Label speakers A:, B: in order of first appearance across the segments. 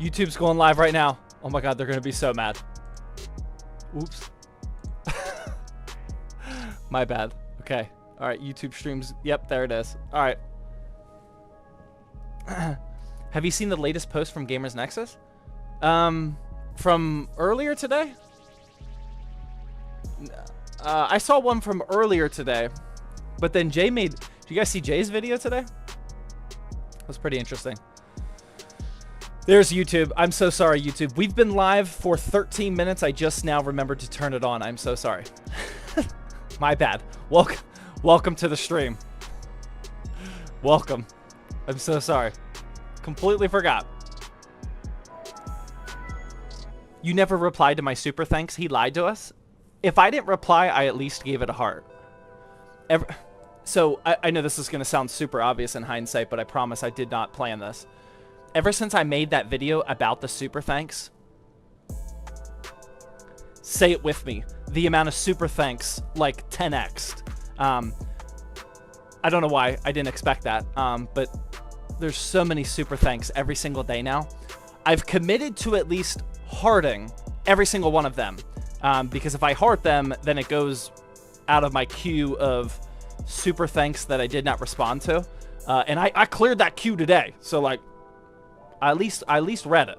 A: YouTube's going live right now. Oh my God, they're gonna be so mad. Oops. My bad. Okay. All right, YouTube streams. Yep, there it is. All right. Have you seen the latest post from Gamers Nexus? From earlier today? I saw one from earlier today, but then Jay made... Did you guys see Jay's video today? It was pretty interesting. There's YouTube. I'm so sorry, YouTube. We've been live for 13 minutes. I just now remembered to turn it on. I'm so sorry. My bad. Welcome to the stream. Welcome. I'm so sorry. Completely forgot. You never replied to my super thanks. He lied to us. If I didn't reply, I at least gave it a heart. So I know this is going to sound super obvious in hindsight, but I promise I did not plan this. Ever since I made that video about the super thanks, say it with me, the amount of super thanks like 10x'd. I don't know why I didn't expect that, but there's so many super thanks every single day now. I've committed to at least hearting every single one of them, because if I heart them, then it goes out of my queue of super thanks that I did not respond to, and I cleared that queue today, so like I at least read it.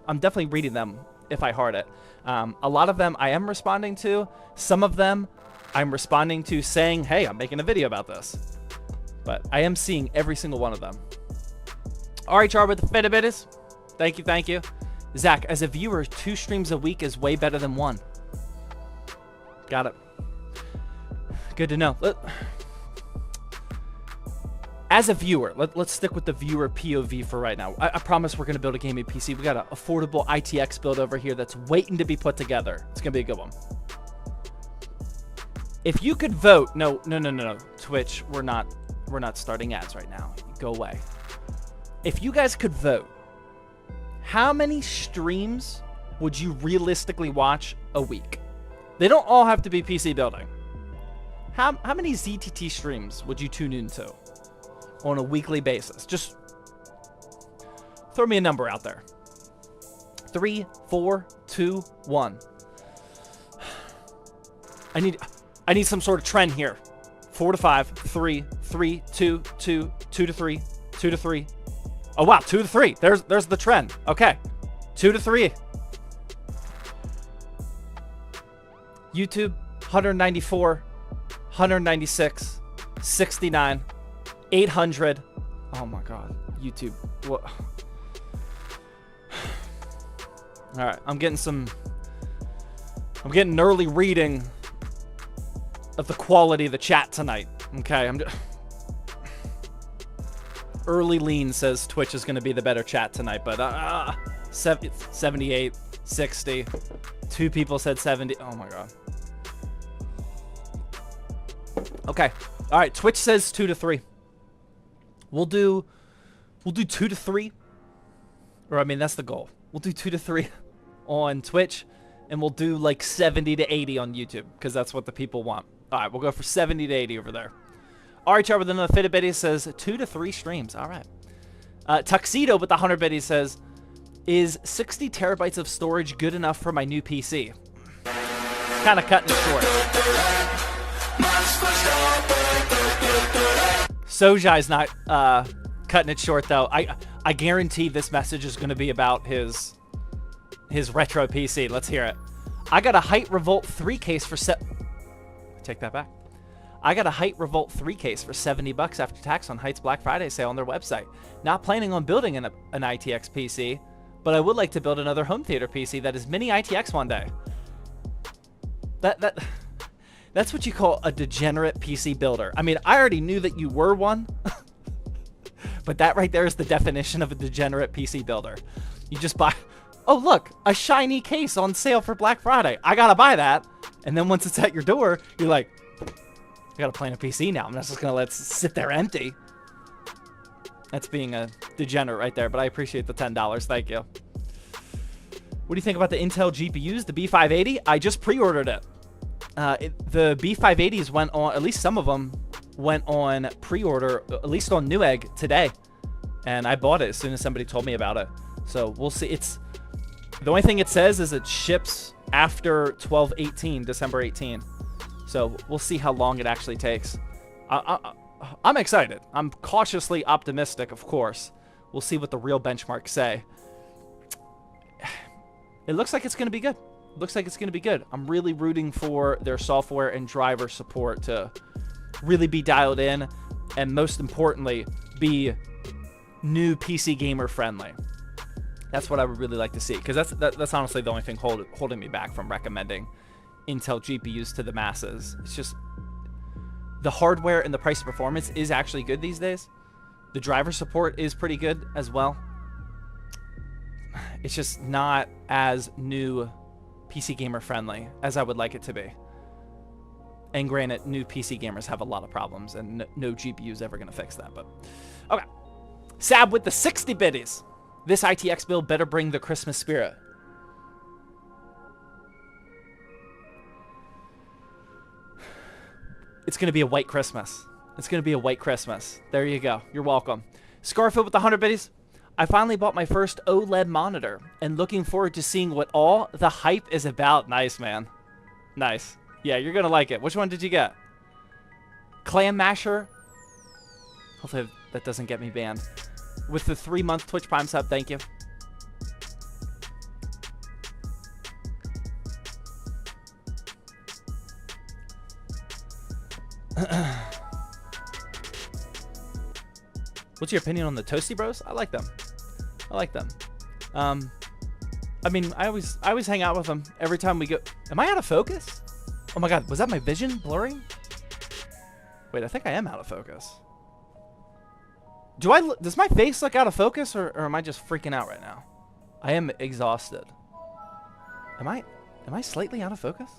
A: I'm definitely reading them if I heart it. A lot of them I am responding to. Some of them I'm responding to saying, hey, I'm making a video about this. But I am seeing every single one of them. RHR with the Fitbit. Thank you, thank you. Zach, as a viewer, 2 streams a week is way better than 1. Got it. Good to know. As a viewer, let's stick with the viewer POV for right now. I promise we're going to build a gaming PC. We got an affordable ITX build over here that's waiting to be put together. It's going to be a good one. If you could vote... No. Twitch, we're not starting ads right now. Go away. If you guys could vote, how many streams would you realistically watch a week? They don't all have to be PC building. How many ZTT streams would you tune into on a weekly basis? Just throw me a number out there. 3, 4, 2, 1. I need some sort of trend here. 4 to 5, 3, 3, 2, 2, 2 to 3, 2 to 3. Oh wow, 2 to 3. There's the trend. Okay. 2 to 3. YouTube 194, 196, 69, 800. Oh my God, YouTube. What? All right, I'm getting an early reading of the quality of the chat tonight. Okay, Early Lean says Twitch is going to be the better chat tonight, but 78, 60. 2 people said 70. Oh my God. Okay. All right. Twitch says 2 to 3. We'll do 2 to 3. Or I mean, that's the goal. We'll do 2 to 3 on Twitch, and we'll do like 70 to 80 on YouTube because that's what the people want. All right. We'll go for 70 to 80 over there. RHR with another Fitbit says 2 to 3 streams. All right. Tuxedo with the 100 biddies says, is 60 terabytes of storage good enough for my new PC? Kind of cutting it short. Sojai's not cutting it short though. I guarantee this message is going to be about his retro PC. Let's hear it. I got a Height Revolt 3 case for take that back. I got a Height Revolt 3 case for $70 after tax on Height's Black Friday sale on their website. Not planning on building an ITX PC, but I would like to build another home theater PC that is mini ITX one day. That's what you call a degenerate PC builder. I mean, I already knew that you were one, but that right there is the definition of a degenerate PC builder. You just buy, oh look, a shiny case on sale for Black Friday. I gotta buy that. And then once it's at your door, you're like, I gotta plan a PC now. I'm not just gonna let it sit there empty. That's being a degenerate right there, but I appreciate the $10. Thank you. What do you think about the Intel GPUs, the B580? I just pre-ordered it. The B580s went on, at least some of them went on pre-order, at least on Newegg today. And I bought it as soon as somebody told me about it. So we'll see. It's the only thing it says is it ships after 12/18, December 18. So we'll see how long it actually takes. I'm excited. I'm cautiously optimistic, of course. We'll see what the real benchmarks say. It looks like it's going to be good. Looks like it's going to be good. I'm really rooting for their software and driver support to really be dialed in, and most importantly, be new PC gamer friendly. That's what I would really like to see, because that's honestly the only thing holding me back from recommending Intel GPUs to the masses. It's just the hardware and the price performance is actually good these days. The driver support is pretty good as well. It's just not as new PC gamer friendly as I would like it to be. And granted, new PC gamers have a lot of problems, and no GPU is ever going to fix that. But okay, Sab with the 60 biddies. This ITX build better bring the Christmas spirit. It's going to be a white Christmas. It's going to be a white Christmas. There you go. You're welcome. Scarfield with the 100 biddies. I finally bought my first OLED monitor and looking forward to seeing what all the hype is about. Nice, man. Nice. Yeah, you're going to like it. Which one did you get? Clam Masher. Hopefully that doesn't get me banned. With the 3-month Twitch Prime sub, thank you. What's your opinion on the Toasty Bros? I like them. I like them. I mean, I always hang out with them every time we go. Am I out of focus? Oh my god, was that my vision blurring? Wait, I think I am out of focus. Does my face look out of focus, or am I just freaking out right now? I am exhausted. Am I slightly out of focus?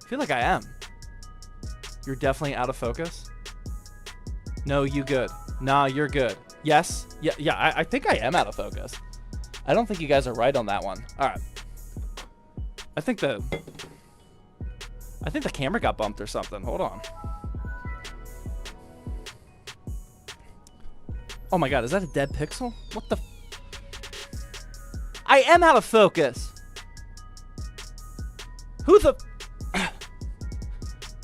A: I feel like I am. You're definitely out of focus. No, you good. Nah, you're good. Yes. Yeah, I think I am out of focus. I don't think you guys are right on that one. All right. I think the camera got bumped or something. Hold on. Oh my god, is that a dead pixel? What the? I am out of focus. Who the?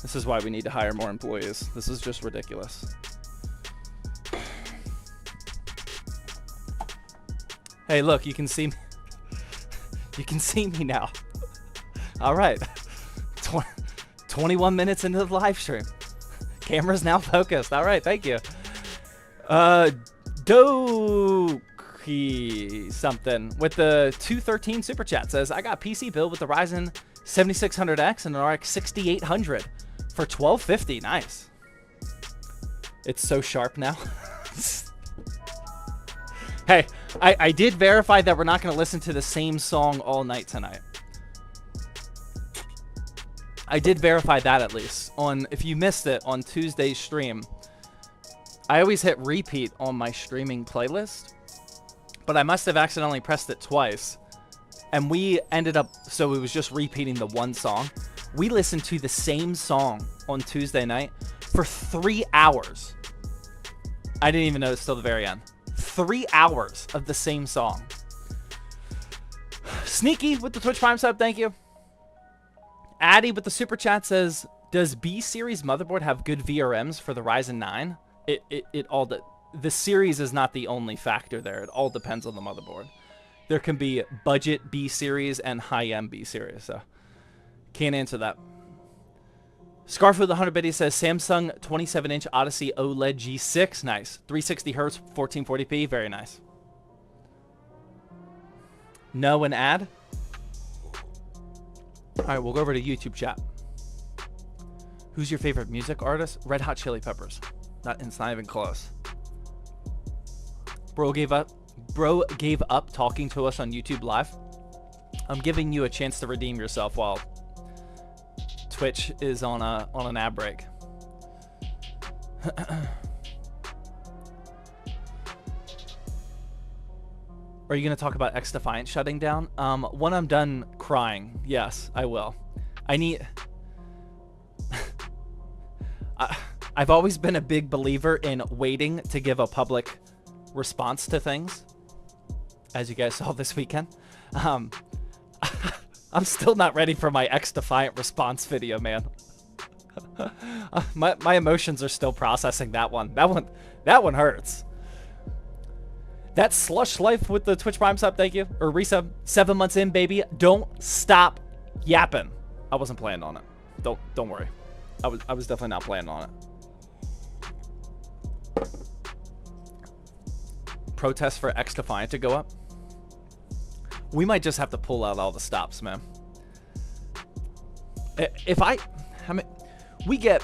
A: This is why we need to hire more employees. This is just ridiculous. Hey, look, you can see me. You can see me now. All right. 21 minutes into the live stream. Camera's now focused. All right, thank you. Doki something with the 213 super chat says, I got PC build with the Ryzen 7600X and an RX 6800 for $1250. Nice. It's so sharp now. Hey, I did verify that we're not going to listen to the same song all night tonight. I did verify that at least. If you missed it on Tuesday's stream, I always hit repeat on my streaming playlist, but I must have accidentally pressed it twice. And we ended up, so it was just repeating the one song. We listened to the same song on Tuesday night for 3 hours. I didn't even notice till the very end. 3 hours of the same song. Sneaky with the Twitch Prime sub, thank you. Addy with the super chat says, does B series motherboard have good VRMs for the Ryzen 9? The series is not the only factor there. It all depends on the motherboard. There can be budget B series and high-end B series, so can't answer that. Scarf with 100 biddies says Samsung 27-inch Odyssey OLED G6. Nice. 360 hertz, 1440p. Very nice. No, an ad? All right, we'll go over to YouTube chat. Who's your favorite music artist? Red Hot Chili Peppers. It's not even close. Bro gave up talking to us on YouTube Live. I'm giving you a chance to redeem yourself while Twitch is on an ad break. Are you going to talk about X Defiant shutting down? When I'm done crying, yes, I will. I've always been a big believer in waiting to give a public response to things, as you guys saw this weekend. I'm still not ready for my X-Defiant response video, man. My emotions are still processing that one. That one hurts. That slush life with the Twitch Prime sub, thank you. Or resub. 7 months in, baby. Don't stop yapping. I wasn't planning on it. Don't worry. I was definitely not planning on it. Protest for X-Defiant to go up. We might just have to pull out all the stops, man. We get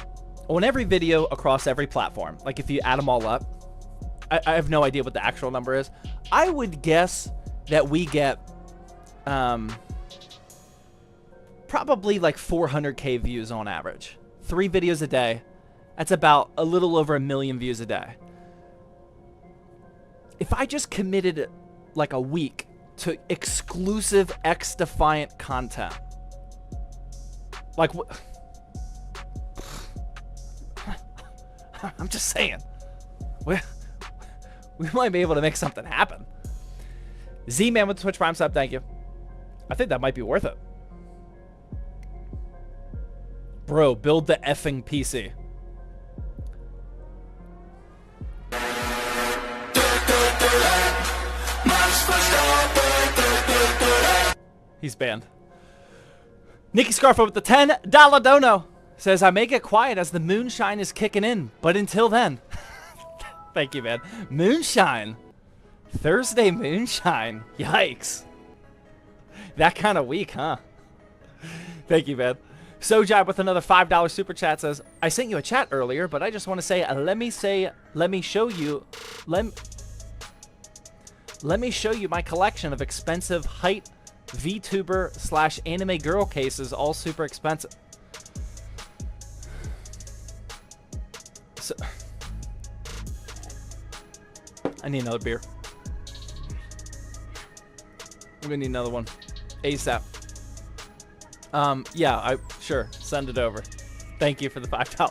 A: on every video across every platform, like if you add them all up, I have no idea what the actual number is. I would guess that we get probably like 400K views on average. 3 videos a day. That's about a little over 1 million views a day. If I just committed like a week to exclusive X-Defiant content, like I'm just saying, we might be able to make something happen. Z-Man with the Twitch Prime sub, thank you. I think that might be worth it. Bro, build the effing PC. He's banned. Nikki Scarfo with the $10 dono says, I may get quiet as the moonshine is kicking in, but until then. Thank you, man. Moonshine. Thursday moonshine. Yikes. That kind of week, huh? Thank you, man. Sojab with another $5 super chat says, I sent you a chat earlier, but I just want to say, let me show you my collection of expensive height VTuber / anime girl cases, all super expensive. So, I need another beer. We're gonna need another one ASAP. Yeah, sure, send it over. Thank you for the $5.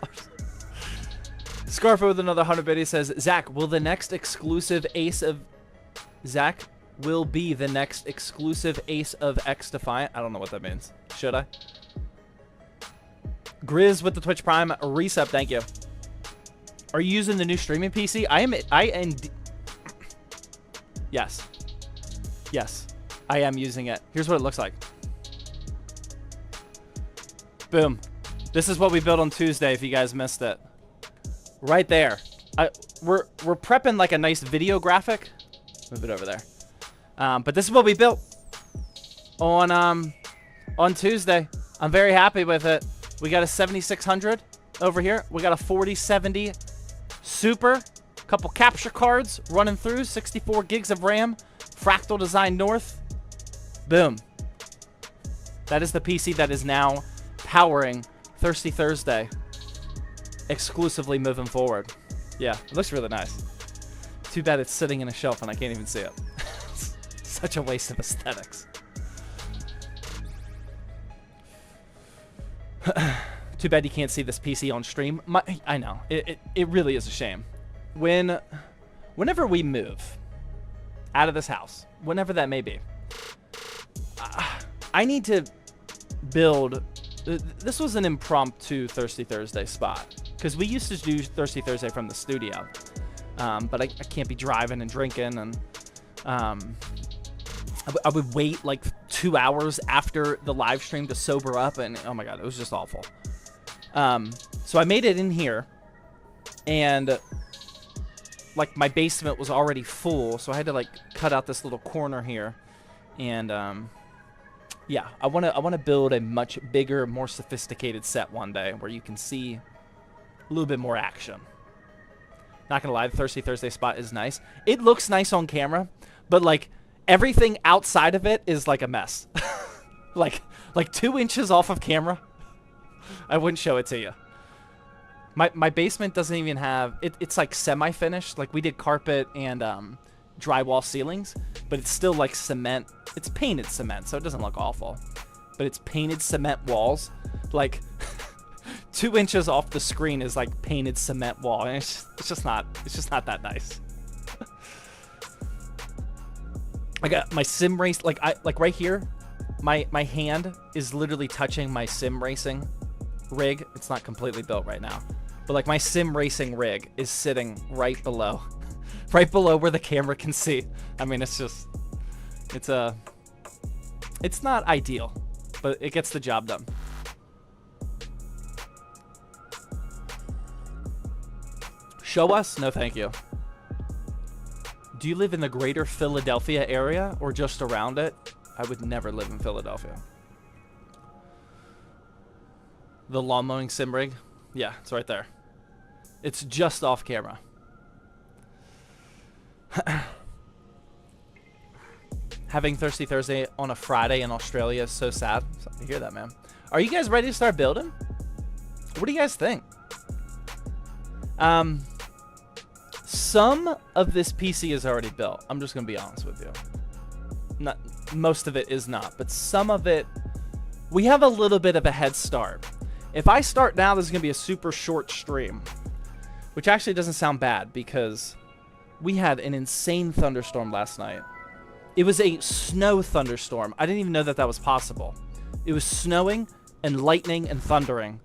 A: Scarfo with another 100 biddies says, Zach, will the next exclusive ace of will be the next exclusive ace of X-Defiant? I don't know what that means. Should I? Grizz with the Twitch Prime resub, thank you. Are you using the new streaming PC? Yes. Yes, I am using it. Here's what it looks like. Boom. This is what we built on Tuesday, if you guys missed it. Right there. We're prepping like a nice video graphic. Move it over there. But this is what we built on Tuesday. I'm very happy with it. We got a 7600 over here. We got a 4070 Super. A couple capture cards running through. 64 gigs of RAM. Fractal Design North. Boom. That is the PC that is now powering Thirsty Thursday exclusively moving forward. Yeah, it looks really nice. Too bad it's sitting in a shelf and I can't even see it. Such a waste of aesthetics. Too bad you can't see this PC on stream. I know. It really is a shame. Whenever we move out of this house, whenever that may be, I need to build... This was an impromptu Thirsty Thursday spot. Because we used to do Thirsty Thursday from the studio. But I can't be driving and drinking. And I would wait like 2 hours after the live stream to sober up. And oh my God, it was just awful. So I made it in here. And like my basement was already full. So I had to like cut out this little corner here. And yeah, I want to build a much bigger, more sophisticated set one day where you can see a little bit more action. Not gonna lie, the Thirsty Thursday spot is nice. It looks nice on camera, but like everything outside of it is like a mess. like 2 inches off of camera. I wouldn't show it to you. My basement doesn't even have it's like semi-finished. Like we did carpet and drywall ceilings, but it's still like cement. It's painted cement, so it doesn't look awful. But it's painted cement walls. Like 2 inches off the screen is like painted cement wall, and it's just not that nice. I got my sim race, like right here, my hand is literally touching my sim racing rig. It's not completely built right now, but like my sim racing rig is sitting right below where the camera can see. I mean, it's just, it's not ideal, but it gets the job done. Show us? No, thank you. Do you live in the greater Philadelphia area or just around it? I would never live in Philadelphia. The lawn mowing sim rig? Yeah, it's right there. It's just off camera. Having Thirsty Thursday on a Friday in Australia is so sad. Sorry to hear that, man. Are you guys ready to start building? What do you guys think? Some of this PC is already built. I'm just going to be honest with you. Not most of it is not, but some of it, we have a little bit of a head start. If I start now, this is going to be a super short stream, which actually doesn't sound bad because we had an insane thunderstorm last night. It was a snow thunderstorm. I didn't even know that that was possible. It was snowing and lightning and thundering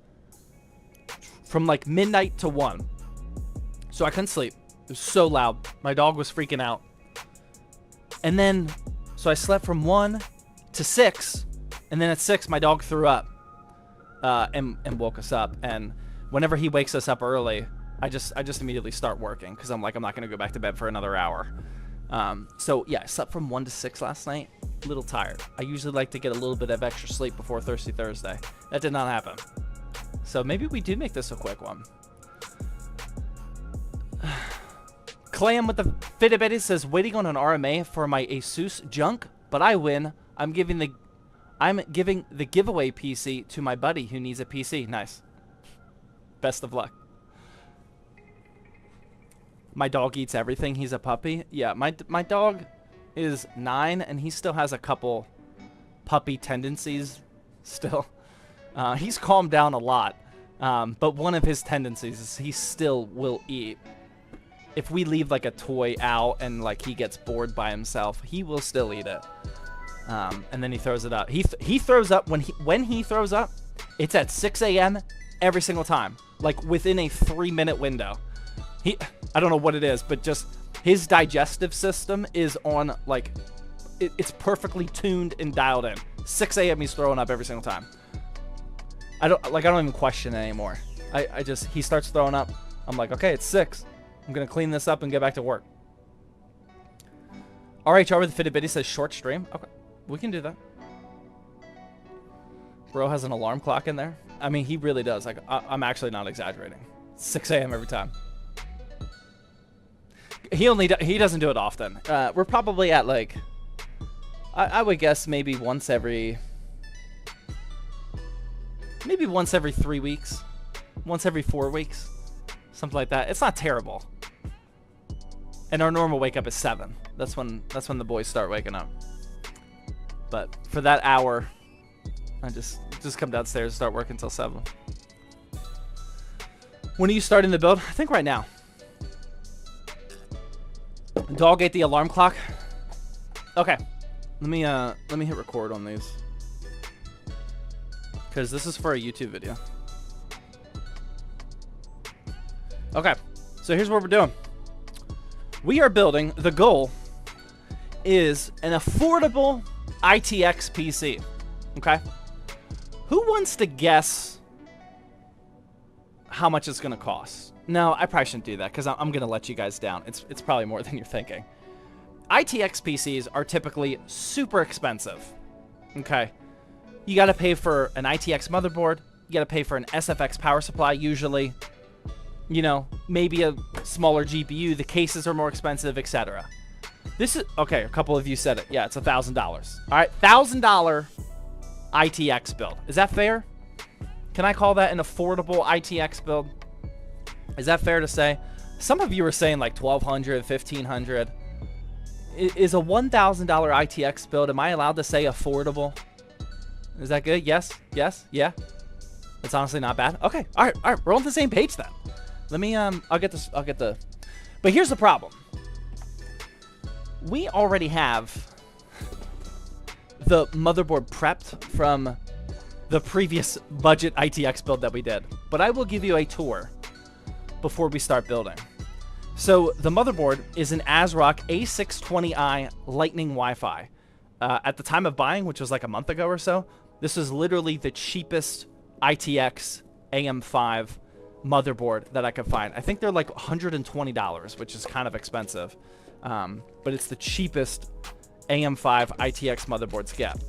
A: from like midnight to 1. So I couldn't sleep. It was so loud. My dog was freaking out. And then, so I slept from 1 to 6. And then at 6, my dog threw up and woke us up. And whenever he wakes us up early, I just immediately start working because I'm like, I'm not going to go back to bed for another hour. So yeah, I slept from 1 to 6 last night. A little tired. I usually like to get a little bit of extra sleep before Thirsty Thursday. That did not happen. So maybe we do make this a quick one. Clam with the Fitbit says, waiting on an RMA for my Asus junk, but I win. I'm giving the giveaway PC to my buddy who needs a PC. Nice. Best of luck. My dog eats everything. He's a puppy. Yeah, my dog is 9 and he still has a couple puppy tendencies still. He's calmed down a lot, but one of his tendencies is he still will eat. If we leave like a toy out and like he gets bored by himself, he will still eat it. And then he throws it up. He throws up when he throws up, it's at 6 a.m. every single time, like within a 3-minute window. I don't know what it is, but just his digestive system is on like it's perfectly tuned and dialed in. 6 a.m. he's throwing up every single time. I don't even question it anymore. He starts throwing up. I'm like, okay, it's 6. I'm gonna clean this up and get back to work. RHR with the Fitbit says short stream. Okay, we can do that. Bro has an alarm clock in there. I mean, he really does. Like, I'm actually not exaggerating. 6 a.m. every time. He doesn't do it often. We're probably at like, I would guess maybe once every 3 weeks, once every 4 weeks, something like that. It's not terrible. And our normal wake up is 7. That's when the boys start waking up. But for that hour, I just come downstairs and start working until 7. When are you starting the build? I think right now. Dog ate the alarm clock. Okay, let me hit record on these because this is for a YouTube video. Okay, so here's what we're doing. We are building. The goal is an affordable ITX PC. Okay, who wants to guess how much it's going to cost? No, I probably shouldn't do that because I'm going to let you guys down. It's probably more than you're thinking. ITX PCs are typically super expensive. Okay. You got to pay for an ITX motherboard. You got to pay for an SFX power supply usually. You know, maybe a smaller GPU. The cases are more expensive, etc. This is, okay, a couple of you said it. Yeah, it's $1,000. All right, $1,000 ITX build. Is that fair? Can I call that an affordable ITX build? Is that fair to say? Some of you were saying like $1,200, $1,500. Is a $1,000 ITX build, am I allowed to say affordable? Is that good? Yes? Yes? Yeah? It's honestly not bad. Okay. All right. We're on the same page then. Let me, I'll get the, but here's the problem. We already have the motherboard prepped from the previous budget ITX build that we did, but I will give you a tour before we start building. So the motherboard is an ASRock A620i Lightning Wi-Fi. At the time of buying, which was like a month ago or so, this was literally the cheapest ITX AM5 motherboard that I could find. I think they're like $120, which is kind of expensive, but it's the cheapest AM5 ITX motherboards get.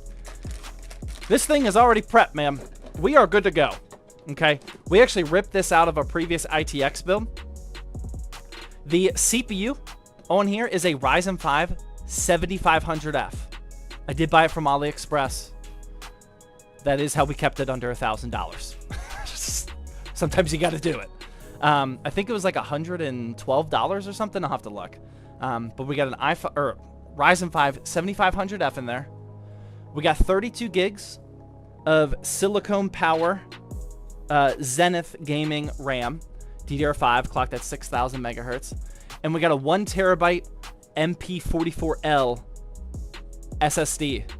A: This thing is already prepped, man. We are good to go. Okay, we actually ripped this out of a previous ITX build. The CPU on here is a Ryzen 5 7500F. I did buy it from AliExpress. That is how we kept it under $1,000. Sometimes you got to do it. I think it was like $112 or something. I'll have to look. But we got an Ryzen 5 7500F in there. We got 32 gigs of silicone power Zenith gaming RAM, DDR5 clocked at 6,000 megahertz, and we got a 1 terabyte MP44L SSD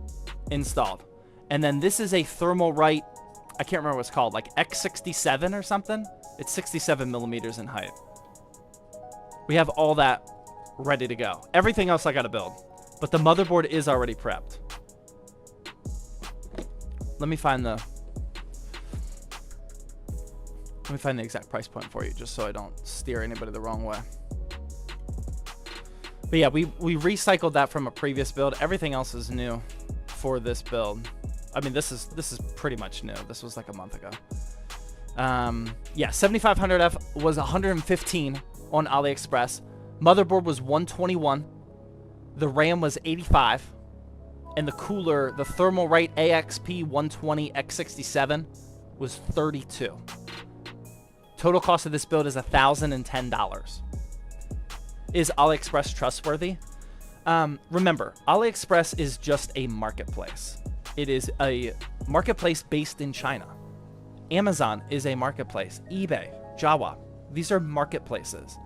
A: installed. And then this is a Thermalright, I can't remember what it's called, like X67 or something. It's 67 millimeters in height. We have all that ready to go. Everything else I got to build, but the motherboard is already prepped. Let me find the exact price point for you, just so I don't steer anybody the wrong way. But yeah, we recycled that from a previous build. Everything else is new for this build. I mean, this is pretty much new. This was like a month ago. Yeah, 7500F was 115 on AliExpress. Motherboard was 121. The RAM was 85. And the cooler, the Thermalright AXP 120 X67 was 32. Total cost of this build is $1,010. Is AliExpress trustworthy? Remember, AliExpress is just a marketplace. It is a marketplace based in China. Amazon is a marketplace. eBay, Jawa, these are marketplaces.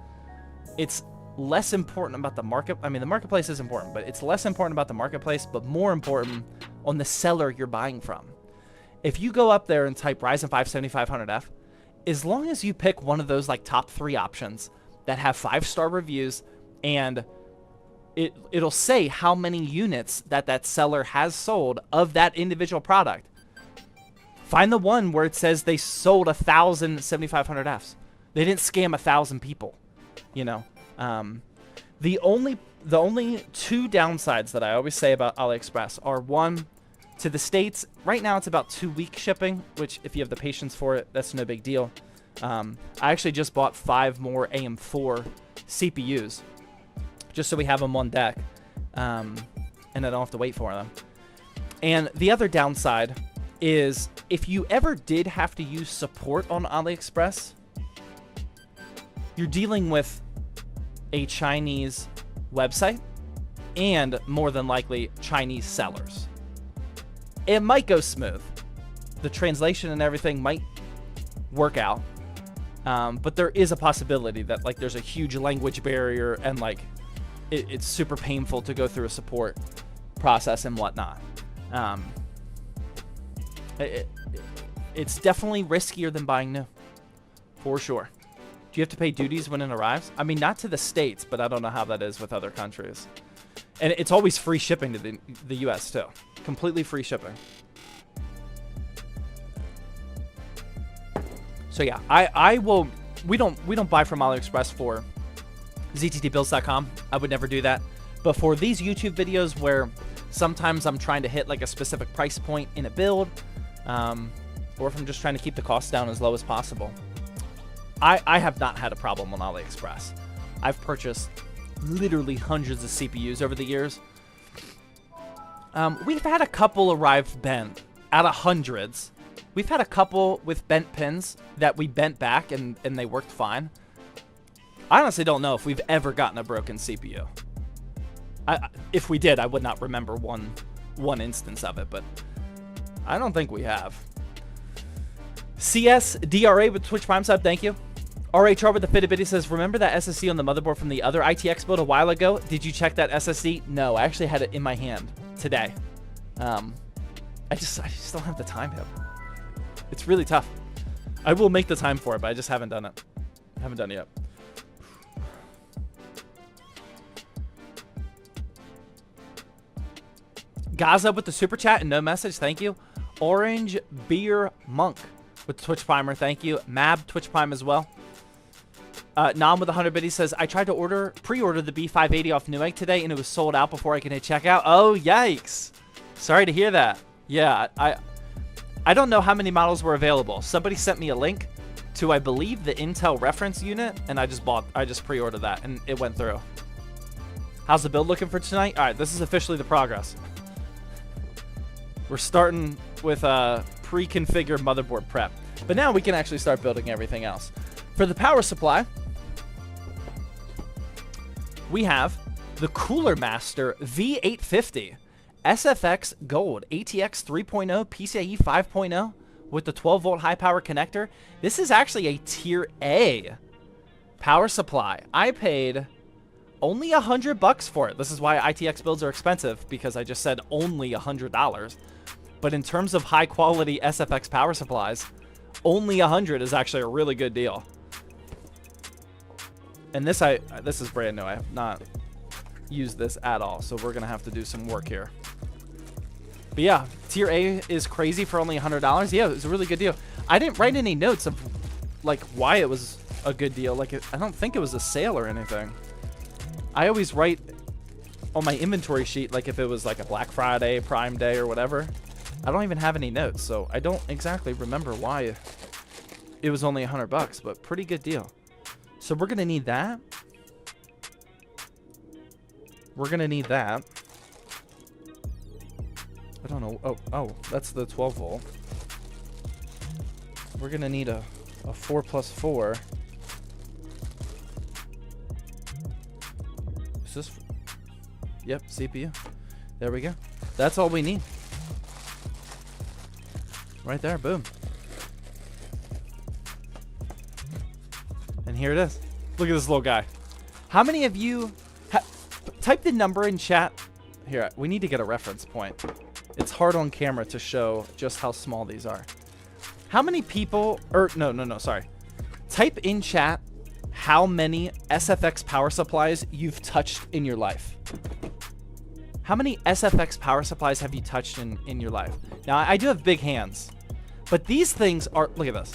A: It's less important about the market. I mean, the marketplace is important, but it's less important about the marketplace, but more important on the seller you're buying from. If you go up there and type Ryzen 5 7500F, as long as you pick one of those like top 3 options that have 5-star reviews, and it'll say how many units that seller has sold of that individual product. Find the one where it says they sold 1,000 7500Fs. They didn't scam 1,000 people, you know. The only 2 downsides that I always say about AliExpress are, one, to the States, right now it's about 2-week shipping, which if you have the patience for it, that's no big deal. I actually just bought 5 more AM4 CPUs just so we have them on deck, and I don't have to wait for them. And the other downside is, if you ever did have to use support on AliExpress, you're dealing with a Chinese website and more than likely Chinese sellers. It might go smooth. The translation and everything might work out. But there is a possibility that like there's a huge language barrier and like it's super painful to go through a support process and whatnot. It's definitely riskier than buying new, for sure. Do you have to pay duties when it arrives? I mean, not to the States, but I don't know how that is with other countries. And it's always free shipping to the US too. Completely free shipping. So yeah, we don't buy from AliExpress for ZTTbuilds.com. I would never do that. But for these YouTube videos where sometimes I'm trying to hit like a specific price point in a build, or if I'm just trying to keep the cost down as low as possible, I have not had a problem on AliExpress. I've purchased literally hundreds of CPUs over the years. We've had a couple arrive bent out of hundreds. We've had a couple with bent pins that we bent back and they worked fine. I honestly don't know if we've ever gotten a broken CPU. If we did, I would not remember one instance of it, but I don't think we have. CSDRA with Twitch Prime sub, thank you. RHR with the fitted biddy says, remember that SSD on the motherboard from the other ITX build a while ago? Did you check that SSD? No, I actually had it in my hand today. I just don't have the time yet. It's really tough. I will make the time for it, but I just haven't done it. I haven't done it yet. Gaza with the super chat and no message, thank you. Orange Beer Monk with the Twitch Primer, thank you. Mab Twitch Prime as well. Nam with 100 biddies says, I tried to pre-order the B580 off Newegg today and it was sold out before I could hit checkout. Oh, yikes. Sorry to hear that. Yeah, I don't know how many models were available. Somebody sent me a link to, I believe, the Intel reference unit, and I just pre-ordered that and it went through. How's the build looking for tonight? All right, this is officially the progress. We're starting with a pre-configured motherboard prep, but now we can actually start building everything else. For the power supply, we have the Cooler Master V850 SFX Gold ATX 3.0 PCIe 5.0 with the 12-volt high-power connector. This is actually a Tier A power supply. I paid only $100 for it. This is why ITX builds are expensive, because I just said only $100. But in terms of high-quality SFX power supplies, only $100 is actually a really good deal. And this is brand new. I have not used this at all, so we're gonna have to do some work here. But yeah, Tier A is crazy for only $100. Yeah, it was a really good deal. I didn't write any notes of like why it was a good deal. Like I don't think it was a sale or anything. I always write on my inventory sheet like if it was like a Black Friday, Prime Day, or whatever. I don't even have any notes, so I don't exactly remember why it was only $100, but pretty good deal. So we're gonna need that. We're gonna need that. I don't know. Oh, that's the 12 volt. We're gonna need a 4+4. Is this? Yep, CPU. There we go. That's all we need. Right there, boom. And here it is. Look at this little guy. How many of you type the number in chat? Here, we need to get a reference point. It's hard on camera to show just how small these are. How many people, or no, sorry. Type in chat how many SFX power supplies you've touched in your life. How many SFX power supplies have you touched in your life? Now, I do have big hands, but these things are, look at this.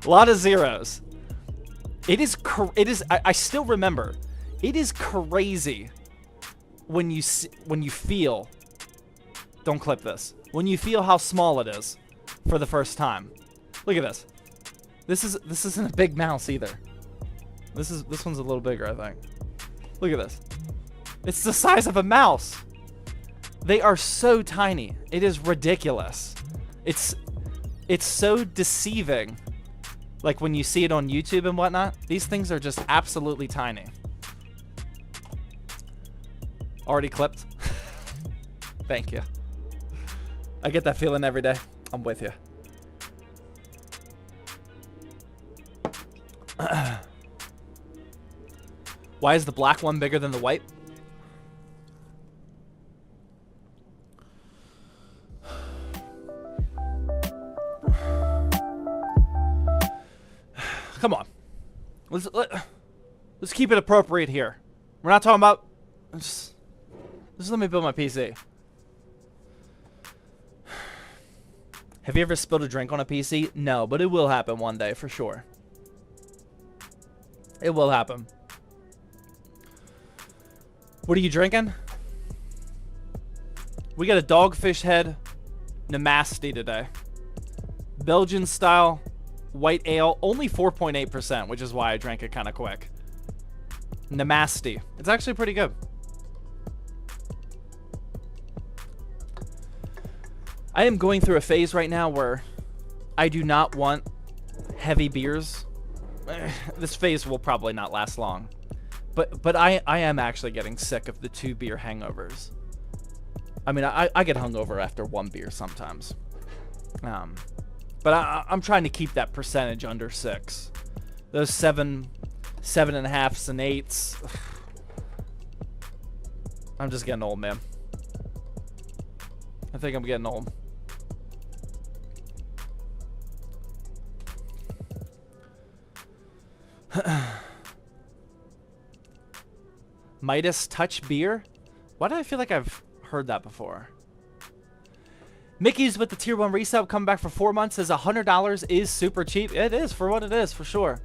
A: A lot of zeros. It is, I still remember, it is crazy when you feel, don't clip this, when you feel how small it is for the first time. Look at this. This isn't a big mouse either. This one's a little bigger, I think. Look at this. It's the size of a mouse. They are so tiny. It is ridiculous. It's so deceiving. Like when you see it on YouTube and whatnot, these things are just absolutely tiny. Already clipped. Thank you. I get that feeling every day. I'm with you. Why is the black one bigger than the white? Come on. Let's keep it appropriate here. We're not talking about... Just let me build my PC. Have you ever spilled a drink on a PC? No, but it will happen one day for sure. It will happen. What are you drinking? We got a Dogfish Head Namaste today. Belgian style white ale, only 4.8%, which is why I drank it kind of quick. Namaste. It's actually pretty good. I am going through a phase right now where I do not want heavy beers. This phase will probably not last long. But I am actually getting sick of the 2 beer hangovers. I mean, I get hungover after 1 beer sometimes. But I'm trying to keep that percentage under 6. Those 7.5s and 8s. I'm just getting old, man. I think I'm getting old. Midas Touch Beer? Why do I feel like I've heard that before? Mickey's with the tier 1 resub coming back for 4 months says $100 is super cheap. It is for what it is, for sure.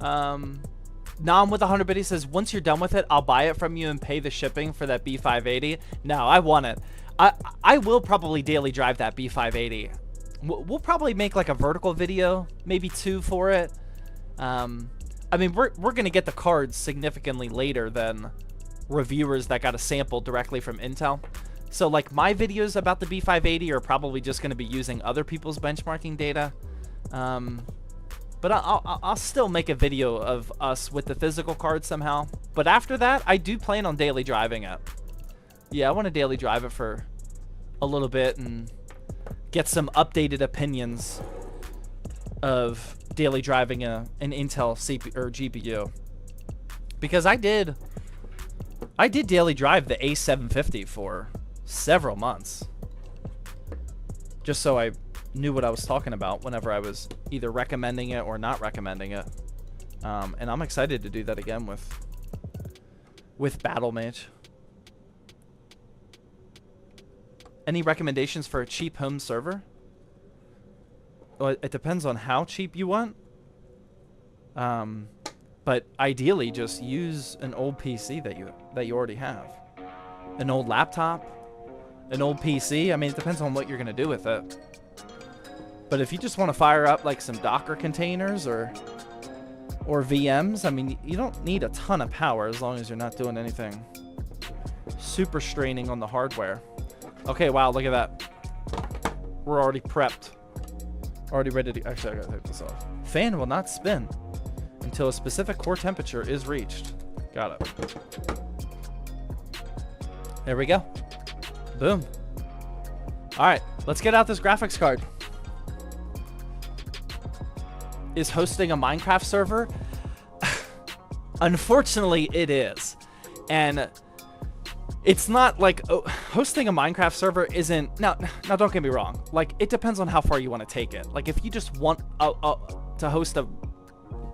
A: Nam with 100 biddies says, once you're done with it, I'll buy it from you and pay the shipping for that B580. No, I want it. I will probably daily drive that B580. We'll probably make like a vertical video, maybe 2 for it. I mean, we're going to get the cards significantly later than reviewers that got a sample directly from Intel. So like my videos about the B580 are probably just going to be using other people's benchmarking data. But I'll still make a video of us with the physical card somehow. But after that, I do plan on daily driving it. Yeah, I want to daily drive it for a little bit and get some updated opinions of daily driving an Intel CPU or GPU. Because I did daily drive the A750 for several months. Just so I knew what I was talking about whenever I was either recommending it or not recommending it. And I'm excited to do that again with Battlemage. Any recommendations for a cheap home server? Well, it depends on how cheap you want. But ideally just use an old PC that you already have. An old laptop, an old PC. I mean, it depends on what you're going to do with it. But if you just want to fire up like some Docker containers or VMs, I mean, you don't need a ton of power as long as you're not doing anything super straining on the hardware. Okay, wow, look at that. We're already prepped. Already ready to... Actually, I gotta take this off. Fan will not spin until a specific core temperature is reached. Got it. There we go. Boom. All right, let's get out this graphics card. Is hosting a Minecraft server? Unfortunately, it is. And it's not like hosting a Minecraft server isn't... Now, don't get me wrong. Like, it depends on how far you want to take it. Like, if you just want to host a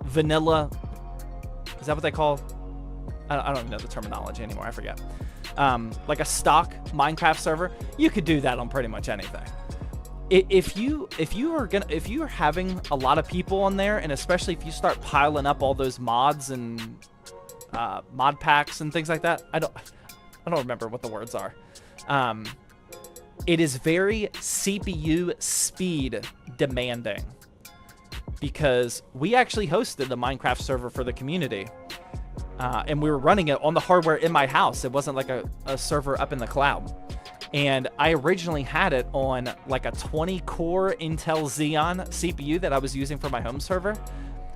A: vanilla... Is that what they call... I don't even know the terminology anymore. I forget. Like a stock Minecraft server, you could do that on pretty much anything. If you are having a lot of people on there, and especially if you start piling up all those mods and mod packs and things like that, I don't remember what the words are. It is very CPU speed demanding, because we actually hosted the Minecraft server for the community, and we were running it on the hardware in my house. It wasn't like a server up in the cloud. And I originally had it on like a 20-core Intel Xeon CPU that I was using for my home server,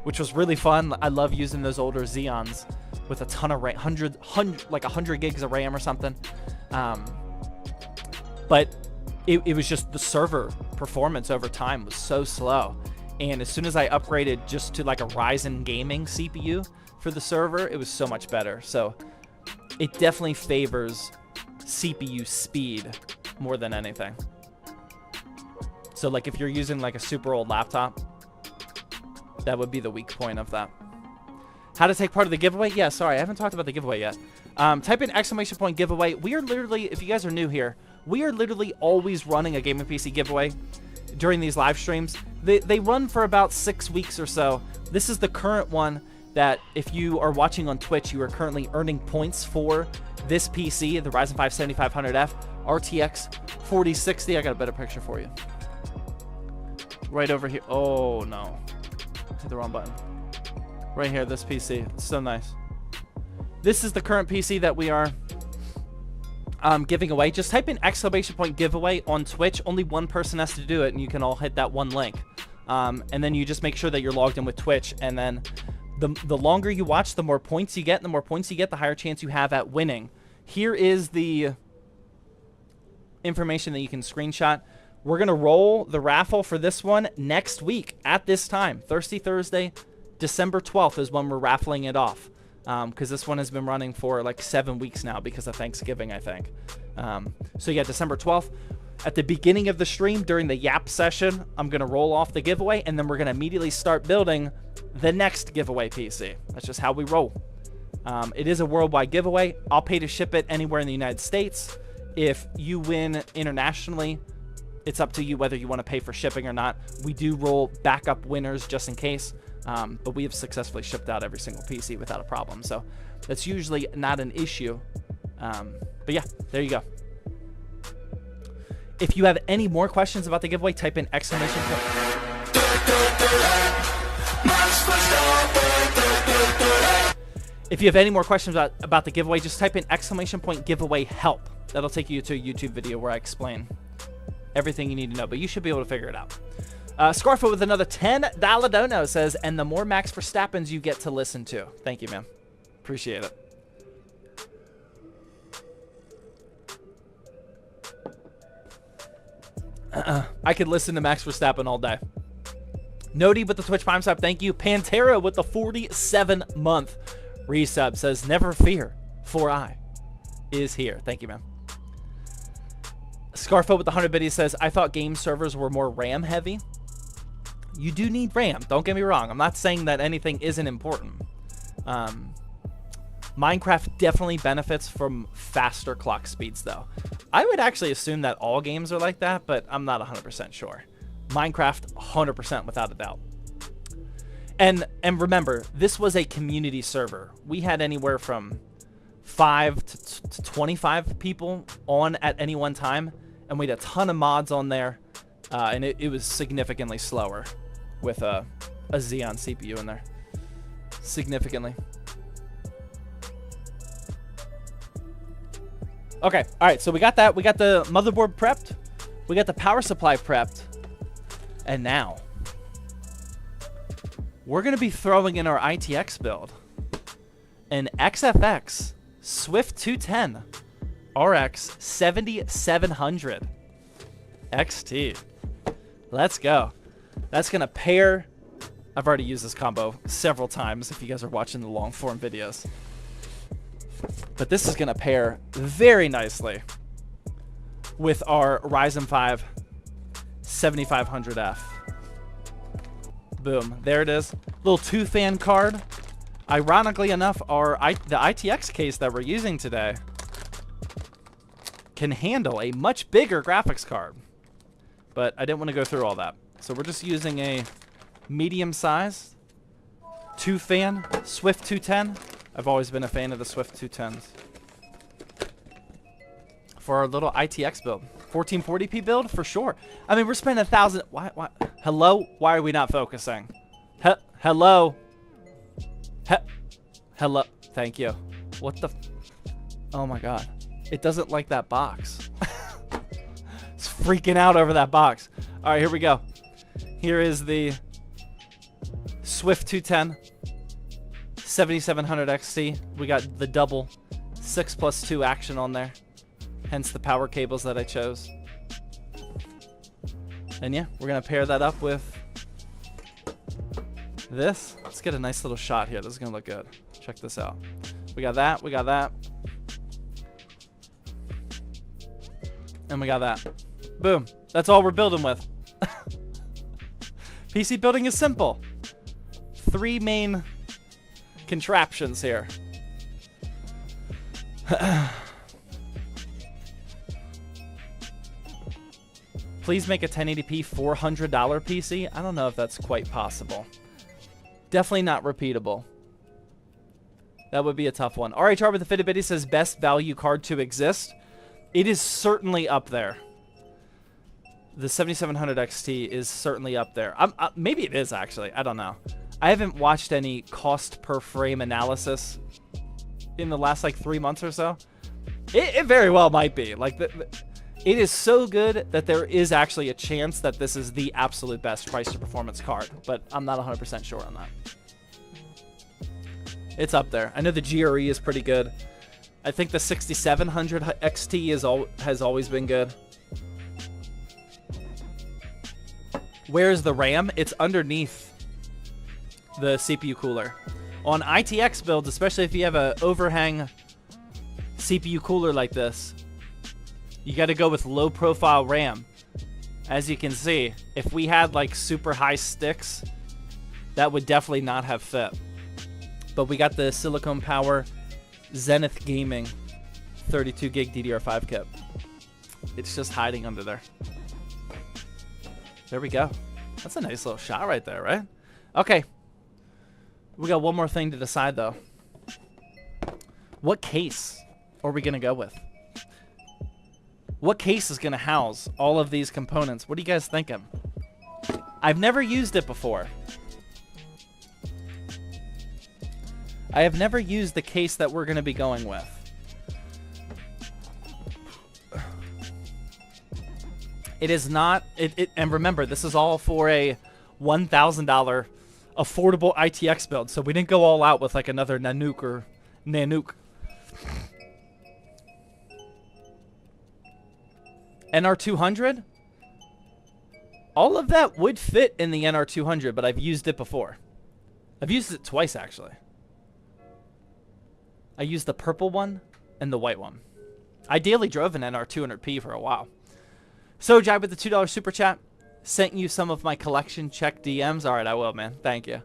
A: which was really fun. I love using those older Xeons with a ton of RAM, like 100 gigs of RAM or something. But it was just the server performance over time was so slow. And as soon as I upgraded just to like a Ryzen gaming CPU for the server, it was so much better. So it definitely favors CPU speed more than anything. So like if you're using like a super old laptop, that would be the weak point of that. How to take part of the giveaway? Yeah, sorry, I haven't talked about the giveaway yet. Type in ! giveaway. We are literally, if you guys are new here, we are literally always running a gaming PC giveaway during these live streams. They run for about 6 weeks or so. This is the current one that if you are watching on Twitch, you are currently earning points for this PC, the Ryzen 5 7500F RTX 4060. I got a better picture for you. Right over here. Oh, no. Hit the wrong button. Right here, this PC. It's so nice. This is the current PC that we are giving away. Just type in ! giveaway on Twitch. Only one person has to do it, and you can all hit that one link. And then you just make sure that you're logged in with Twitch, and then the longer you watch, the more points you get, and the more points you get, the higher chance you have at winning. Here is the information that you can screenshot. We're going to roll the raffle for this one next week at this time. Thirsty Thursday, December 12th is when we're raffling it off. because this one has been running for like 7 weeks now because of Thanksgiving, I think. So yeah, December 12th. At the beginning of the stream, during the Yap session, I'm going to roll off the giveaway, and then we're going to immediately start building the next giveaway PC. That's just how we roll. It is a worldwide giveaway. I'll pay to ship it anywhere in the United States. If you win internationally, it's up to you whether you want to pay for shipping or not. We do roll backup winners just in case, but we have successfully shipped out every single PC without a problem. So that's usually not an issue. But yeah, there you go. If you have any more questions about the giveaway, type in exclamation point. If you have any more questions about the giveaway, just type in exclamation point giveaway help. That'll take you to a YouTube video where I explain everything you need to know, but you should be able to figure it out. Scarfoot with another $10 dono says, and the more Max Verstappens you get to listen to. Thank you, man. Appreciate it. I could listen to Max Verstappen all day. Nody with the Twitch Prime sub, thank you. Pantera with the 47-month resub says, never fear, for I is here. Thank you, man. Scarfo with the 100 biddies says, I thought game servers were more RAM heavy. You do need RAM, don't get me wrong. I'm not saying that anything isn't important. Minecraft definitely benefits from faster clock speeds, though. I would actually assume that all games are like that, but I'm not 100% sure. Minecraft, 100% without a doubt. And remember, this was a community server. We had anywhere from 5 to 25 people on at any one time, and we had a ton of mods on there, and it was significantly slower with a Xeon CPU in there. Significantly. Okay, all right, so we got that. We got the motherboard prepped. We got the power supply prepped. And now, we're going to be throwing in our ITX build. An XFX Swift 210 RX 7700 XT. Let's go. That's going to pair. I've already used this combo several times if you guys are watching the long form videos. But this is going to pair very nicely with our Ryzen 5 7500F. Boom. There it is. Little 2-fan card. Ironically enough, the ITX case that we're using today can handle a much bigger graphics card. But I didn't want to go through all that. So we're just using a medium size 2-fan Swift 210. I've always been a fan of the Swift 210s. For our little ITX build. 1440p build, for sure. I mean, we're spending 1,000... Why? Hello? Why are we not focusing? Hello? Hello? Thank you. What the... Oh my god. It doesn't like that box. It's freaking out over that box. Alright, here we go. Here is the Swift 210. 7700 XT. We got the double 6+2 action on there. Hence the power cables that I chose. And yeah, we're going to pair that up with this. Let's get a nice little shot here. This is going to look good. Check this out. We got that. We got that. And we got that. Boom. That's all we're building with. PC building is simple. 3 main contraptions here. Please make a 1080p $400 PC. I don't know if that's quite possible. Definitely not repeatable. That would be a tough one. RHR with the Fitted Biddy says best value card to exist. It is certainly up there. The 7700 XT is certainly up there. Maybe it is, actually. I don't know. I haven't watched any cost per frame analysis in the last like 3 months or so. It very well might be. Like, it is so good that there is actually a chance that this is the absolute best price to performance card, but I'm not 100% sure on that. It's up there. I know the GRE is pretty good. I think the 6700 XT has always been good. Where's the RAM? It's underneath the CPU cooler. On ITX builds, especially if you have a overhang CPU cooler like this, you got to go with low profile RAM. As you can see, if we had like super high sticks, that would definitely not have fit. But we got the Silicon Power Zenith Gaming 32 gig DDR5 kit. It's just hiding under there. There we go. That's a nice little shot right there, right? Okay. We got one more thing to decide, though. What case are we going to go with? What case is going to house all of these components? What are you guys thinking? I've never used it before. I have never used the case that we're going to be going with. It is not, and remember, this is all for a $1,000 affordable ITX build, so we didn't go all out with like another Nanook or Nanook. NR200? All of that would fit in the NR200, but I've used it before. I've used it twice, actually. I used the purple one and the white one. I daily drove an NR200P for a while. So, Jai with the $2 super chat. Sent you some of my collection. Check DMs. All right, I will, man. Thank you.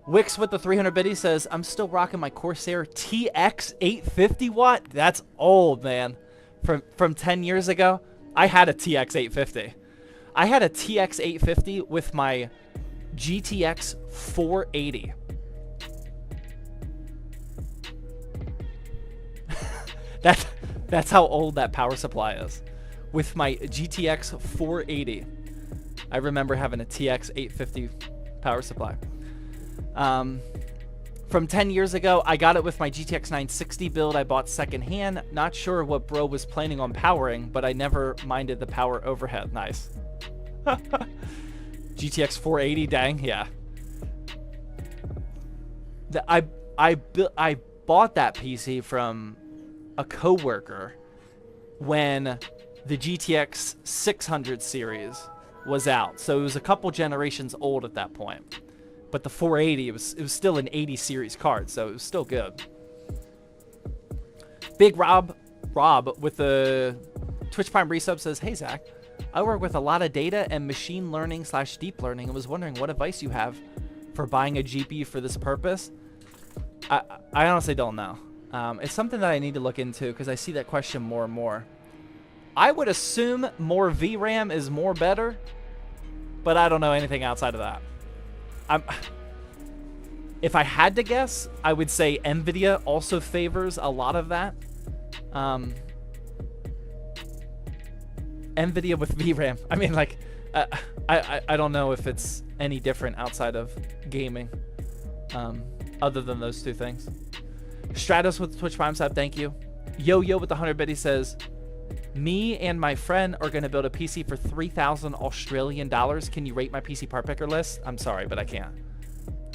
A: Wix with the 300 biddy says, I'm still rocking my Corsair TX 850 watt. That's old, man. From 10 years ago, I had a TX 850. I had a TX 850 with my GTX 480. That's how old that power supply is. With my GTX 480. I remember having a TX 850 power supply. From 10 years ago, I got it with my GTX 960 build I bought secondhand. Not sure what bro was planning on powering, but I never minded the power overhead. Nice. GTX 480, dang, yeah. I bought that PC from a coworker when the GTX 600 series was out. So it was a couple generations old at that point. But the 480, it was still an 80 series card, so it was still good. Big Rob with the Twitch Prime resub says, hey Zach, I work with a lot of data and machine learning / deep learning and was wondering what advice you have for buying a GPU for this purpose. I honestly don't know. It's something that I need to look into because I see that question more and more. I would assume more VRAM is more better, but I don't know anything outside of that. If I had to guess, I would say NVIDIA also favors a lot of that. NVIDIA with VRAM. I mean, like, I don't know if it's any different outside of gaming, other than those two things. Stratos with the Twitch Prime sub, thank you. Yo with the 100 biddy says, me and my friend are going to build a PC for 3,000 Australian dollars. Can you rate my PC part picker list? I'm sorry, but I can't.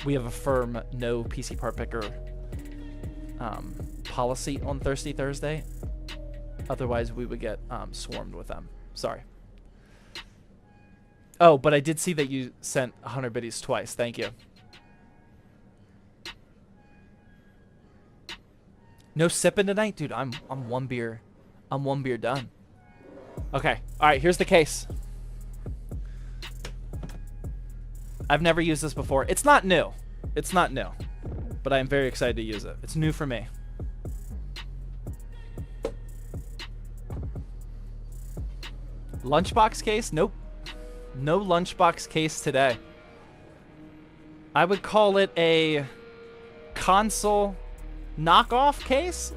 A: We have a firm no PC part picker policy on Thirsty Thursday. Otherwise, we would get swarmed with them. Sorry. Oh, but I did see that you sent 100 biddies twice. Thank you. No sipping tonight? Dude, I'm one beer. I'm one beer done. Okay. All right, here's the case. I've never used this before. It's not new. It's not new. But I am very excited to use it. It's new for me. Lunchbox case? Nope. No lunchbox case today. I would call it a console knockoff case.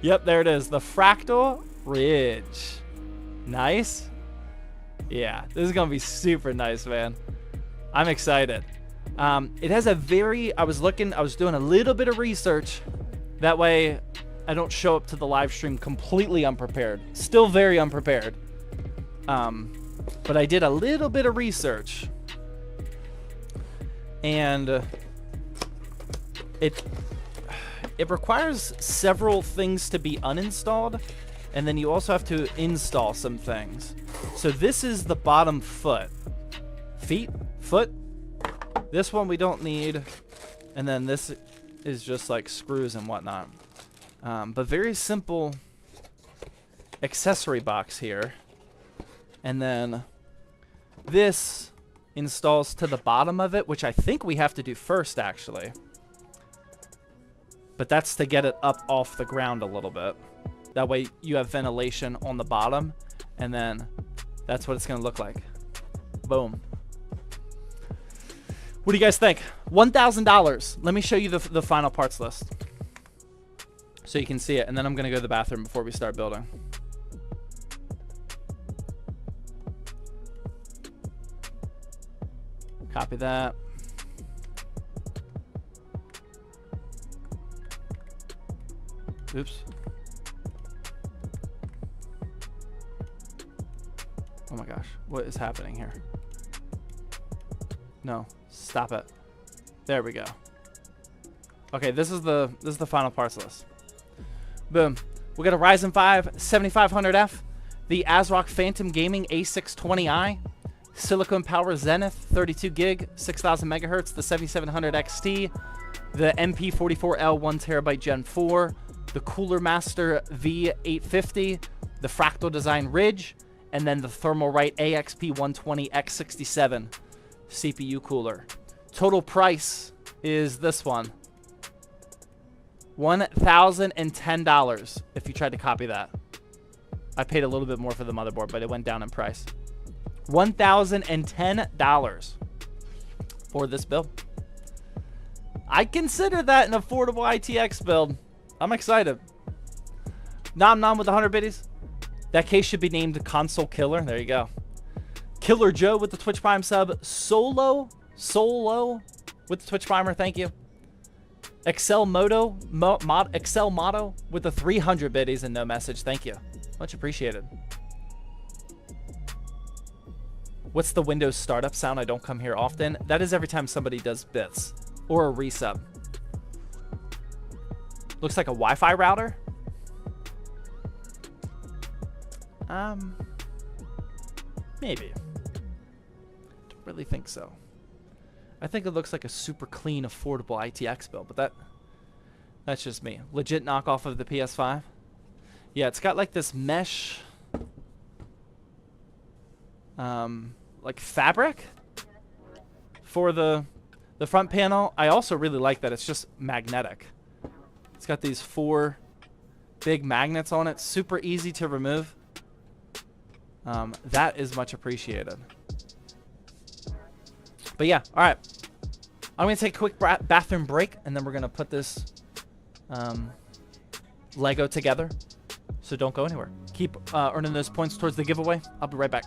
A: Yep, there it is. The Fractal Ridge. Nice. Yeah, this is going to be super nice, man. I'm excited. It has a very... I was doing a little bit of research. That way, I don't show up to the live stream completely unprepared. Still very unprepared. But I did a little bit of research. And it requires several things to be uninstalled, and then you also have to install some things. So this is the bottom foot. Foot. This one we don't need. And then this is just like screws and whatnot. But very simple accessory box here. And then this installs to the bottom of it, which I think we have to do first, actually. But that's to get it up off the ground a little bit. That way you have ventilation on the bottom, and then that's what it's going to look like. Boom. What do you guys think? $1,000. Let me show you the final parts list so you can see it, and then I'm going to go to the bathroom before we start building. Copy that. Oops. Oh my gosh, what is happening here? No, stop it. There we go. Okay, this is the final parts list. Boom. We got a Ryzen 5 7500F, the ASRock Phantom Gaming A620i, Silicon Power Zenith 32 gig, 6000 megahertz, the 7700 XT, the MP44L 1TB Gen 4, the Cooler Master V850, the Fractal Design Ridge, and then the Thermalright AXP120X67 CPU cooler. Total price is this one. $1,010 if you tried to copy that. I paid a little bit more for the motherboard, but it went down in price. $1,010 for this build. I consider that an affordable ITX build. I'm excited. Nom with 100 biddies. That case should be named Console Killer. There you go. Killer Joe with the Twitch Prime sub. Solo with the Twitch Primer. Thank you. Excel Motto with the 300 biddies and no message. Thank you. Much appreciated. What's the Windows startup sound? I don't come here often. That is every time somebody does bits or a resub. Looks like a Wi-Fi router. Maybe. Don't really think so. I think it looks like a super clean, affordable ITX build, but that's just me. Legit knockoff of the PS5. Yeah, it's got like this mesh, like fabric for the front panel. I also really like that it's just magnetic. It's got these 4 big magnets on it. Super easy to remove. That is much appreciated. But yeah, all right. I'm going to take a quick bathroom break, and then we're going to put this Lego together. So don't go anywhere. Keep earning those points towards the giveaway. I'll be right back.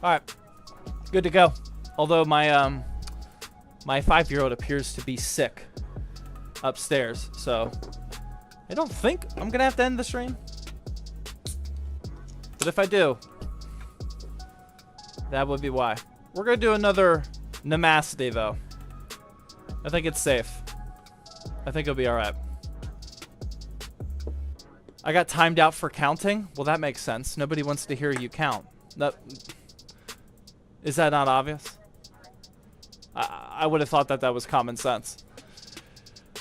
A: All right, good to go. Although my my 5-year-old appears to be sick upstairs, so I don't think I'm gonna have to end the stream. But if I do, that would be why. We're gonna do another Namaste though. I think it's safe. I think it'll be all right. I got timed out for counting. Well, that makes sense. Nobody wants to hear you count. Is that not obvious? I would have thought that that was common sense.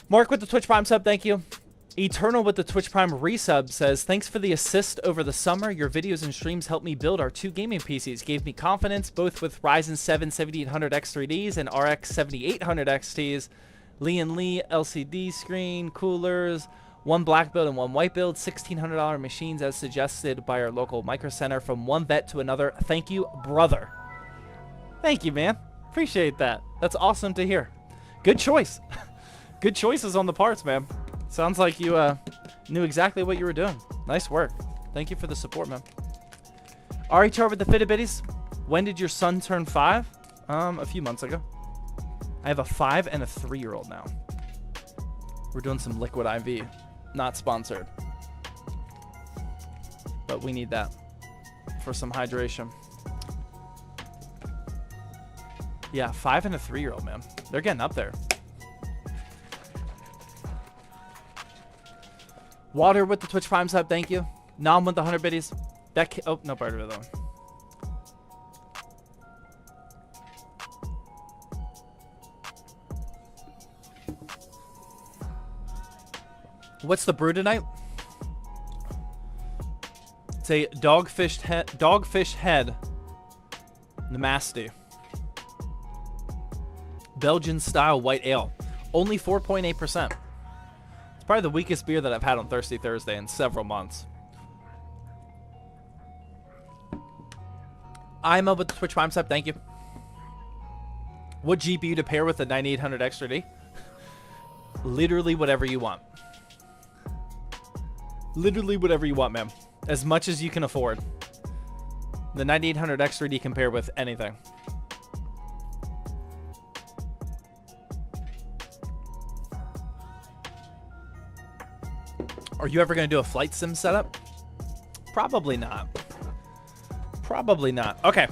A: Mark with the Twitch Prime sub, thank you. Eternal with the Twitch Prime resub says, thanks for the assist over the summer. Your videos and streams helped me build our 2 gaming PCs. Gave me confidence both with Ryzen 7 7800X 3Ds and RX 7800 XTs. Lee and Lee LCD screen, coolers, 1 black build and 1 white build, $1,600 machines as suggested by our local micro center from one vet to another. Thank you, brother. Thank you, man. Appreciate that. That's awesome to hear. Good choice. Good choices on the parts, man. Sounds like you knew exactly what you were doing. Nice work. Thank you for the support, man. RHR with the fitted bitties. When did your son turn 5? A few months ago. I have a 5 and a 3-year-old now. We're doing some liquid IV. Not sponsored. But we need that for some hydration. Yeah, 5 and a 3-year-old, man. They're getting up there. Water with the Twitch Prime sub, thank you. Nom with the 100 biddies. Oh, no part of it though. What's the brew tonight? It's a dogfish head Namaste. Belgian style white ale. Only 4.8%. It's probably the weakest beer that I've had on Thirsty Thursday in several months. I'm up with the Twitch Prime sub, thank you. What GPU to pair with the 9800 XTD? Literally whatever you want. Literally whatever you want, man. As much as you can afford. The 9800 X3D can pair with anything. Are you ever going to do a flight sim setup? Probably not. Probably not. Okay.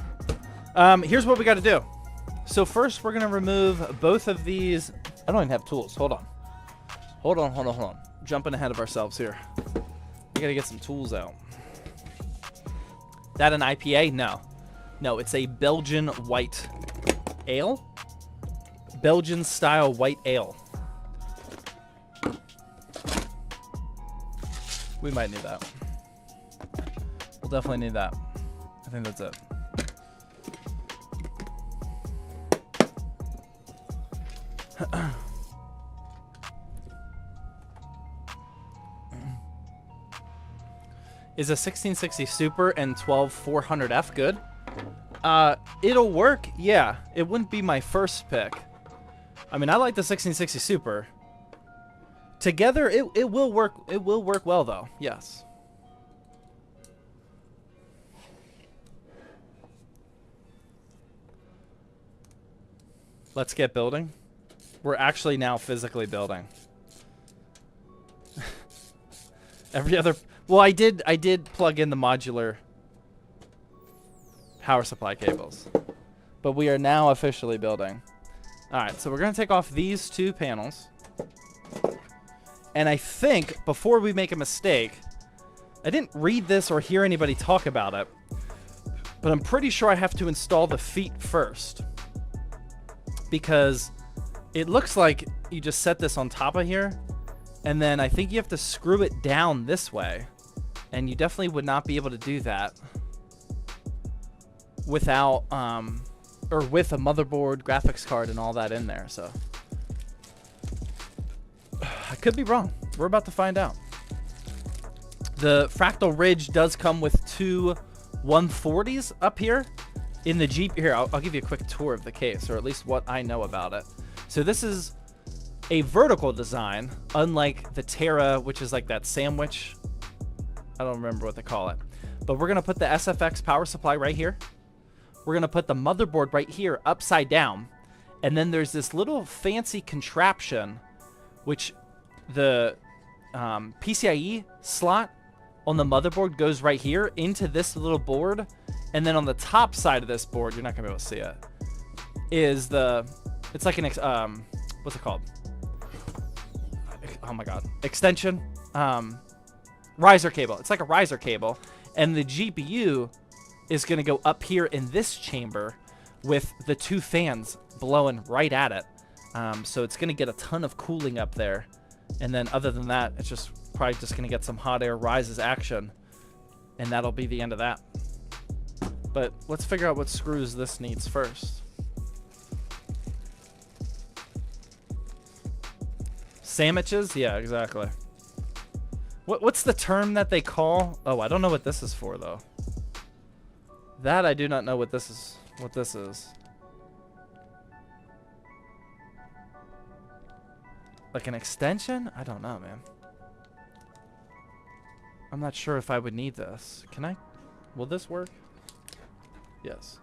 A: Here's what we got to do. So first, we're going to remove both of these. I don't even have tools. Hold on. Hold on. Jumping ahead of ourselves here. We got to get some tools out. That an IPA? No. No, it's a Belgian white ale. Belgian style white ale. We might need that. We'll definitely need that. I think that's it. Is a 1660 Super and 12400F good? It'll work, yeah. It wouldn't be my first pick. I mean, I like the 1660 Super. Together, it will work. It will work well, though. Yes. Let's get building. We're actually now physically building. Every other. Well, I did plug in the modular power supply cables, but we are now officially building. All right, so we're gonna take off these 2 panels. And I think, before we make a mistake, I didn't read this or hear anybody talk about it, but I'm pretty sure I have to install the feet first. Because it looks like you just set this on top of here, and then I think you have to screw it down this way. And you definitely would not be able to do that without, or with a motherboard, graphics card, and all that in there, so. I could be wrong. We're about to find out. The Fractal Ridge does come with 2 140s up here in the Jeep. Here, I'll give you a quick tour of the case, or at least what I know about it. So this is a vertical design, unlike the Terra, which is like that sandwich. I don't remember what they call it. But we're going to put the SFX power supply right here. we're going to put the motherboard right here upside down. And then there's this little fancy contraption, which the PCIe slot on the motherboard goes right here into this little board. And then on the top side of this board, you're not going to be able to see it, is it's like an, what's it called? Oh my God. Extension. Riser cable. It's like a riser cable. And the GPU is going to go up here in this chamber with the 2 fans blowing right at it. So it's going to get a ton of cooling up there. And then other than that, it's just probably just going to get some hot air rises action. And that'll be the end of that. But let's figure out what screws this needs first. Sandwiches? Yeah, exactly. What's the term that they call? Oh, I don't know what this is for, though. That I do not know what this is. Like an extension? I don't know, man. I'm not sure if I would need this. Can I? Will this work? Yes.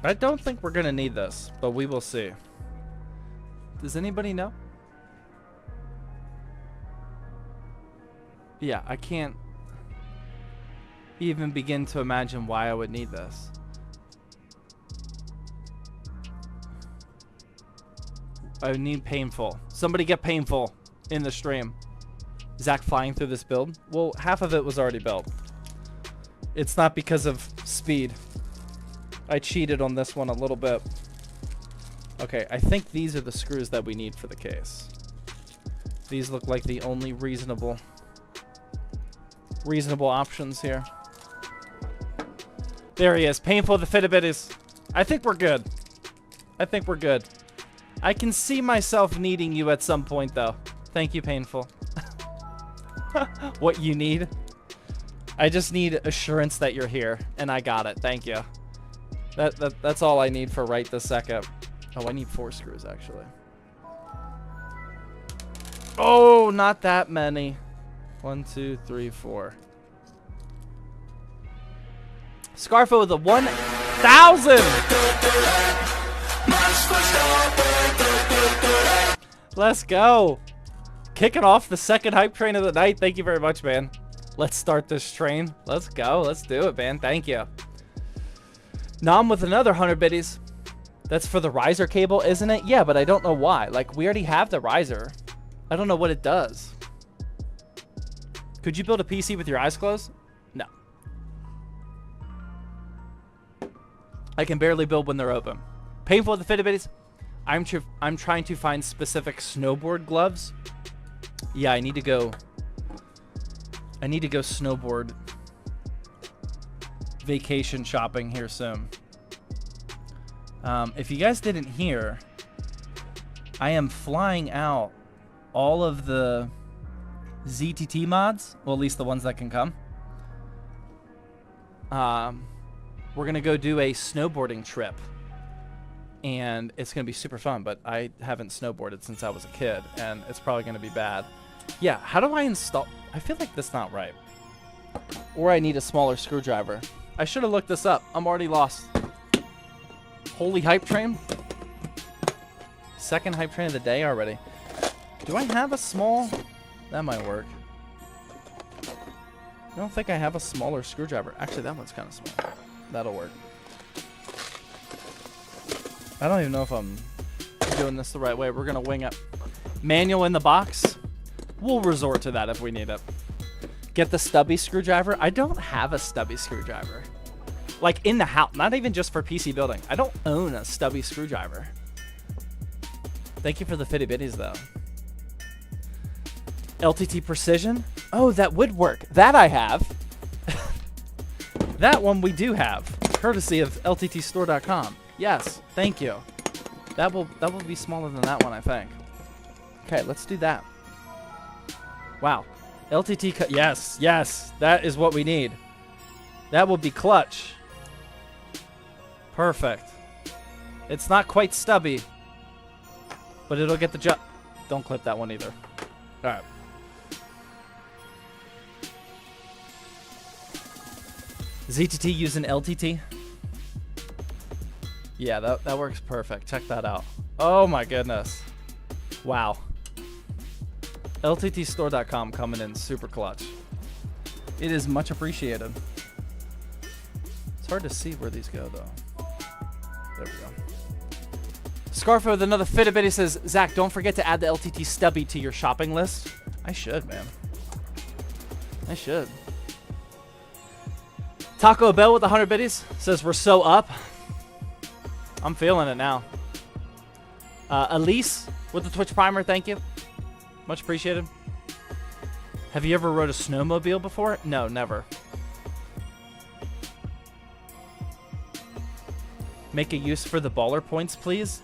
A: I don't think we're going to need this, but we will see. Does anybody know? Yeah, I can't even begin to imagine why I would need this. I need painful. Somebody get painful in the stream. Zach flying through this build? Well, half of it was already built. It's not because of speed. I cheated on this one a little bit. Okay, I think these are the screws that we need for the case. These look like the only reasonable options here. There he is. Painful the Fitbit. I think we're good. I can see myself needing you at some point, though. Thank you, Painful. What you need? I just need assurance that you're here, and I got it. Thank you. That's all I need for right this second. Oh, I need 4 screws, actually. Oh, not that many. 1, 2, 3, 4. Scarfo with a 1,000! Let's go. Kicking off the second hype train of the night. Thank you very much, man. Let's start this train. Let's go. Let's do it, man. Thank you. Nom with another 100 biddies. That's for the riser cable, isn't it? Yeah, but I don't know why. Like, we already have the riser. I don't know what it does. Could you build a PC with your eyes closed? No. I can barely build when they're open. Painful with the Fitbit biddies. I'm trying to find specific snowboard gloves. Yeah, I need to go snowboard vacation shopping here soon. If you guys didn't hear, I am flying out all of the ZTT mods, well, at least the ones that can come. We're gonna go do a snowboarding trip, and it's gonna be super fun, but I haven't snowboarded since I was a kid, and it's probably gonna be bad. Yeah, how do I install? I feel like that's not right. Or I need a smaller screwdriver. I should have looked this up. I'm already lost. Holy hype train. Second hype train of the day already. Do I have a small? That might work. I don't think I have a smaller screwdriver. Actually, that one's kind of small. That'll work. I don't even know if I'm doing this the right way. We're going to wing it. Manual in the box. We'll resort to that if we need it. Get the stubby screwdriver. I don't have a stubby screwdriver. Like in the house, not even just for PC building. I don't own a stubby screwdriver. Thank you for the fitty bitties though. LTT Precision. Oh, that would work. That I have. That one we do have, courtesy of lttstore.com. Yes, thank you. That will be smaller than that one, I think. Okay, let's do that. Wow. LTT cut. Yes, yes. That is what we need. That will be clutch. Perfect. It's not quite stubby, but it'll get the job. Don't clip that one either. All right. ZTT using LTT. Yeah, that works perfect. Check that out. Oh my goodness. Wow. LTTstore.com coming in super clutch. It is much appreciated. It's hard to see where these go though. There we go. Scarfo with another Fitbit. He says, Zach, don't forget to add the LTT stubby to your shopping list. I should, man. I should. Taco Bell with 100 biddies says, we're so up. I'm feeling it now. Elise with the Twitch Primer, thank you. Much appreciated. Have you ever rode a snowmobile before? No, never. Make a use for the baller points, please.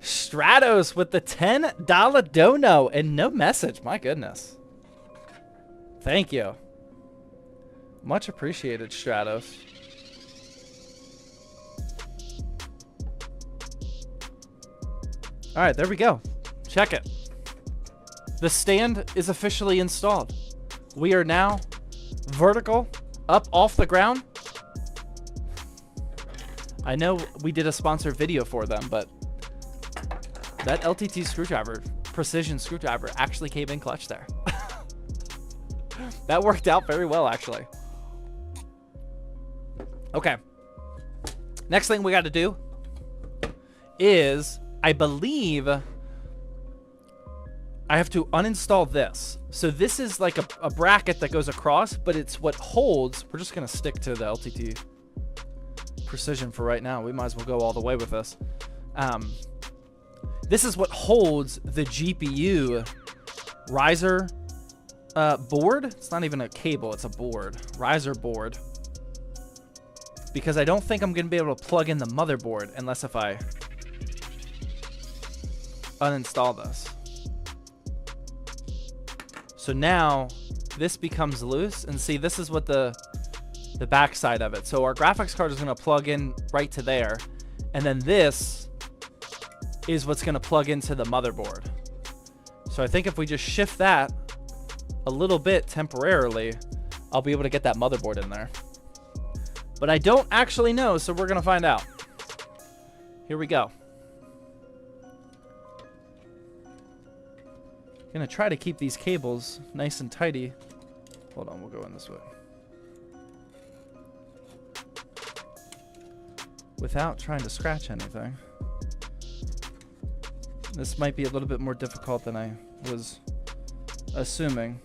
A: Stratos with the $10 dono and no message. My goodness. Thank you. Much appreciated, Stratos. All right, there we go. Check it. The stand is officially installed. We are now vertical, up off the ground. I know we did a sponsored video for them, but that LTT screwdriver, precision screwdriver, actually came in clutch there. That worked out very well, actually. Okay. Next thing we got to do is, I believe, I have to uninstall this. So this is like a bracket that goes across, but it's what holds. We're just going to stick to the LTT precision for right now. We might as well go all the way with this. This is what holds the GPU riser board. It's not even a cable, it's a board. Riser board. Because I don't think I'm going to be able to plug in the motherboard unless if I uninstall this. So now this becomes loose, and see, this is what the back side of it. So our graphics card is going to plug in right to there, and then this is what's going to plug into the motherboard. So I think if we just shift that a little bit temporarily, I'll be able to get that motherboard in there. But I don't actually know, so we're going to find out. Here we go. Gonna try to keep these cables nice and tidy. Hold on, we'll go in this way. Without trying to scratch anything. This might be a little bit more difficult than I was assuming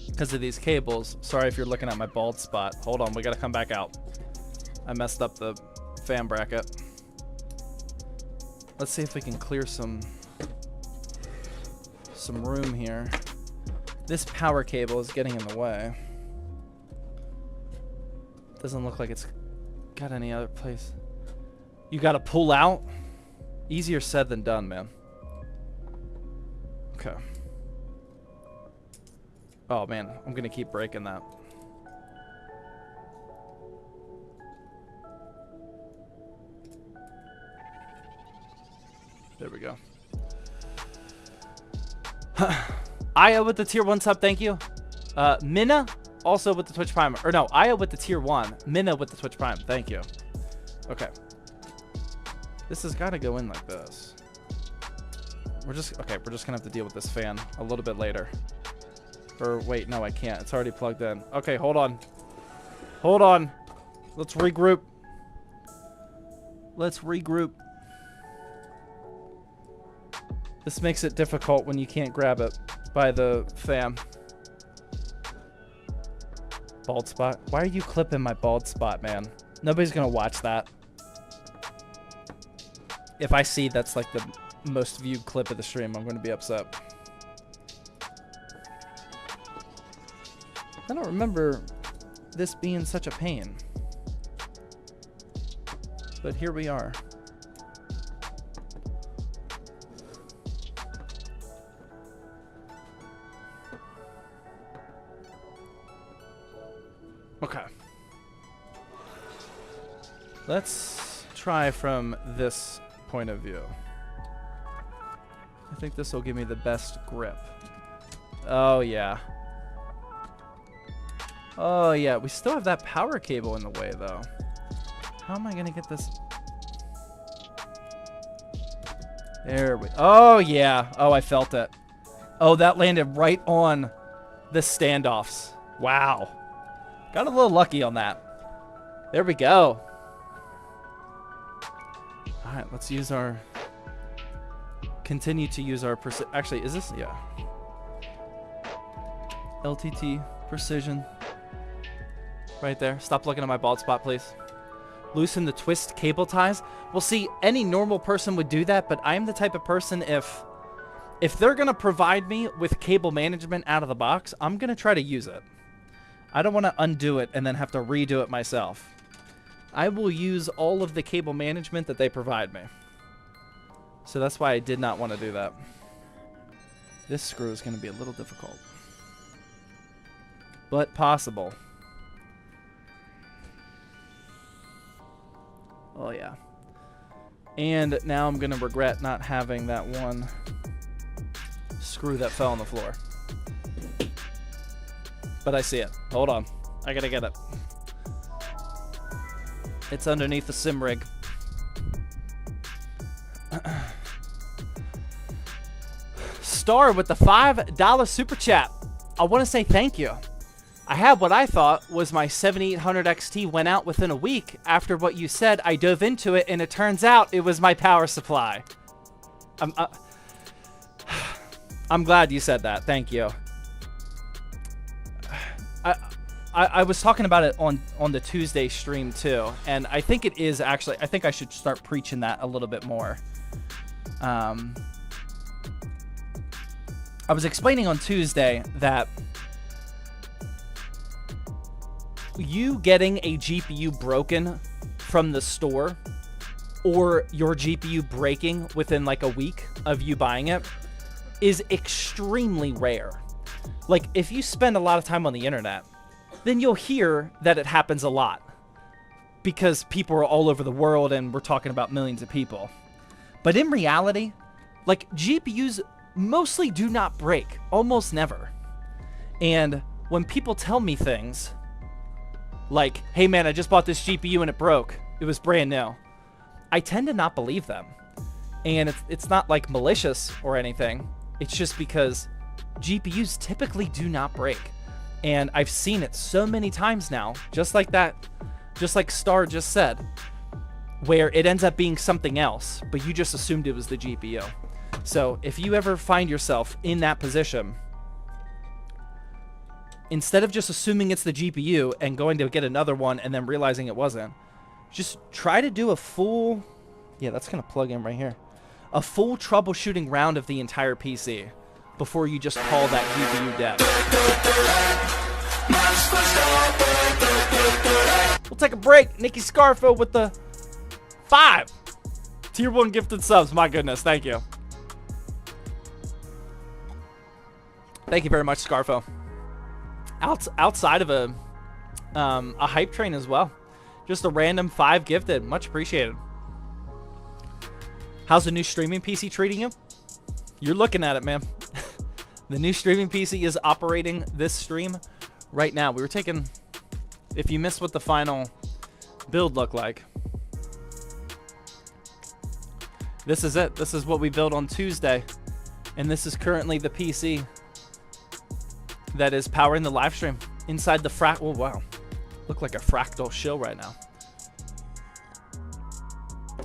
A: because of these cables. Sorry if you're looking at my bald spot. Hold on, we gotta come back out. I messed up the fan bracket. Let's see if we can clear some room here. This power cable is getting in the way. Doesn't look like it's got any other place. You gotta pull out? Easier said than done, man. Okay. Oh man, I'm gonna keep breaking that. There we go. Aya with the tier 1 sub, thank you. Minna also with the Twitch Prime. Or no, Aya with the tier 1. Minna with the Twitch Prime, thank you. Okay. This has got to go in like this. We're just gonna have to deal with this fan a little bit later. Or wait, no, I can't. It's already plugged in. Okay, hold on. Hold on. Let's regroup. Let's regroup. This makes it difficult when you can't grab it by the fan. Bald spot. Why are you clipping my bald spot, man? Nobody's gonna watch that. If I see that's like the most viewed clip of the stream, I'm gonna be upset. I don't remember this being such a pain. but here we are. Okay. Let's try from this point of view. I think this will give me the best grip. Oh, yeah. Oh, yeah. We still have that power cable in the way, though. How am I going to get this? There we... Oh, yeah. Oh, I felt it. Oh, that landed right on the standoffs. Wow. Got a little lucky on that. There we go. All right, let's use our... Continue to use our... Actually, is this... Yeah. LTT precision. Right there. Stop looking at my bald spot, please. Loosen the twist cable ties. Well, see, any normal person would do that, but I'm the type of person, if they're going to provide me with cable management out of the box, I'm going to try to use it. I don't want to undo it and then have to redo it myself. I will use all of the cable management that they provide me. So that's why I did not want to do that. This screw is going to be a little difficult, but possible. Oh, yeah. And now I'm going to regret not having that one screw that fell on the floor. But I see it. Hold on. I got to get it. It's underneath the sim rig. Star with the $5 super chat. I want to say thank you. I had what I thought was my 7800 XT went out within a week. After what you said, I dove into it, and it turns out it was my power supply. I'm glad you said that. Thank you. I was talking about it on the Tuesday stream too, and I think it is actually... I think I should start preaching that a little bit more. I was explaining on Tuesday that you getting a GPU broken from the store, or your GPU breaking within like a week of you buying it, is extremely rare. Like, if you spend a lot of time on the internet, then you'll hear that it happens a lot, because people are all over the world and we're talking about millions of people. But in reality, like, GPUs mostly do not break, almost never. And when people tell me things like, hey man, I just bought this GPU and it broke, it was brand new, I tend to not believe them. And it's not like malicious or anything. It's just because GPUs typically do not break. And I've seen it so many times now, just like that, just like Star just said, where it ends up being something else, but you just assumed it was the GPU. So if you ever find yourself in that position, instead of just assuming it's the GPU and going to get another one and then realizing it wasn't, just try to do a full... Yeah, that's going to plug in right here. A full troubleshooting round of the entire PC before you just call that GPU dead. We'll take a break. Nikki Scarfo with the 5 Tier 1 gifted subs. My goodness, thank you. Thank you very much, Scarfo. Outside of a hype train as well. Just a random 5 gifted. Much appreciated. How's the new streaming PC treating you? You're looking at it, man. The new streaming PC is operating this stream right now. We were taking... If you missed what the final build looked like, this is it. This is what we built on Tuesday. And this is currently the PC that is powering the live stream inside the Fractal... Oh, wow. Look like a Fractal shill right now.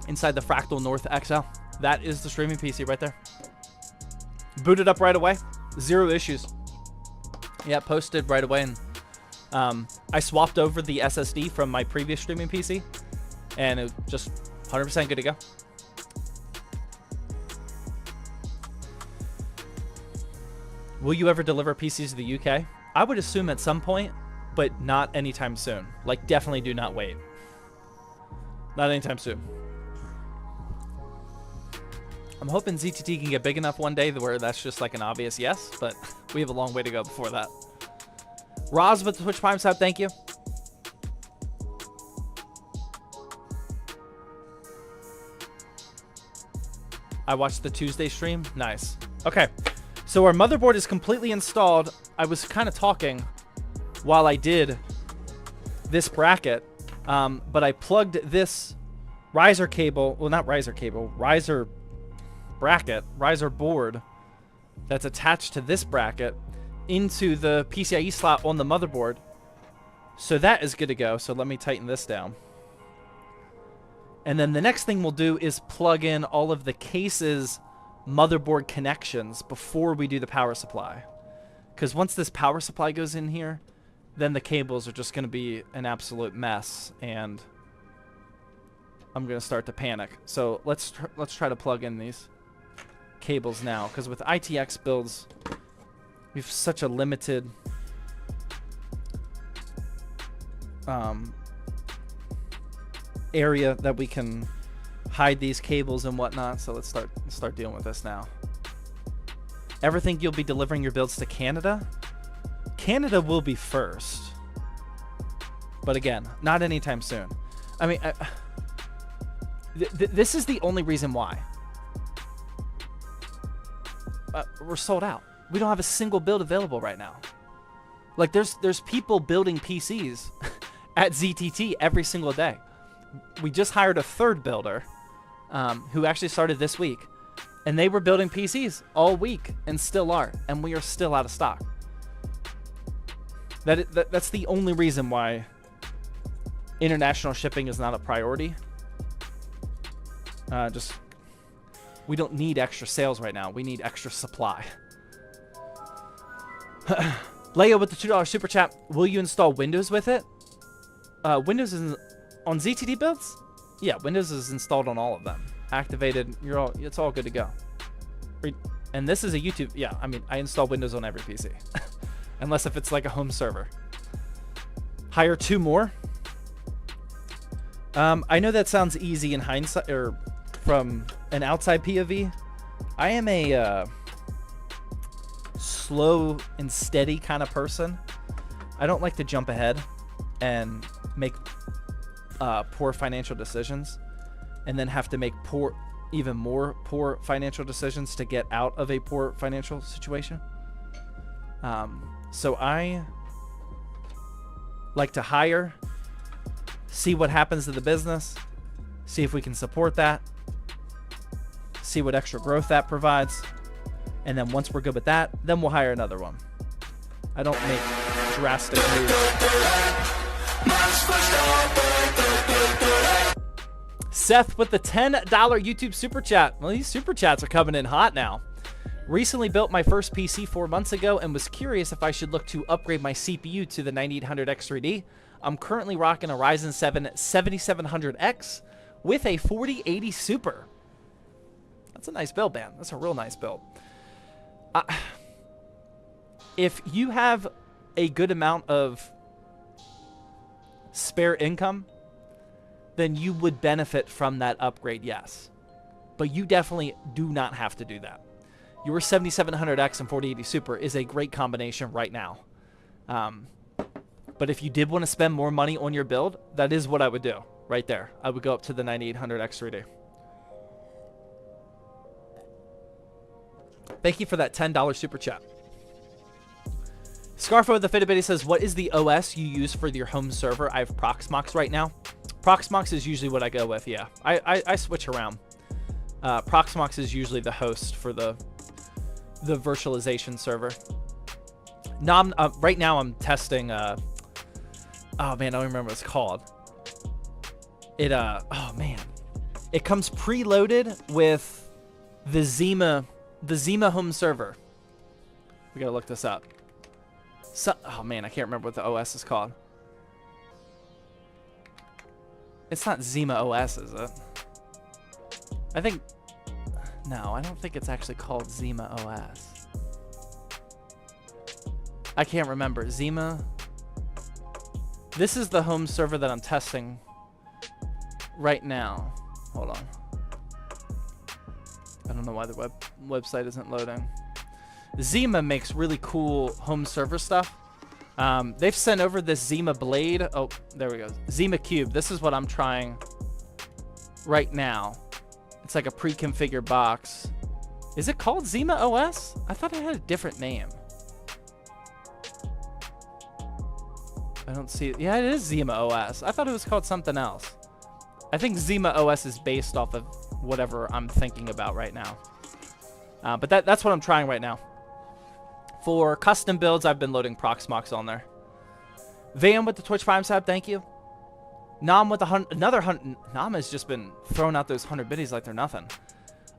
A: Inside the Fractal North XL. That is the streaming PC right there. Booted up right away. 0 issues. Yeah, posted right away. And I swapped over the SSD from my previous streaming PC. And it just 100% good to go. Will you ever deliver PCs to the UK? I would assume at some point, but not anytime soon. Like, definitely do not wait. Not anytime soon. I'm hoping ZTT can get big enough one day where that's just like an obvious yes, but we have a long way to go before that. Roz with the Twitch Prime sub, thank you. I watched the Tuesday stream. Nice. Okay, so our motherboard is completely installed. I was kind of talking while I did this bracket, but I plugged this riser cable, well, not riser cable, riser bracket, riser board that's attached to this bracket into the PCIe slot on the motherboard. So that is good to go. So let me tighten this down. And then the next thing we'll do is plug in all of the case's motherboard connections before we do the power supply. Because once this power supply goes in here, then the cables are just going to be an absolute mess, and I'm going to start to panic. So let's try to plug in these cables now, because with ITX builds, we have such a limited area that we can hide these cables and whatnot. So let's start dealing with this now. Ever think you'll be delivering your builds to Canada? Canada will be first, but again, not anytime soon. I mean, this is the only reason why we're sold out. We don't have a single build available right now. Like, there's people building PCs at ZTT every single day. We just hired a third builder who actually started this week, and they were building PCs all week and still are, and we are still out of stock. That's the only reason why international shipping is not a priority. Just, we don't need extra sales right now. We need extra supply. Leo with the $2 super chat. Will you install Windows with it? Windows is on ZTT builds? Yeah, Windows is installed on all of them. Activated. It's all good to go. And this is a YouTube. Yeah, I mean, I install Windows on every PC. Unless if it's like a home server. Hire 2 more. I know that sounds easy in hindsight, or from an outside POV. I am a slow and steady kind of person. I don't like to jump ahead and make poor financial decisions, and then have to make even more poor financial decisions to get out of a poor financial situation. So I like to hire, see what happens to the business, see if we can support that, see what extra growth that provides, and then once we're good with that, then we'll hire another one. I don't make drastic moves. Seth with the $10 YouTube super chat. Well, these super chats are coming in hot now. Recently built my first PC 4 months ago and was curious if I should look to upgrade my CPU to the 9800X3D. I'm currently rocking a Ryzen 7 7700X with a 4080 Super. That's a nice build, man. That's a real nice build. If you have a good amount of spare income, then you would benefit from that upgrade, yes. But you definitely do not have to do that. Your 7700X and 4080 Super is a great combination right now. But if you did want to spend more money on your build, that is what I would do right there. I would go up to the 9800X3D. Thank you for that $10 super chat. Scarfo the Fitbit says, what is the OS you use for your home server? I have Proxmox right now. Proxmox is usually what I go with, yeah. I switch around. Proxmox is usually the host for the virtualization server. Now, right now I'm testing, oh man, I don't remember what it's called. Oh man. It comes preloaded with the Zima home server. We gotta look this up. Oh man, I can't remember what the OS is called. It's not Zima OS, is it? I think... No, I don't think it's actually called Zima OS. I can't remember. Zima... This is the home server that I'm testing right now. Hold on. I don't know why the website isn't loading. Zima makes really cool home server stuff. They've sent over this Zima blade. Oh, there we go. Zima Cube. This is what I'm trying right now. It's like a pre-configured box. Is it called Zima OS? I thought it had a different name. I don't see it. Yeah, it is Zima OS. I thought it was called something else. I think Zima OS is based off of whatever I'm thinking about right now. But that's what I'm trying right now. For custom builds, I've been loading Proxmox on there. Van with the Twitch Prime sub, thank you. Nam with another 100. Nam has just been throwing out those 100 biddies like they're nothing.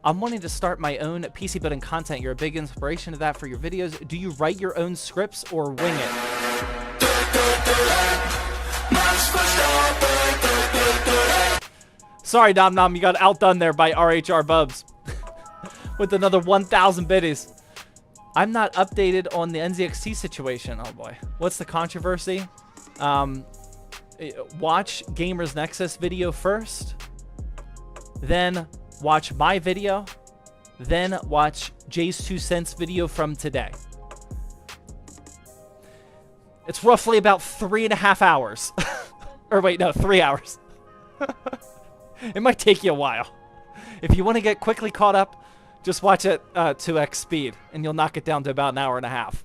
A: I'm wanting to start my own PC building content. You're a big inspiration to that for your videos. Do you write your own scripts or wing it? Sorry, Nom Nom, you got outdone there by RHR Bubs with another 1,000 biddies. I'm not updated on the NZXT situation. Oh boy, what's the controversy? Watch Gamers Nexus video first, then watch my video, then watch Jay's 2 cents video from today. It's roughly about 3.5 hours. Or wait, no, 3 hours. It might take you a while. If you want to get quickly caught up, just watch it 2x speed, and you'll knock it down to about an hour and a half.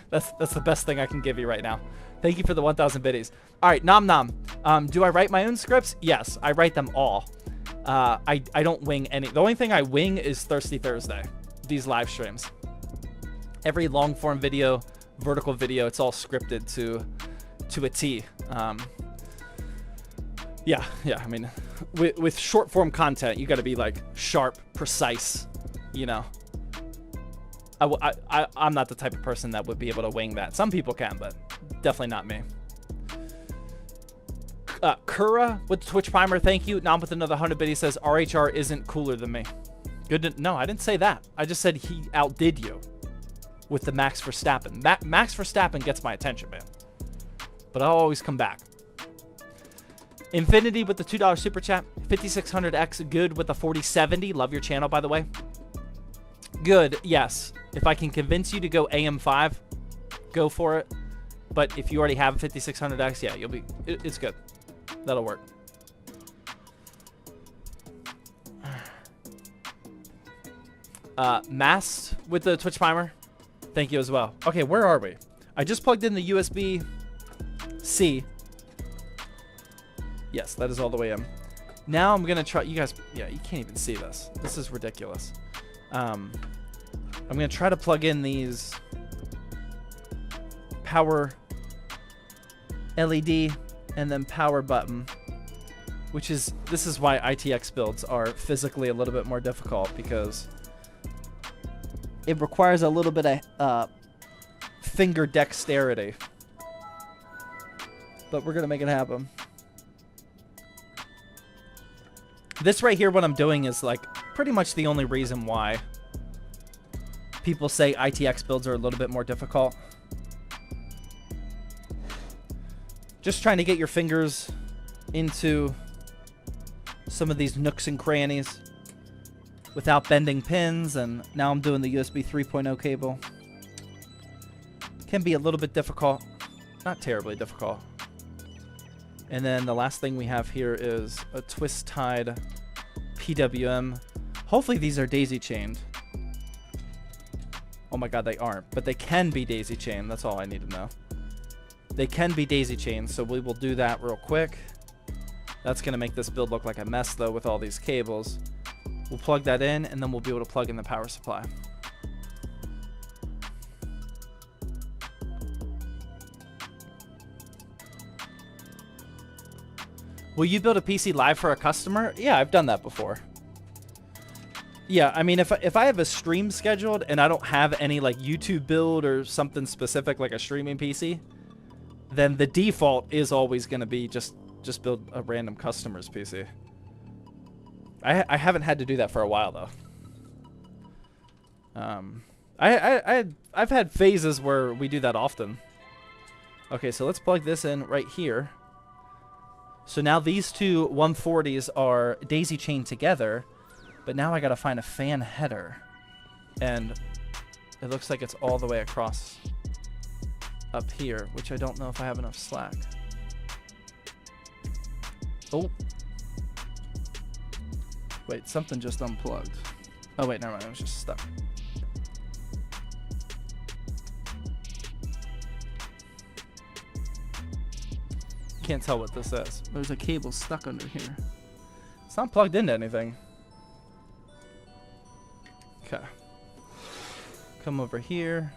A: That's the best thing I can give you right now. Thank you for the 1,000 biddies. All right, Nom Nom. Do I write my own scripts? Yes, I write them all. I don't wing any. The only thing I wing is Thirsty Thursday, these live streams. Every long form video, vertical video, it's all scripted to a T. Yeah. I mean, with short form content, you got to be like sharp, precise. You know, I'm not the type of person that would be able to wing that. Some people can, but definitely not me. Kura with the Twitch Primer, thank you. Nam with another 100 biddies says RHR isn't cooler than me. Good to, no, I didn't say that. I just said he outdid you with the Max Verstappen. Max Verstappen gets my attention, man. But I'll always come back. Infinity with the $2 super chat. 5600X good with a 4070. Love your channel, by the way. Good, yes. If I can convince you to go AM5, go for it. But if you already have a 5600X, yeah, you'll be. It's good. That'll work. Mast with the Twitch Primer. Thank you as well. Okay, where are we? I just plugged in the USB-C. Yes, that is all the way in. Now I'm gonna try. You guys, yeah, you can't even see this. This is ridiculous. I'm gonna try to plug in these power LED and then power button, which is, this is why ITX builds are physically a little bit more difficult, because it requires a little bit of finger dexterity. But we're gonna make it happen. This right here, what I'm doing is like pretty much the only reason why people say ITX builds are a little bit more difficult. Just trying to get your fingers into some of these nooks and crannies without bending pins, and now I'm doing the USB 3.0 cable. Can be a little bit difficult, not terribly difficult. And then the last thing we have here is a twist-tied PWM. Hopefully these are daisy-chained. Oh my god, they aren't, but they can be daisy-chained. That's all I need to know. They can be daisy-chained, so we will do that real quick. That's going to make this build look like a mess, though, with all these cables. We'll plug that in, and then we'll be able to plug in the power supply. Will you build a PC live for a customer? Yeah, I've done that before. Yeah, I mean, if I have a stream scheduled and I don't have any like YouTube build or something specific like a streaming PC, then the default is always going to be just build a random customer's PC. I haven't had to do that for a while though. I've had phases where we do that often. Okay, so let's plug this in right here. So now these two 140s are daisy chained together, but now I gotta find a fan header. And it looks like it's all the way across up here, which I don't know if I have enough slack. Oh. Wait, something just unplugged. Oh wait, never mind, I was just stuck. Can't tell what this is. There's a cable stuck under here. It's not plugged into anything. Okay. Come over here.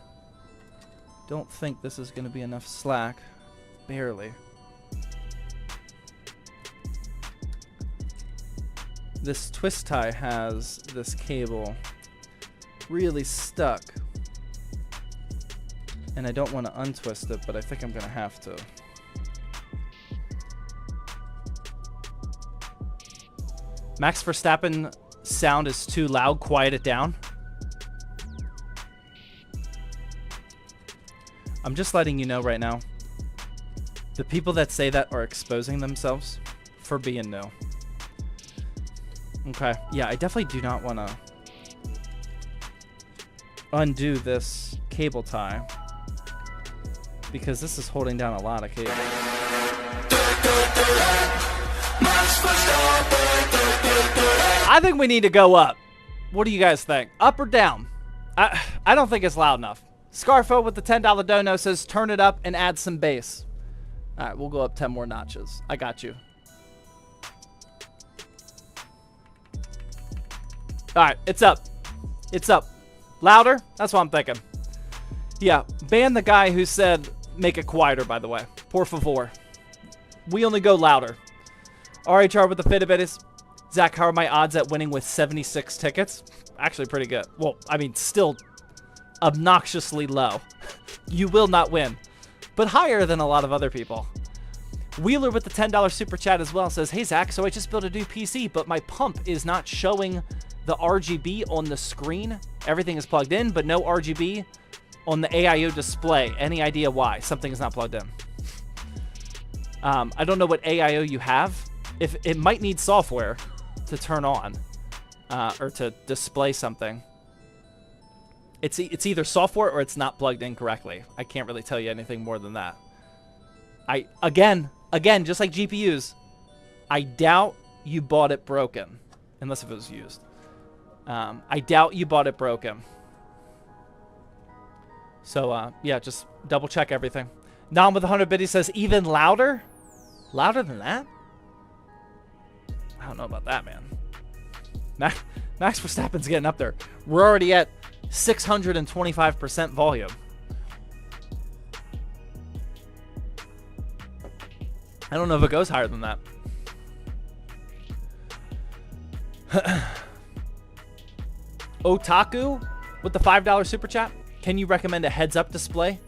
A: Don't think this is going to be enough slack. Barely. This twist tie has this cable really stuck. And I don't want to untwist it, but I think I'm going to have to. Max Verstappen sound is too loud. Quiet it down. I'm just letting you know right now. The people that say that are exposing themselves for being new. Okay. Yeah, I definitely do not want to undo this cable tie because this is holding down a lot of cable. I think we need to go up. What do you guys think? Up or down? I don't think it's loud enough. Scarfo with the $10 dono says, turn it up and add some bass. All right, we'll go up 10 more notches. I got you. All right, it's up. It's up. Louder? That's what I'm thinking. Yeah, ban the guy who said make it quieter, by the way. Por favor. We only go louder. RHR with the Fitbit. Zach, how are my odds at winning with 76 tickets? Actually pretty good. Well, I mean, still obnoxiously low. You will not win, but higher than a lot of other people. Wheeler with the $10 super chat as well says, hey Zach, so I just built a new PC, but my pump is not showing the RGB on the screen. Everything is plugged in, but no RGB on the AIO display. Any idea why? Something is not plugged in. I don't know what AIO you have. If it might need software to turn on or to display something. It's either software or it's not plugged in correctly. I can't really tell you anything more than that. Again, just like GPUs, I doubt you bought it broken, unless if it was used. I doubt you bought it broken. So yeah, just double check everything. Nam with 100 biddies says even louder, louder than that. I don't know about that, man. Max Verstappen's getting up there. We're already at 625% volume. I don't know if it goes higher than that. Otaku with the $5 super chat. Can you recommend a heads-up display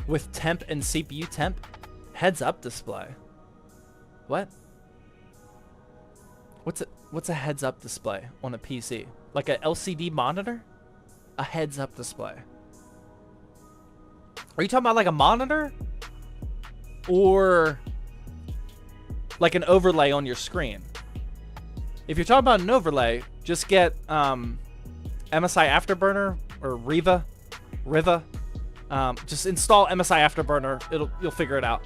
A: with temp and CPU temp? Heads-up display. What? What's a heads-up display on a PC? Like a LCD monitor? A heads-up display. Are you talking about like a monitor? Or like an overlay on your screen? If you're talking about an overlay, just get MSI Afterburner or Riva. Just install MSI Afterburner. You'll figure it out.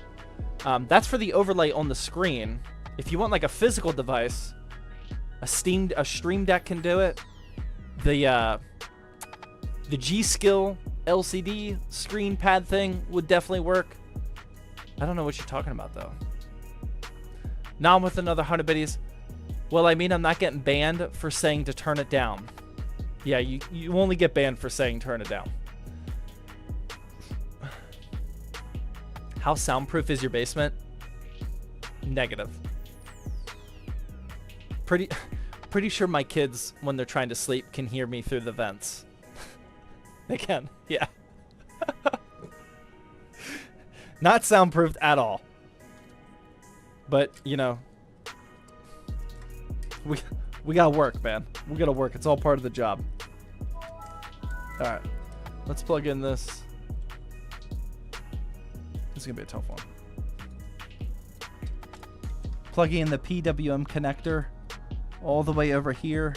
A: That's for the overlay on the screen. If you want like a physical device, a Stream Deck can do it. The G-Skill LCD screen pad thing would definitely work. I don't know what you're talking about though. Now I'm with another 100 biddies. Well, I mean, I'm not getting banned for saying to turn it down. Yeah, you only get banned for saying turn it down. How soundproof is your basement? Negative. Pretty sure my kids, when they're trying to sleep, can hear me through the vents. They can, yeah. Not soundproofed at all. But, you know, we gotta work, man. We gotta work. It's all part of the job. All right, let's plug in this. This is gonna be a tough one. plugging in the PWM connector all the way over here.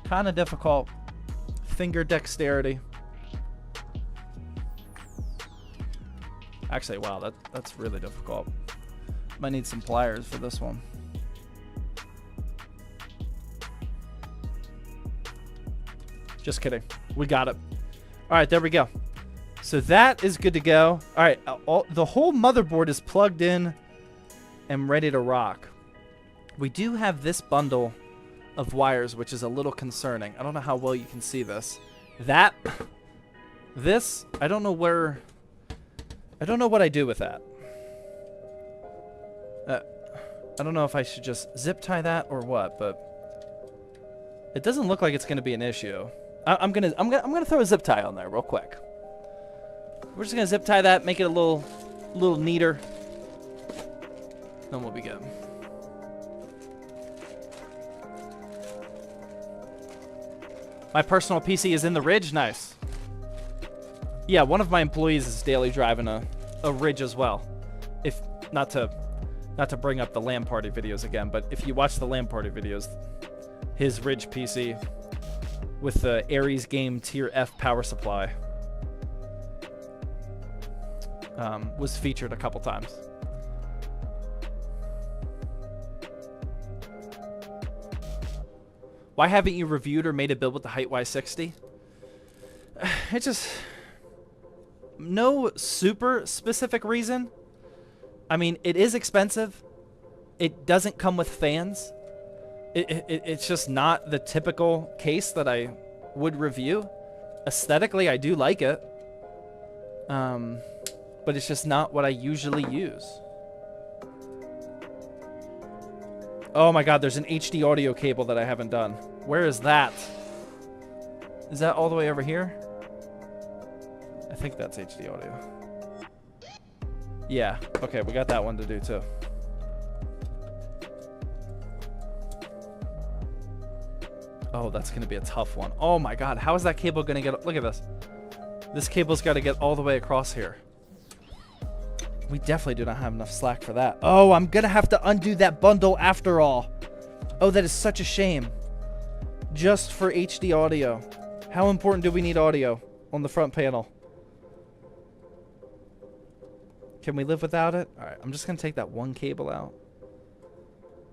A: Kind of difficult. Finger dexterity. Actually, wow, that's really difficult. Might need some pliers for this one. Just kidding. We got it. All right, there we go. So that is good to go. All right, the whole motherboard is plugged in and ready to rock. We do have this bundle of wires, which is a little concerning. I don't know how well you can see this. This, I don't know what I do with that. I don't know if I should just zip tie that or what, but it doesn't look like it's going to be an issue. I'm gonna throw a zip tie on there real quick. We're just gonna zip tie that, make it a little neater. Then we'll be good. My personal PC is in the Ridge. Nice. Yeah, one of my employees is daily driving a Ridge as well. If not to bring up the LAN party videos again, but if you watch the LAN party videos, his Ridge PC with the Ares Game Tier F power supply was featured a couple times. Why haven't you reviewed or made a build with the Height Y60? It just... no super specific reason. I mean, it is expensive. It doesn't come with fans. It's just not the typical case that I would review. Aesthetically, I do like it. But it's just not what I usually use. Oh my god, there's an HD audio cable that I haven't done. Where is that? Is that all the way over here? I think that's HD audio. Yeah, okay, we got that one to do too. Oh, that's going to be a tough one. Oh my god, how is that cable going to get... Look at this. This cable's got to get all the way across here. We definitely do not have enough slack for that. Oh, I'm going to have to undo that bundle after all. Oh, that is such a shame. Just for HD audio. How important do we need audio on the front panel? Can we live without it? All right, I'm just going to take that one cable out.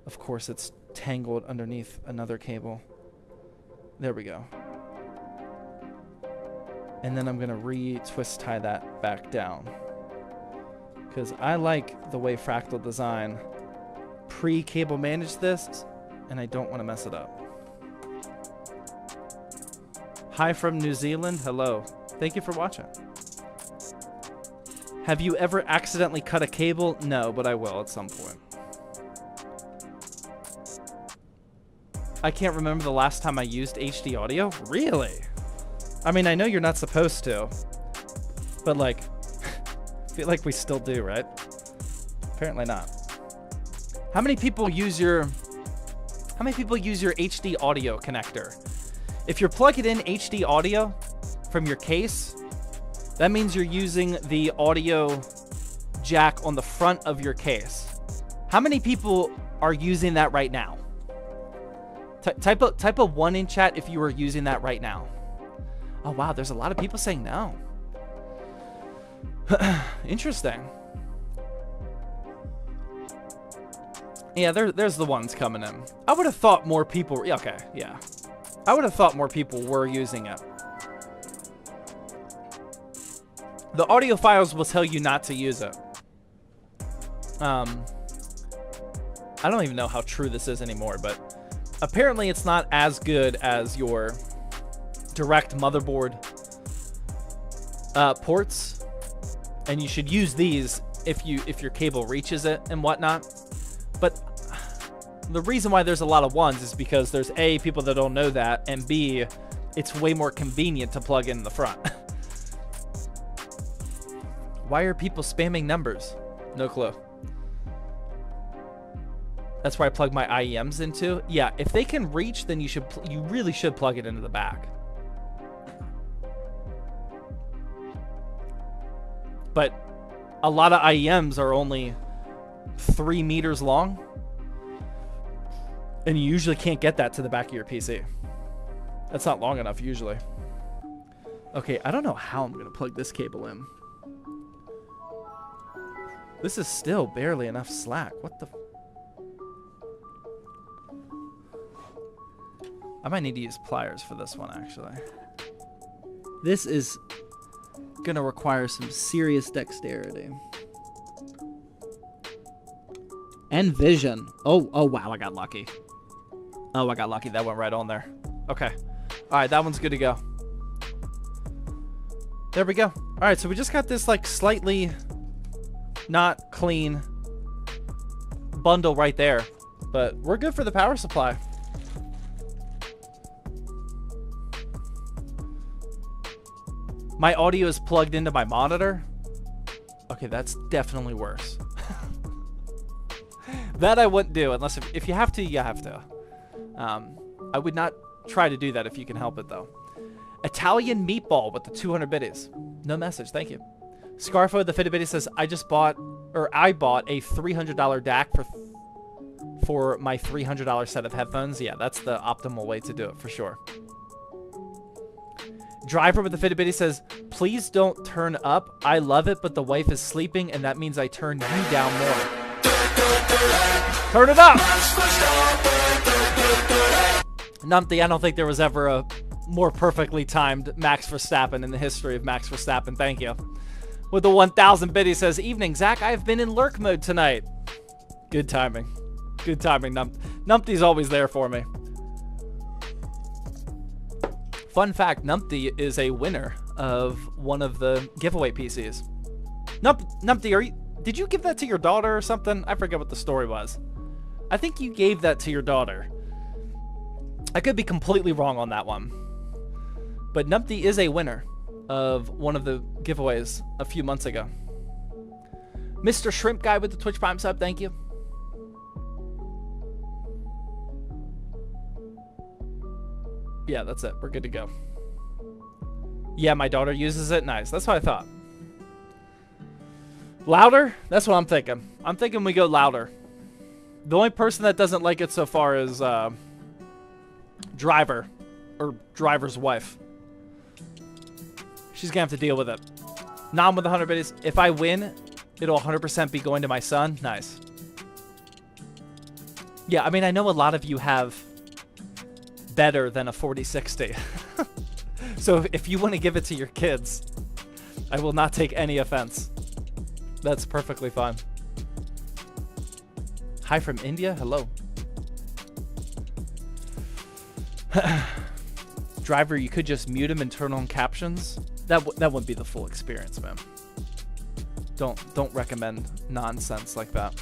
A: Of course, it's tangled underneath another cable. There we go. And then I'm going to re-twist tie that back down. Because I like the way Fractal Design pre-cable managed this, and I don't want to mess it up. Hi from New Zealand. Hello. Thank you for watching. Have you ever accidentally cut a cable? No, but I will at some point. I can't remember the last time I used HD audio. Really? I mean, I know you're not supposed to, but like, I feel like we still do, right? Apparently not. How many people use your HD audio connector? If you're plugging in HD audio from your case, that means you're using the audio jack on the front of your case. How many people are using that right now? Type a 1 in chat if you were using that right now. Oh wow, there's a lot of people saying no. Interesting. Yeah, there's the ones coming in. I would have thought more people. Okay, yeah. I would have thought more people were using it. The audio files will tell you not to use it. I don't even know how true this is anymore, but apparently it's not as good as your direct motherboard ports, and you should use these if your cable reaches it and whatnot. But the reason why there's a lot of ones is because there's A, people that don't know that, and B, it's way more convenient to plug in the front. Why are people spamming numbers? No clue. That's where I plug my IEMs into. Yeah, if they can reach, then you really should plug it into the back. But a lot of IEMs are only 3 meters long. And you usually can't get that to the back of your PC. That's not long enough usually. Okay, I don't know how I'm going to plug this cable in. This is still barely enough slack. What the... I might need to use pliers for this one, actually. This is going to require some serious dexterity. And vision. Oh, wow, I got lucky. Oh, I got lucky. That went right on there. Okay. All right, that one's good to go. There we go. All right, so we just got this, like, slightly not clean bundle right there. But we're good for the power supply. My audio is plugged into my monitor. Okay, that's definitely worse. That I wouldn't do unless if you have to, you have to. I would not try to do that if you can help it, though. Italian meatball with the 200 biddies. No message, thank you. Scarfo the Fitted Biddy says, I bought a $300 DAC for my $300 set of headphones. Yeah, that's the optimal way to do it for sure. Driver with the Fitted Biddy says, please don't turn up. I love it, but the wife is sleeping, and that means I turn you down more. Turn it up! Numpty, I don't think there was ever a more perfectly timed Max Verstappen in the history of Max Verstappen. Thank you. With the 1,000 biddy says, evening, Zach. I've been in lurk mode tonight. Good timing. Good timing, Numpty's always there for me. Fun fact, Numpty is a winner of one of the giveaway PCs. Numpty, did you give that to your daughter or something? I forget what the story was. I think you gave that to your daughter. I could be completely wrong on that one. But Numpty is a winner of one of the giveaways a few months ago. Mr. Shrimp Guy with the Twitch Prime sub, thank you. Yeah, that's it. We're good to go. Yeah, my daughter uses it. Nice. That's what I thought. Louder? That's what I'm thinking. I'm thinking we go louder. The only person that doesn't like it so far is Driver. Or Driver's wife. She's going to have to deal with it. Nom with 100 biddies. If I win, it'll 100% be going to my son. Nice. Yeah, I mean, I know a lot of you have better than a 4060. So if you want to give it to your kids, I will not take any offense. That's perfectly fine. Hi from India. Hello. Driver, you could just mute him and turn on captions. That wouldn't be the full experience, man. Don't recommend nonsense like that.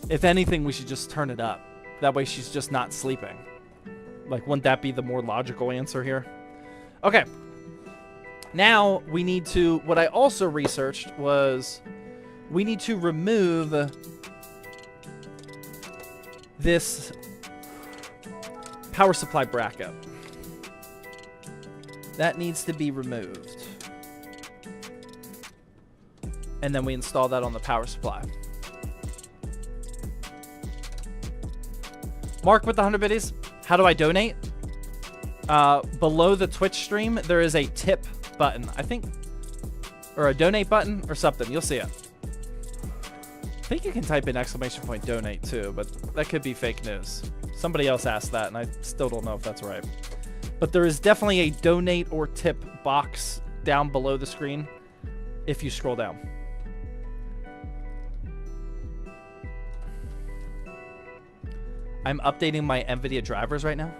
A: If anything, we should just turn it up. That way she's just not sleeping. Like, wouldn't that be the more logical answer here? Okay. Now, we need to... What I also researched was... We need to remove... this... power supply bracket. That needs to be removed. And then we install that on the power supply. Mark with the 100 biddies. How do I donate? Below the Twitch stream, there is a tip button, I think. Or a donate button or something. You'll see it. I think you can type in ! donate too, but that could be fake news. Somebody else asked that, and I still don't know if that's right. But there is definitely a donate or tip box down below the screen if you scroll down. I'm updating my NVIDIA drivers right now.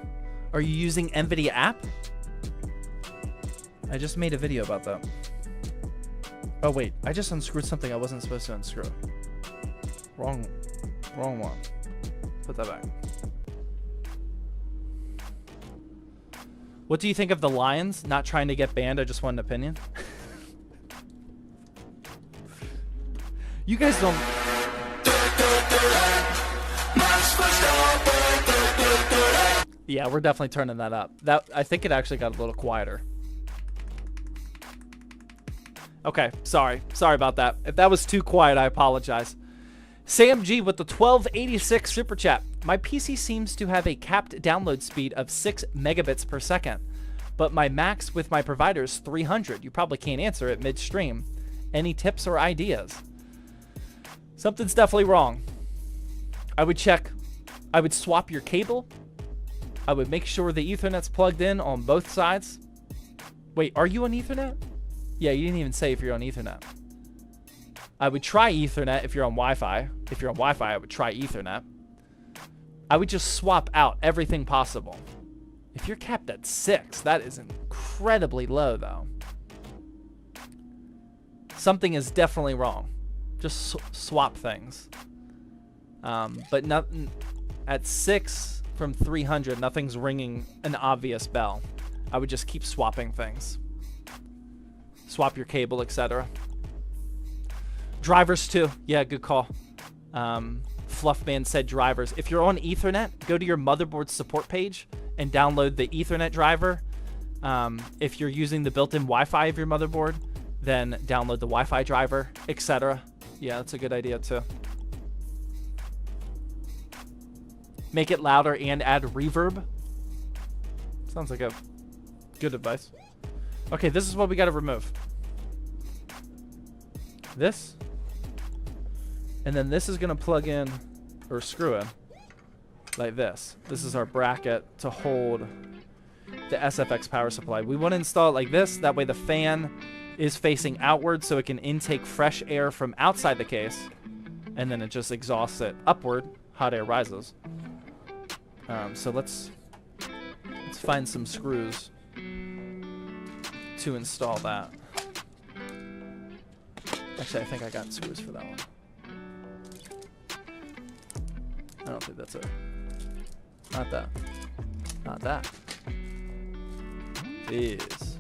A: Are you using NVIDIA app? I just made a video about that. Oh wait, I just unscrewed something I wasn't supposed to unscrew. Wrong one. Put that back. What do you think of the Lions not trying to get banned? I just want an opinion. You guys don't... Yeah, we're definitely turning that up. I think it actually got a little quieter. Okay, sorry about that. If that was too quiet, I apologize. Sam G with the 1286 super chat. My PC seems to have a capped download speed of 6 megabits per second, but my max with my provider is 300. You probably can't answer it midstream. Any tips or ideas? Something's definitely wrong. I would check. I would swap your cable. I would make sure the Ethernet's plugged in on both sides. Wait, are you on Ethernet? Yeah, you didn't even say if you're on Ethernet. I would try Ethernet if you're on Wi-Fi. If you're on Wi-Fi, I would try Ethernet. I would just swap out everything possible. If you're capped at 6, that is incredibly low, though. Something is definitely wrong. Just swap things. But nothing at 6 from 300, nothing's ringing an obvious bell. I would just keep swapping things. Swap your cable, etc. Drivers too. Yeah, good call. Fluffman said drivers. If you're on Ethernet, go to your motherboard support page and download the Ethernet driver. If you're using the built-in Wi-Fi of your motherboard, then download the Wi-Fi driver, etc. Yeah, that's a good idea too. Make it louder and add reverb. Sounds like a good advice. Okay, this is what we got to remove. This. And then this is going to plug in, or screw in, like this. This is our bracket to hold the SFX power supply. We want to install it like this. That way the fan is facing outward so it can intake fresh air from outside the case. And then it just exhausts it upward. Hot air rises. So let's find some screws to install that. Actually, I think I got screws for that one. I don't think that's it. Not that. Not that. Jeez.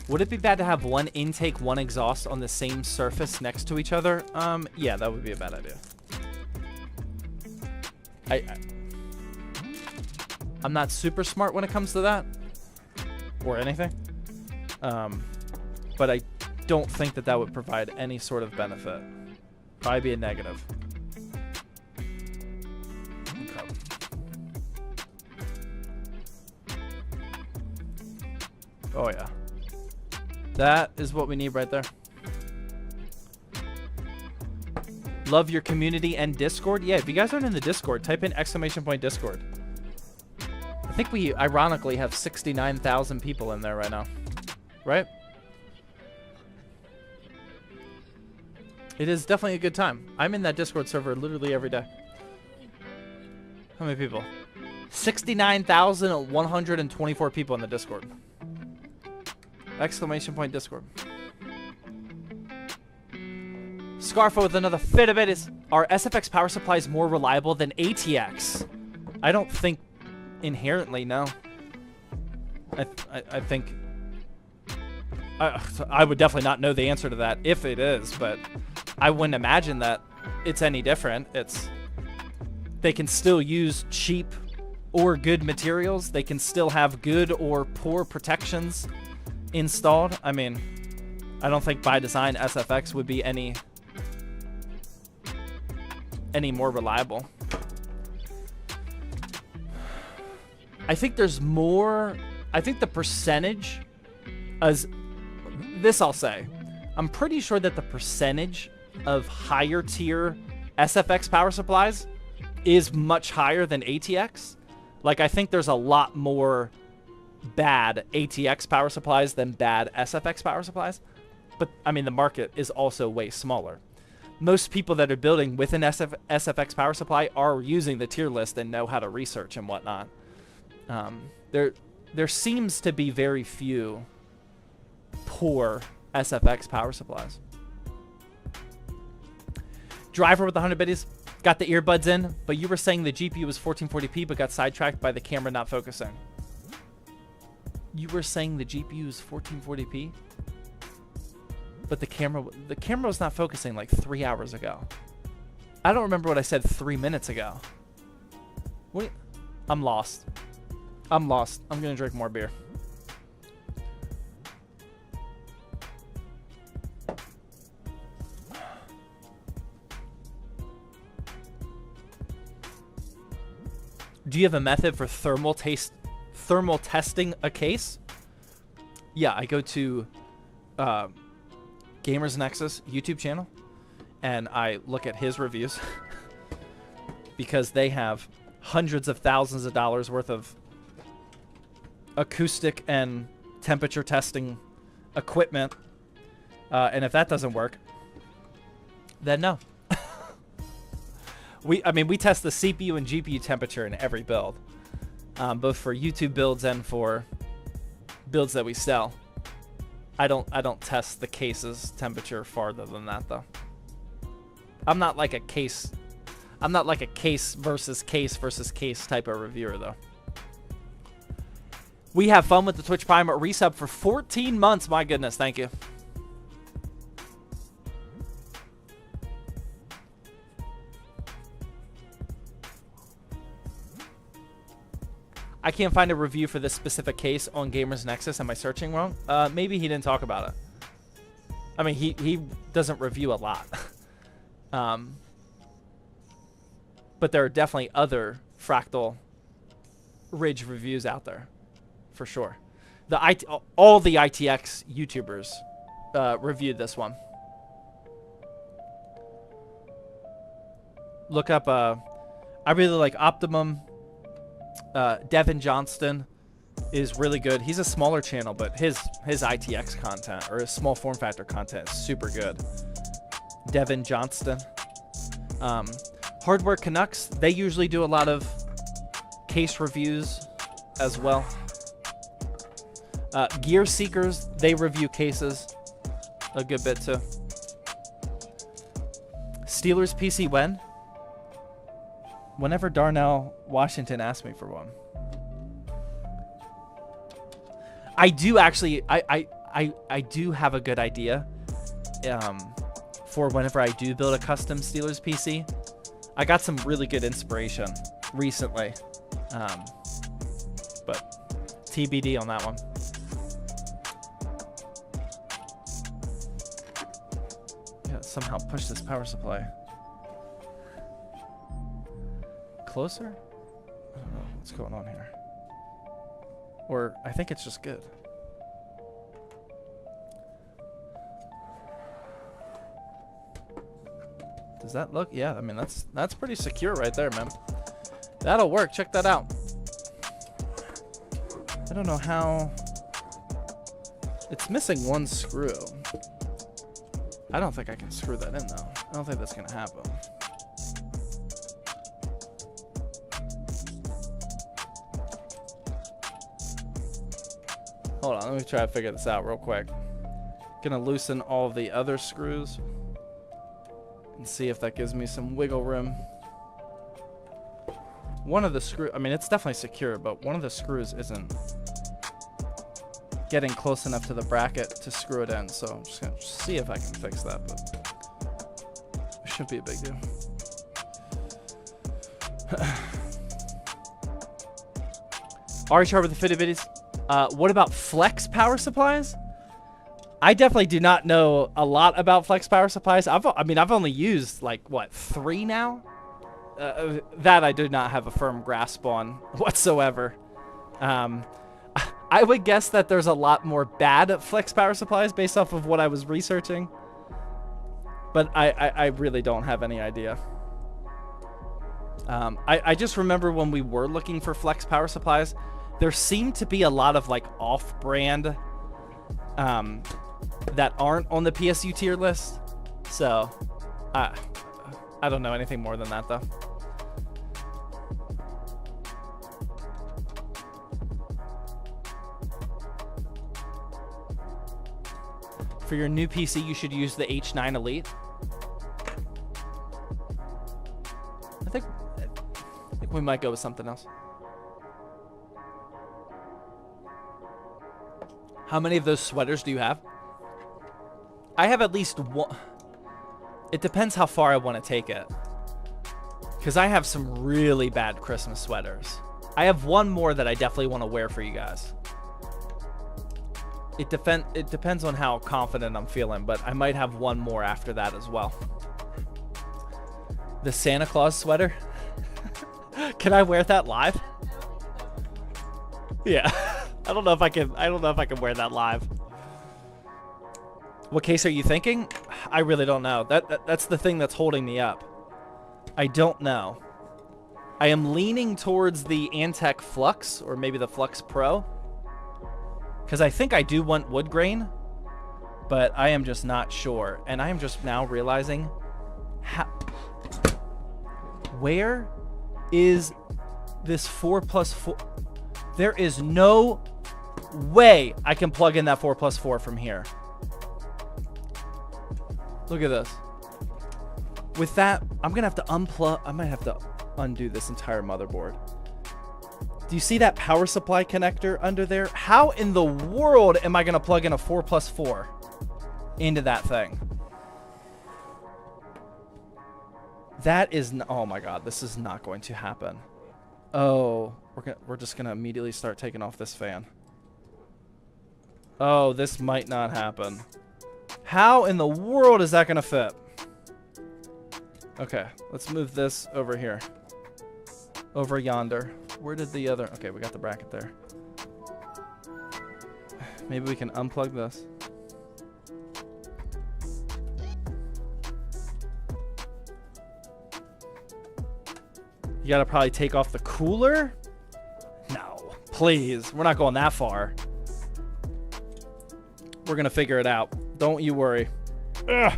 A: Would it be bad to have one intake, one exhaust on the same surface next to each other? Yeah, that would be a bad idea. I'm not super smart when it comes to that. Or anything. But I don't think that that would provide any sort of benefit. Probably be a negative. Okay. Oh yeah. That is what we need right there. Love your community and Discord. Yeah, if you guys aren't in the Discord, type in !Discord. I think we ironically have 69,000 people in there right now. Right? It is definitely a good time. I'm in that Discord server literally every day. How many people? 69,124 people in the Discord. !Discord. Scarfo with another fit of it is, are SFX power supplies more reliable than ATX? I don't think inherently, no. I think... I would definitely not know the answer to that if it is, but I wouldn't imagine that it's any different. They can still use cheap or good materials. They can still have good or poor protections installed. I mean, I don't think by design SFX would be any more reliable. I think there's more. I think the percentage as this I'll say. I'm pretty sure that the percentage of higher tier SFX power supplies is much higher than ATX. Like, I think there's a lot more bad ATX power supplies than bad SFX power supplies. But, I mean, the market is also way smaller. Most people that are building with an SFX power supply are using the tier list and know how to research and whatnot. There seems to be very few poor SFX power supplies. Driver with 100 biddies. Got the earbuds in, but you were saying the GPU was 1440p but got sidetracked by the camera not focusing. You were saying the GPU is 1440p? But the camera was not focusing like 3 hours ago. I don't remember what I said 3 minutes ago. What? I'm lost. I'm lost. I'm going to drink more beer. Do you have a method for thermal testing a case? Yeah, I go to Gamers Nexus YouTube channel, and I look at his reviews because they have hundreds of thousands of dollars worth of acoustic and temperature testing equipment, and if that doesn't work, then no. We test the CPU and GPU temperature in every build, both for YouTube builds and for builds that we sell. I don't test the case's temperature farther than that, though. I'm not like a case versus case type of reviewer, though. We have fun with the Twitch Prime resub for 14 months. My goodness, thank you. I can't find a review for this specific case on Gamers Nexus. Am I searching wrong? Maybe he didn't talk about it. I mean, he doesn't review a lot. But there are definitely other Fractal Ridge reviews out there, for sure. All the ITX YouTubers reviewed this one. Look up. I really like Optimum. Devin Johnston is really good. He's a smaller channel, but his ITX content or his small form factor content is super good. Devin Johnston. Hardware Canucks, they usually do a lot of case reviews as well. Gear Seekers, they review cases a good bit too. Steelers PC when? Whenever Darnell Washington asked me for one. I do actually, I do have a good idea for whenever I do build a custom Steelers PC. I got some really good inspiration recently, but TBD on that one. Yeah, somehow push this power supply closer? I don't know what's going on here. Or I think it's just good. Does that look? Yeah, I mean that's pretty secure right there, man. That'll work. Check that out. I don't know how. It's missing one screw. I don't think I can screw that in though. I don't think that's gonna happen. Hold on, let me try to figure this out real quick. Gonna loosen all the other screws and see if that gives me some wiggle room. One of the screws, I mean, it's definitely secure, but one of the screws isn't getting close enough to the bracket to screw it in. So I'm just gonna see if I can fix that, but it shouldn't be a big deal. Ari Sharp with the fitted biddies. What about flex power supplies? I definitely do not know a lot about flex power supplies. I've only used like what, 3 now. That I do not have a firm grasp on whatsoever. I would guess that there's a lot more bad flex power supplies based off of what I was researching, but I really don't have any idea. I just remember when we were looking for flex power supplies, there seemed to be a lot of like off-brand that aren't on the PSU tier list. So I don't know anything more than that though. For your new PC, you should use the H9 Elite. I think we might go with something else. How many of those sweaters do you have? I have at least one. It depends how far I want to take it, because I have some really bad Christmas sweaters. I have one more that I definitely want to wear for you guys. It depends on how confident I'm feeling, but I might have one more after that as well. The Santa Claus sweater. Can I wear that live? Yeah. I don't know if I can wear that live. What case are you thinking? I really don't know. That's the thing that's holding me up. I don't know. I am leaning towards the Antec Flux, or maybe the Flux Pro, because I think I do want wood grain, but I am just not sure. And I am just now realizing, where is this 4+4? There is no way I can plug in that 4+4 from here. Look at this. With that, I'm gonna have to unplug. I might have to undo this entire motherboard. Do you see that power supply connector under there? How in the world am I gonna plug in a 4+4 into that thing? That is, oh my God, this is not going to happen. Oh, we're just gonna immediately start taking off this fan. Oh, this might not happen. How in the world is that gonna fit? Okay, let's move this over here. Over yonder. Where did the other... Okay, we got the bracket there. Maybe we can unplug this. You gotta probably take off the cooler? No, please. We're not going that far. We're gonna figure it out. Don't you worry. Ugh.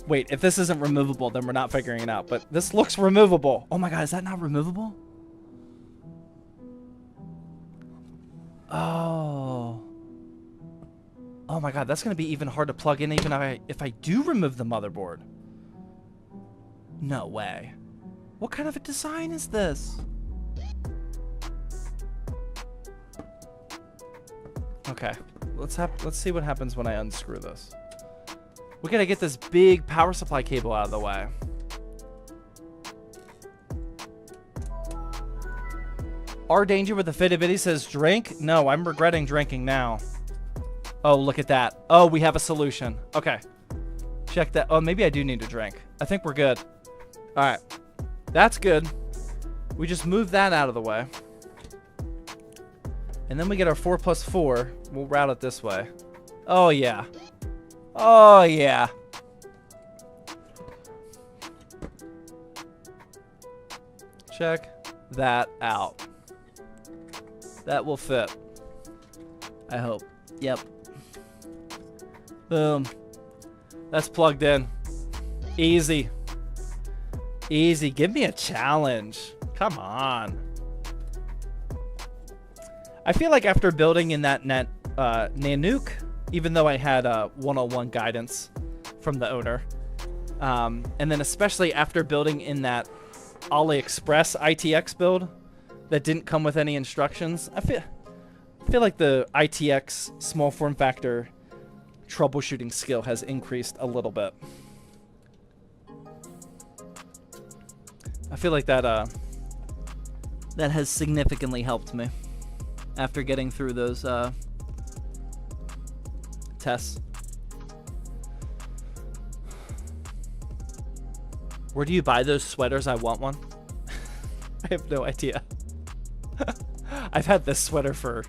A: Wait, if this isn't removable, then we're not figuring it out. But this looks removable. Oh my God, is that not removable? Oh. Oh my God, that's gonna be even hard to plug in even if I do remove the motherboard. No way. What kind of a design is this? Okay, let's see what happens when I unscrew this. We gotta get this big power supply cable out of the way. Our danger with the Fitbit says drink. No, I'm regretting drinking now. Oh, look at that. Oh, we have a solution. Okay, check that. Oh, maybe I do need to drink. I think we're good. All right, that's good. We just move that out of the way. And then we get our 4+4. We'll route it this way. Oh, yeah. Oh, yeah. Check that out. That will fit. I hope. Yep. Boom. That's plugged in. Easy. Easy. Give me a challenge. Come on. I feel like after building in that Nanook, even though I had 101 guidance from the owner, and then especially after building in that AliExpress ITX build that didn't come with any instructions, I feel like the ITX small form factor troubleshooting skill has increased a little bit. I feel like that that has significantly helped me after getting through those tests. Where do you buy those sweaters? I want one. I have no idea. I've had this sweater for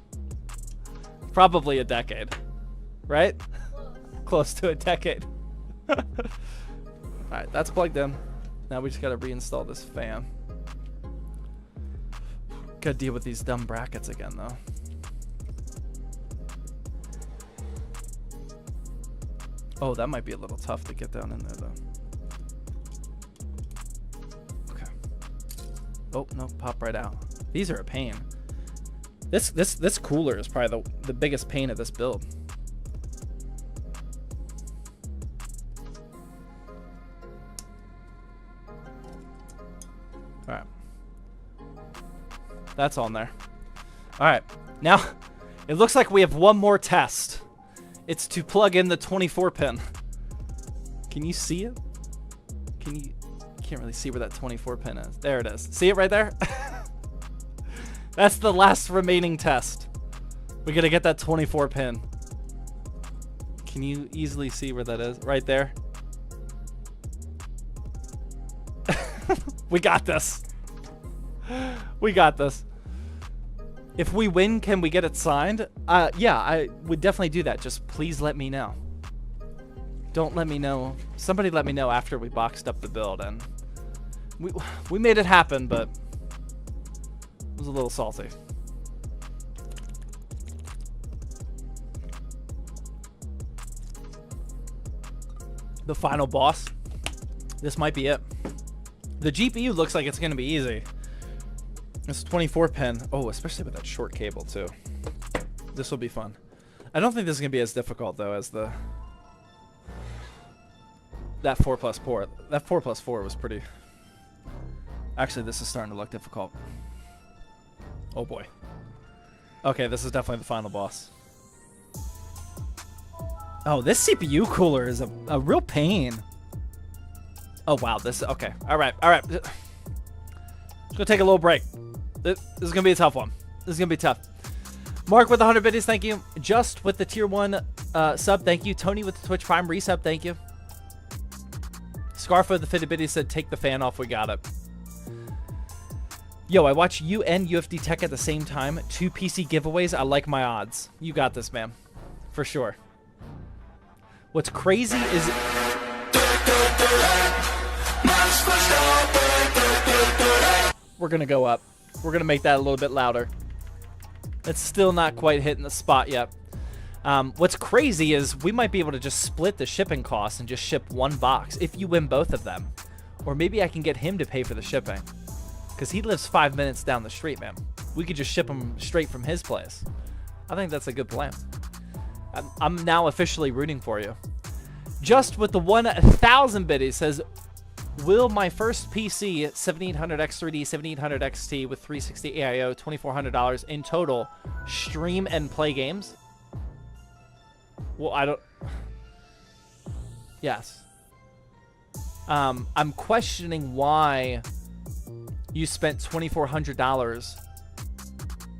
A: probably a decade, right? Close to a decade. All right, that's plugged in. Now we just got to reinstall this fan. Gotta deal with these dumb brackets again, though. Oh, that might be a little tough to get down in there, though. Okay. Oh, no, pop right out. These are a pain. This cooler is probably the biggest pain of this build. All right. That's on there. All right. Now, it looks like we have one more test. It's to plug in the 24 pin. Can you see it? You can't really see where that 24 pin is. There it is. See it right there? That's the last remaining test. We gotta get that 24 pin. Can you easily see where that is? Right there. We got this. We got this. If we win, can we get it signed? Yeah, I would definitely do that. Just please let me know. Don't let me know. Somebody let me know after we boxed up the build, and we made it happen, but it was a little salty. The final boss. This might be it. The GPU looks like it's going to be easy. It's 24 pin. Oh, especially with that short cable too. This will be fun. I don't think this is going to be as difficult though as that 4+4. That 4+4 was pretty. Actually, this is starting to look difficult. Oh boy. Okay, this is definitely the final boss. Oh, this CPU cooler is a real pain. Oh wow, this okay. All right. Just gonna take a little break. This is gonna be a tough one. This is gonna be tough. Mark with 100 biddies, thank you. Just with the tier 1 sub, thank you. Tony with the Twitch Prime resub, thank you. Scarfo with the 50 biddies said, take the fan off, we got it. Yo, I watch you and UFD Tech at the same time. 2 PC giveaways, I like my odds. You got this, man. For sure. What's crazy is... We're gonna go up. We're gonna make that a little bit louder. It's still not quite hitting the spot yet. What's crazy is we might be able to just split the shipping costs and just ship 1 box if you win both of them. Or maybe I can get him to pay for the shipping. Because he lives 5 minutes down the street, man. We could just ship him straight from his place. I think that's a good plan. I'm now officially rooting for you. Just with the 1,000 biddies says, will my first PC 7800X3D, 7800XT with 360 AIO, $2,400 in total stream and play games? Well, I don't... Yes. I'm questioning why you spent $2,400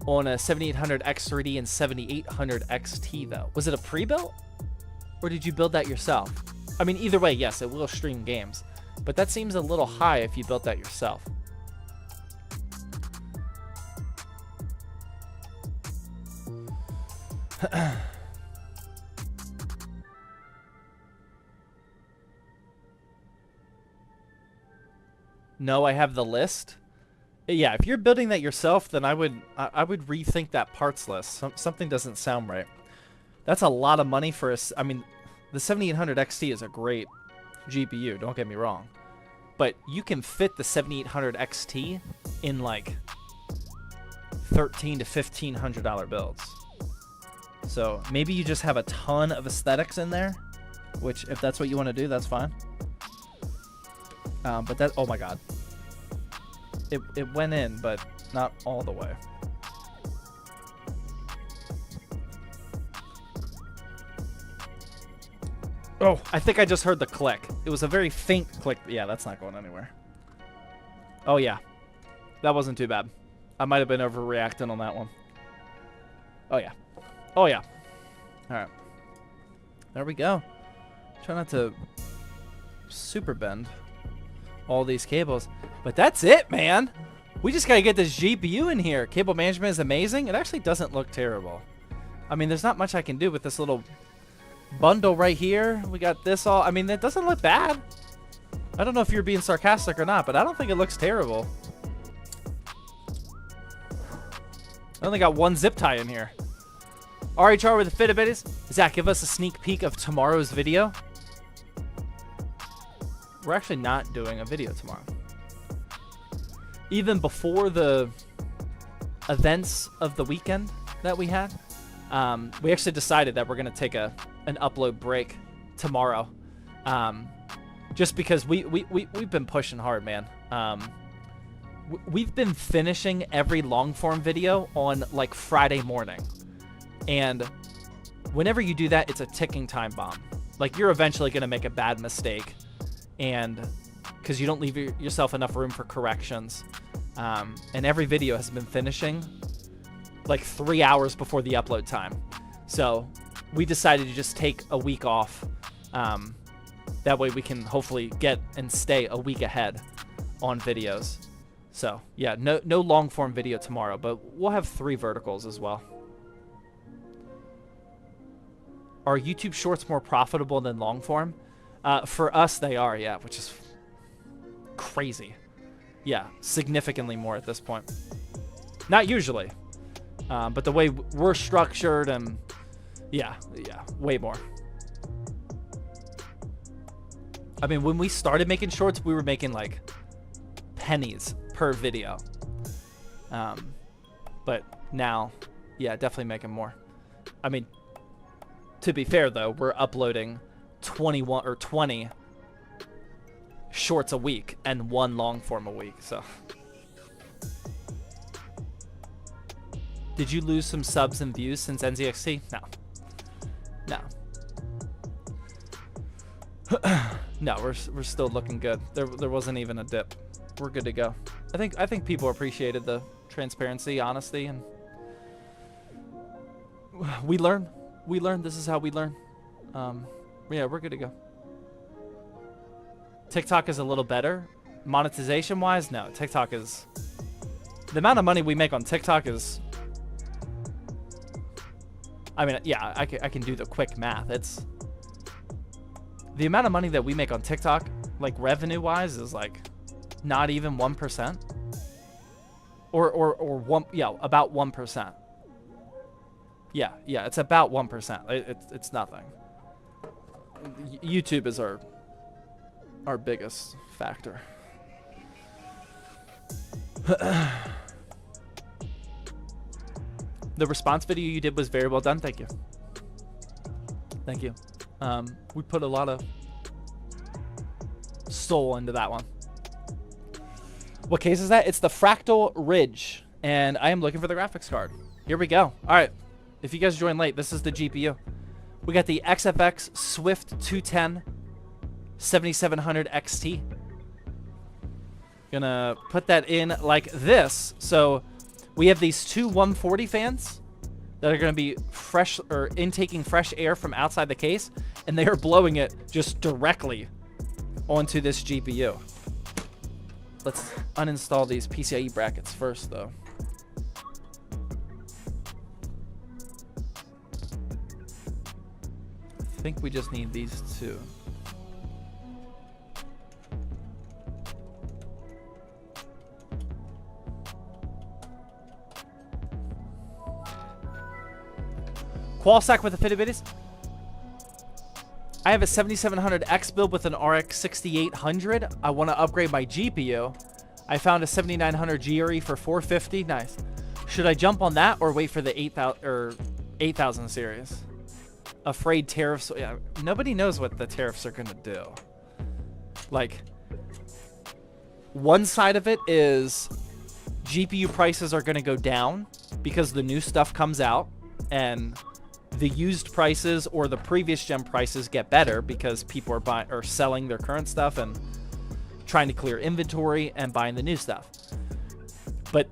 A: on a 7800X3D and 7800XT, though. Was it a pre-built? Or did you build that yourself? I mean, either way, yes, it will stream games. But that seems a little high if you built that yourself. No, I have the list. Yeah, if you're building that yourself, then I would rethink that parts list. Something doesn't sound right. That's a lot of money for us. I mean, the 7800 XT is a great GPU, don't get me wrong. But you can fit the 7800 XT in like $1,300 to $1,500 builds. So maybe you just have a ton of aesthetics in there, which if that's what you want to do, that's fine. But that, oh my god. It went in, but not all the way. Oh, I think I just heard the click. It was a very faint click. Yeah, that's not going anywhere. Oh, yeah. That wasn't too bad. I might have been overreacting on that one. Oh, yeah. Oh, yeah. All right. There we go. Try not to super bend all these cables. But that's it, man. We just got to get this GPU in here. Cable management is amazing. It actually doesn't look terrible. I mean, there's not much I can do with this little bundle right here. We got this all. I mean, it doesn't look bad. I don't know if you're being sarcastic or not, but I don't think it looks terrible. I only got one zip tie in here. RHR with the fit abilities. Zach, give us a sneak peek of tomorrow's video. We're actually not doing a video tomorrow. Even before the events of the weekend that we had, we actually decided that we're going to take an upload break tomorrow. Just because we've been pushing hard, man. We've been finishing every long form video on like Friday morning. And whenever you do that, it's a ticking time bomb. Like, you're eventually going to make a bad mistake. And because you don't leave yourself enough room for corrections. And every video has been finishing like 3 hours before the upload time. So we decided to just take a week off. That way we can hopefully get and stay a week ahead on videos. So yeah, no long form video tomorrow, but we'll have 3 verticals as well. Are YouTube shorts more profitable than long form? For us, they are, yeah, which is crazy. Yeah, significantly more at this point. Not usually, but the way we're structured and yeah, way more. I mean, when we started making shorts, we were making like pennies per video. But now, yeah, definitely making more. I mean, to be fair though, we're uploading 21 or 20 shorts a week and 1 long form a week, so. Did you lose some subs and views since NZXT? No. No, we're still looking good. There wasn't even a dip. We're good to go. I think people appreciated the transparency, honesty, and we learn. This is how we learn. Yeah, we're good to go. TikTok is a little better monetization wise. No, TikTok is, the amount of money we make on TikTok is, I mean, yeah, I can do the quick math. It's the amount of money that we make on TikTok, like revenue wise, is like not even 1%, or one, yeah, about 1%. Yeah, it's about 1%. It's nothing. YouTube is our biggest factor. The response video you did was very well done. Thank you. Thank you. We put a lot of soul into that one. What case is that? It's the Fractal Ridge, and I am looking for the graphics card. Here we go. All right. If you guys joined late, this is the GPU. We got the XFX Swift 210 7700 XT. Gonna put that in like this. So we have these 2 140 fans that are gonna be fresh or intaking fresh air from outside the case, and they are blowing it just directly onto this GPU. Let's uninstall these PCIe brackets first, though. I think we just need these 2. Qualstack with the fitted biddies. I have a 7700X build with an RX 6800. I want to upgrade my GPU. I found a 7900 GRE for $450. Nice. Should I jump on that or wait for the 8000 series? Afraid tariffs. Yeah, nobody knows what the tariffs are gonna do. Like, one side of it is GPU prices are gonna go down because the new stuff comes out, and the used prices or the previous gen prices get better because people are buying or selling their current stuff and trying to clear inventory and buying the new stuff. But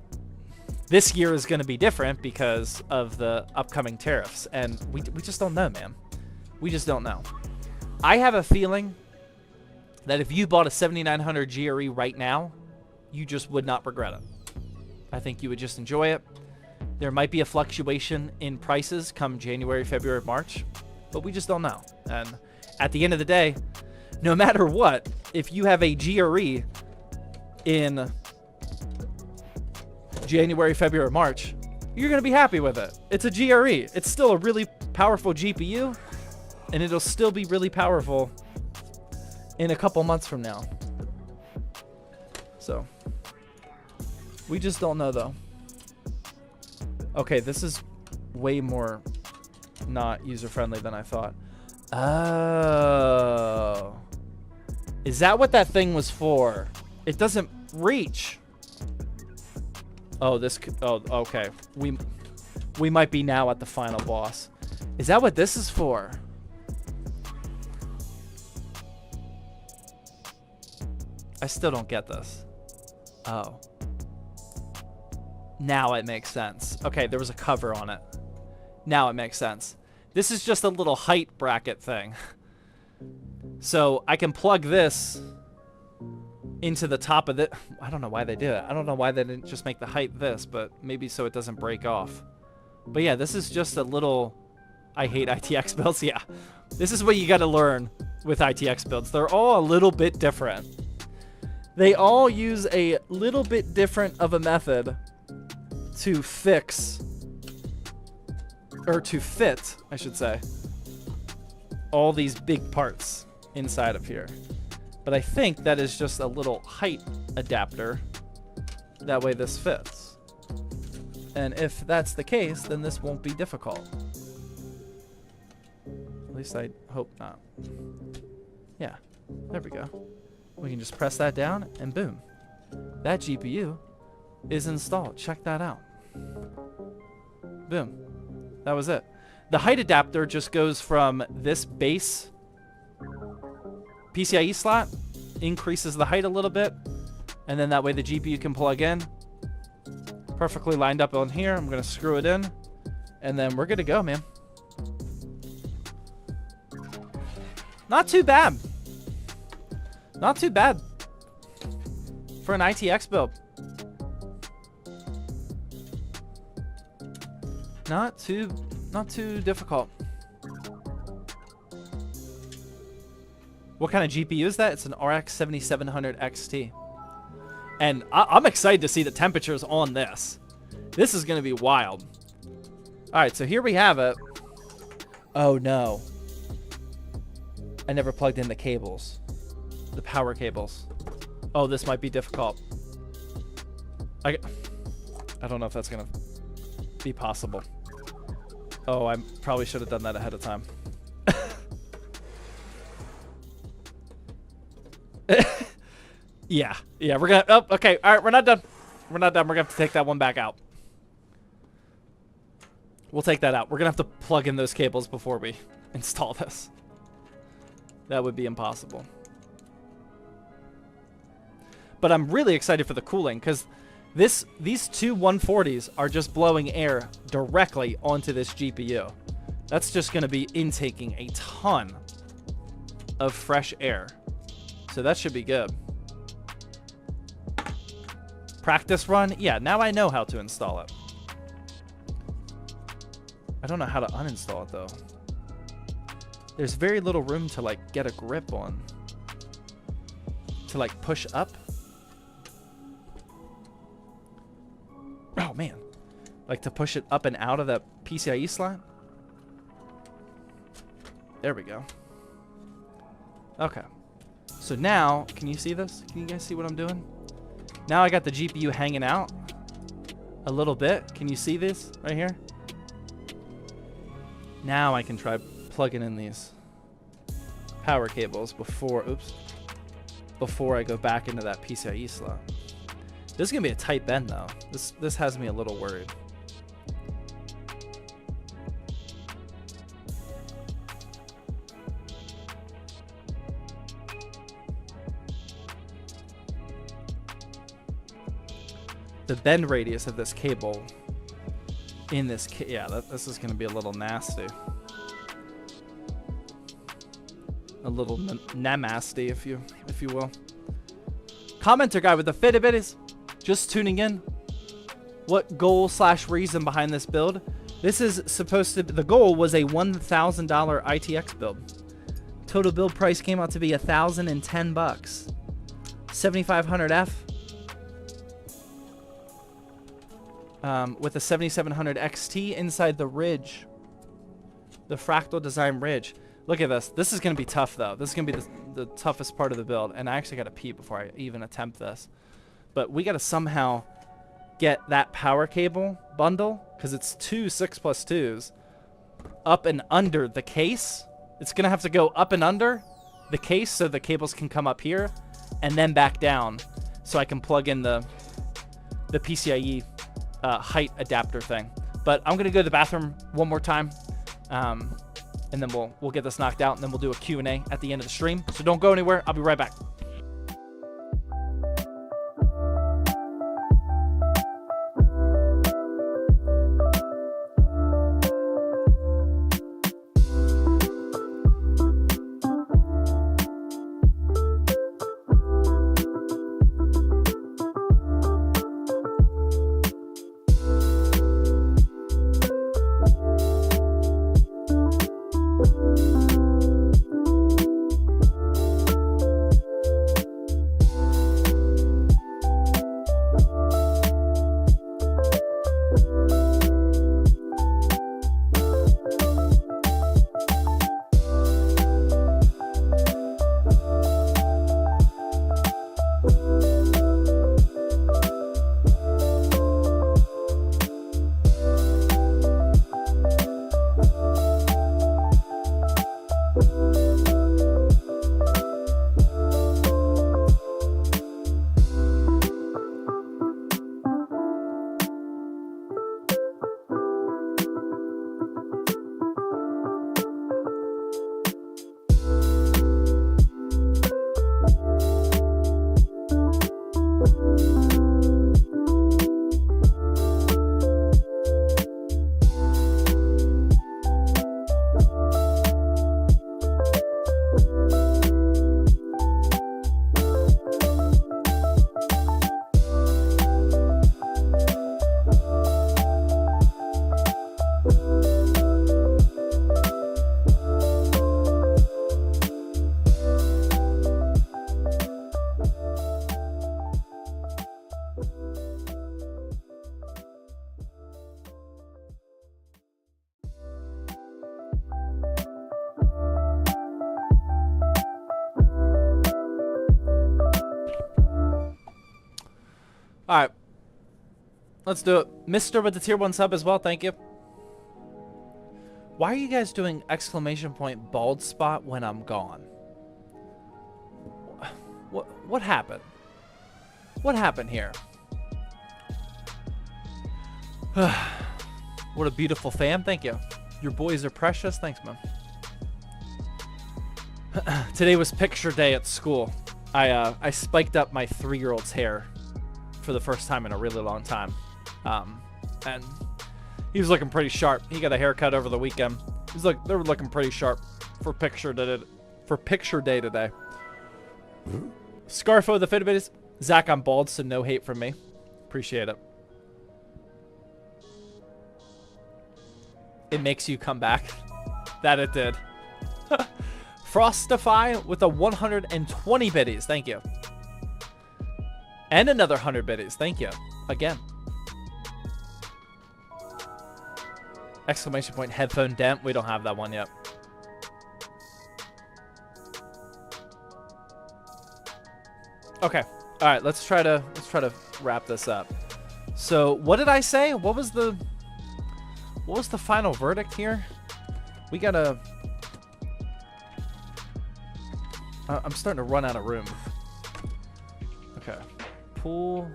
A: this year is going to be different because of the upcoming tariffs, and we just don't know, man. We just don't know. I have a feeling that if you bought a 7900 GRE right now, you just would not regret it. I think you would just enjoy it. There might be a fluctuation in prices come January, February, March, but we just don't know. And at the end of the day, no matter what, if you have a GRE in January, February, March, you're going to be happy with it. It's a GRE. It's still a really powerful GPU, and it'll still be really powerful in a couple months from now. So, we just don't know, though. Okay, this is way more not user-friendly than I thought. Oh. Is that what that thing was for? It doesn't reach. Oh, this could, oh, okay. We might be now at the final boss. Is that what this is for? I still don't get this. Oh. Now it makes sense. Okay, there was a cover on it. Now it makes sense. This is just a little height bracket thing. So I can plug this into the top of it. I don't know why they did it. I don't know why they didn't just make the height this, but maybe so it doesn't break off. But yeah, this is just a little... I hate ITX builds. Yeah, this is what you got to learn with ITX builds. They're all a little bit different. They all use a little bit different of a method to fix, or to fit, I should say, all these big parts inside of here. But I think that is just a little height adapter. That way this fits. And if that's the case, then this won't be difficult. At least I hope not. Yeah, there we go. We can just press that down and boom. That GPU is installed. Check that out. Boom. That was it. The height adapter just goes from this base PCIe slot, increases the height a little bit, and then that way the GPU can plug in. Perfectly lined up on here. I'm going to screw it in, and then we're good to go, man. Not too bad. Not too bad for an ITX build. Not too difficult. What kind of GPU is that? It's an RX 7700 XT. And I'm excited to see the temperatures on this. This is going to be wild. All right, so here we have it. Oh, no. I never plugged in the cables. The power cables. Oh, this might be difficult. I don't know if that's going to be possible. Oh, I probably should have done that ahead of time. Yeah, we're gonna... Oh, okay, all right, we're not done. We're not done. We're gonna have to take that one back out. We'll take that out. We're gonna have to plug in those cables before we install this. That would be impossible. But I'm really excited for the cooling, because these two 140s are just blowing air directly onto this GPU. That's just going to be intaking a ton of fresh air. So that should be good. Practice run? Yeah, now I know how to install it. I don't know how to uninstall it, though. There's very little room to, like, get a grip on. To, like, push up. Oh, man. Like, to push it up and out of that PCIe slot. There we go. Okay. So now, can you see this? Can you guys see what I'm doing? Now I got the GPU hanging out a little bit. Can you see this right here? Now I can try plugging in these power cables before I go back into that PCIe slot. This is gonna be a tight bend though. This has me a little worried. The bend radius of this cable in this this is going to be a little nasty. A little namasty, if you will. Commenter guy with the Fitbit just tuning in. What goal / reason behind this build? This is supposed to be, the goal was a $1,000 ITX build. Total build price came out to be $1,010. 7500F. With a 7700 XT inside the Ridge. The Fractal Design Ridge. Look at this. This is going to be tough, though. This is going to be the toughest part of the build. And I actually got to pee before I even attempt this. But we got to somehow get that power cable bundle, because it's two 6+2s, up and under the case. It's going to have to go up and under the case so the cables can come up here and then back down so I can plug in the PCIe height adapter thing. But I'm gonna go to the bathroom one more time, and then we'll get this knocked out, and then we'll do a Q&A at the end of the stream. So don't go anywhere. I'll be right back. All right. Let's do it. Mr. with the tier 1 sub as well. Thank you. Why are you guys doing exclamation point bald spot when I'm gone? What happened? What happened here? What a beautiful fam. Thank you. Your boys are precious. Thanks, man. Today was picture day at school. I spiked up my 3-year-old's hair for the first time in a really long time. And he was looking pretty sharp. He got a haircut over the weekend. They were looking pretty sharp for picture day today. Scarfo the Fitbit. Zach, I'm bald, so no hate from me. Appreciate it. It makes you come back. That it did. Frostify with a 120 biddies. Thank you. And another 100 biddies. Thank you. Again. Exclamation point headphone dent. We don't have that one yet. Okay. All right. Let's try to wrap this up. So what did I say? What was the final verdict here? We gotta. I'm starting to run out of room. Okay. Pool.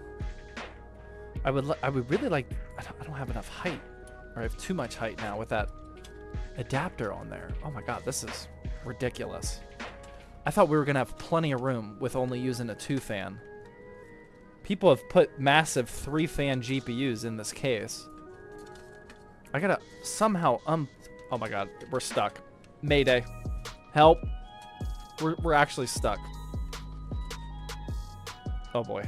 A: I would really like. I don't have enough height. Or I have too much height now with that adapter on there. Oh my god, this is ridiculous. I thought we were going to have plenty of room with only using a 2-fan. People have put massive 3-fan GPUs in this case. I gotta somehow oh my god, we're stuck. Mayday. Help. We're actually stuck. Oh boy.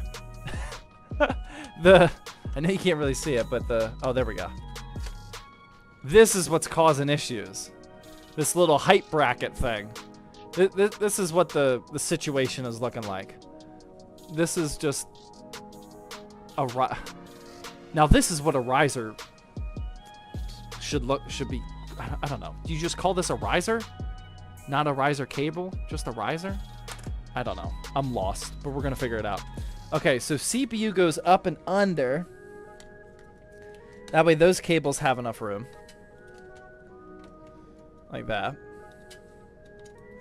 A: I know you can't really see it, but oh, there we go. This is what's causing issues. This little height bracket thing. This is what the situation is looking like. This is just a now this is what a riser should be. I don't know. Do you just call this a riser? Not a riser cable? Just a riser? I don't know. I'm lost, but we're gonna figure it out. Okay, so CPU goes up and under. That way those cables have enough room. Like that.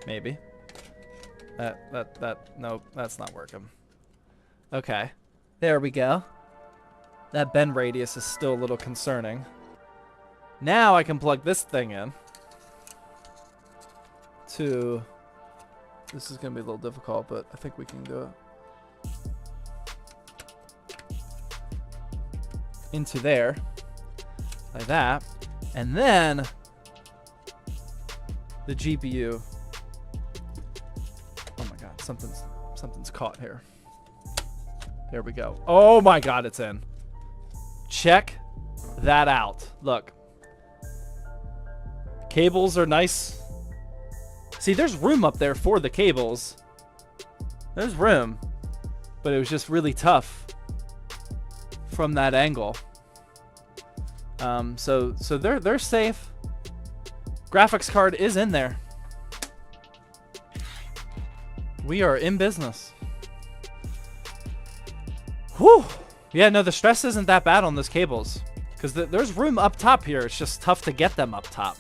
A: Maybe. Nope, that's not working. Okay. There we go. That bend radius is still a little concerning. Now I can plug this thing in to... This is going to be a little difficult, but I think we can do it. Into there. Like that. And then the GPU. Oh my god, something's caught here. There we go. Oh my god, it's in. Check that out. Look. Cables are nice. See, there's room up there for the cables. There's room. But it was just really tough from that angle. So they're safe. Graphics card is in there. We are in business. Whew. Yeah, no, the stress isn't that bad on those cables. Because there's room up top here. It's just tough to get them up top.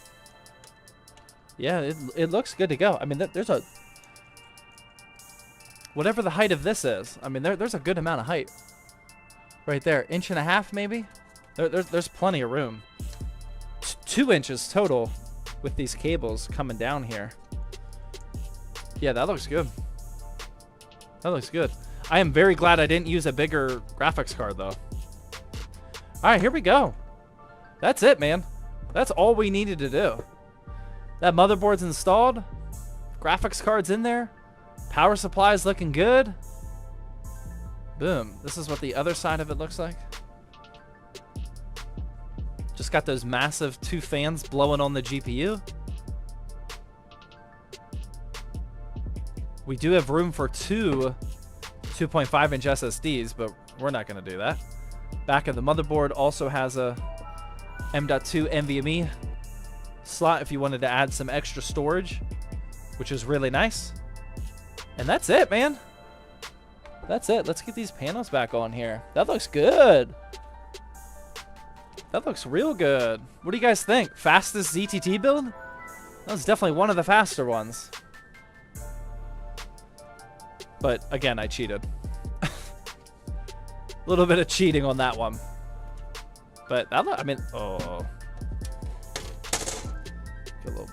A: Yeah, it looks good to go. I mean, there's a... Whatever the height of this is. I mean, there's a good amount of height. Right there. 1.5 inches, maybe? There's plenty of room. 2 inches total with these cables coming down here. Yeah, that looks good. That looks good. I am very glad I didn't use a bigger graphics card, though. All right, here we go. That's it, man. That's all we needed to do. That motherboard's installed. Graphics card's in there. Power supply's looking good. Boom. This is what the other side of it looks like. Just got those massive 2 fans blowing on the GPU. We do have room for 2 2.5-inch SSDs, but we're not going to do that. Back of the motherboard also has a M.2 NVMe slot if you wanted to add some extra storage, which is really nice. And that's it, man. That's it. Let's get these panels back on here. That looks good. That looks real good. What do you guys think? Fastest ZTT build? That was definitely one of the faster ones. But again, I cheated. A little bit of cheating on that one. But I mean, oh. Get a little,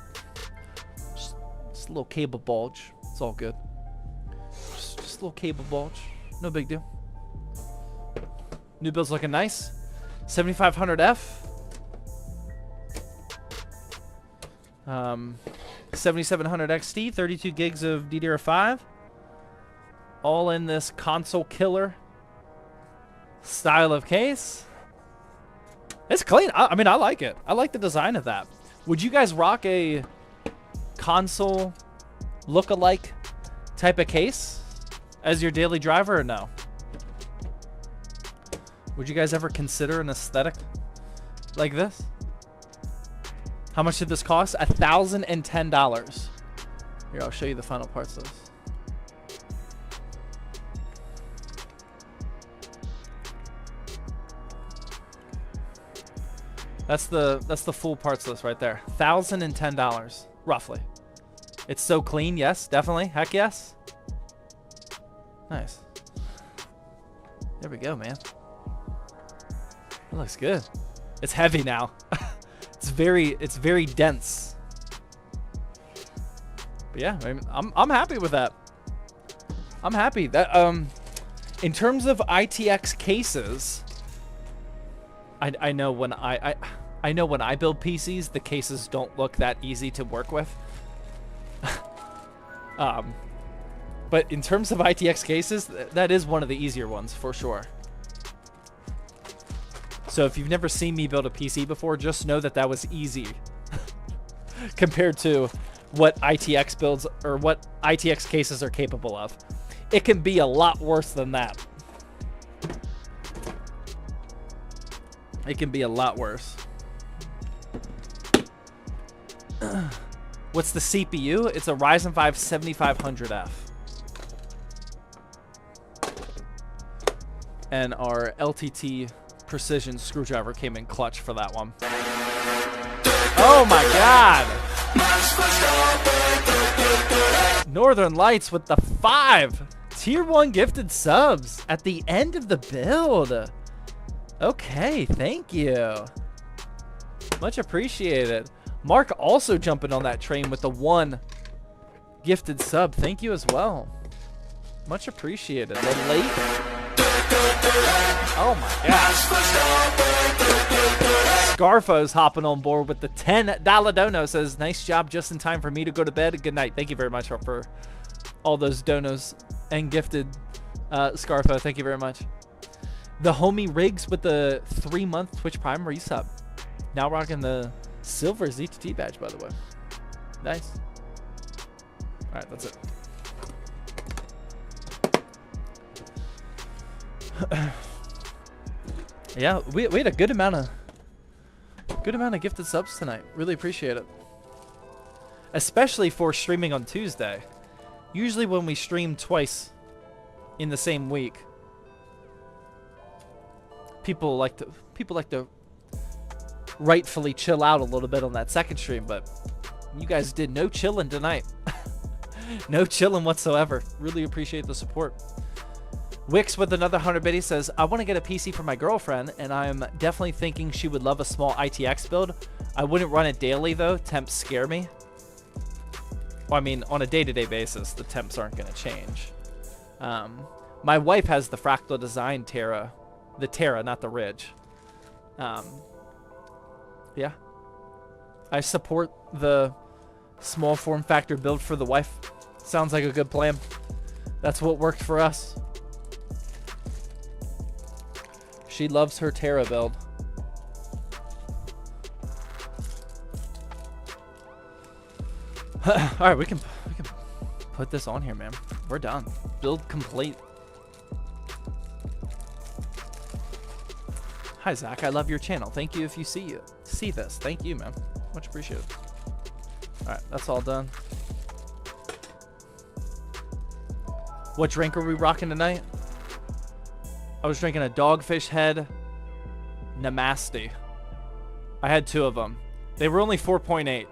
A: just a little cable bulge. It's all good. Just a little cable bulge. No big deal. New build's looking nice. 7500F. 7700 XT, 32 gigs of DDR5. All in this console killer style of case. It's clean. I mean, I like it. I like the design of that. Would you guys rock a console look-alike type of case as your daily driver or no? Would you guys ever consider an aesthetic like this? How much did this cost? $1,010. Here, I'll show you the final parts of this. That's the full parts list right there. $1,010, roughly. It's so clean, yes, definitely. Heck yes. Nice. There we go, man. It looks good. It's heavy now. It's very dense. But yeah, I mean, I'm happy with that. I'm happy that in terms of ITX cases, I know when I know when I build PCs, the cases don't look that easy to work with. But in terms of ITX cases, that is one of the easier ones for sure. So if you've never seen me build a PC before, just know that that was easy compared to what ITX builds or what ITX cases are capable of. It can be a lot worse than that. It can be a lot worse. What's the CPU? It's a Ryzen 5 7500F. And our LTT precision screwdriver came in clutch for that one. Oh my god! Northern Lights with the 5 tier 1 gifted subs at the end of the build. Okay, thank you. Much appreciated. Mark also jumping on that train with the 1 gifted sub. Thank you as well. Much appreciated. The late. Oh my gosh. Scarfo's hopping on board with the $10 dono. Says, nice job just in time for me to go to bed. Good night. Thank you very much for all those donos and gifted Scarfo. Thank you very much. The homie Riggs with the 3-month Twitch Prime resub. Now rocking the silver ZTT badge, by the way. Nice. All right, that's it. Yeah, we had a good amount of gifted subs tonight. Really appreciate it. Especially for streaming on Tuesday. Usually when we stream twice in the same week, people like to rightfully chill out a little bit on that second stream, but you guys did no chilling tonight. No chilling whatsoever. Really appreciate the support. Wix with another 100 biddy says, I want to get a PC for my girlfriend, and I'm definitely thinking she would love a small ITX build. I wouldn't run it daily, though. Temps scare me. Well, I mean, on a day-to-day basis, the temps aren't going to change. My wife has the Fractal Design Terra. The Terra, not the Ridge. Yeah. I support the small form factor build for the wife. Sounds like a good plan. That's what worked for us. She loves her Terra build. All right, we can put this on here, man. We're done. Build complete. Hi, Zach. I love your channel. Thank you if you see this. Thank you, man. Much appreciated. All right, that's all done. What drink are we rocking tonight? I was drinking a Dogfish Head Namaste. I had 2 of them. They were only 4.8.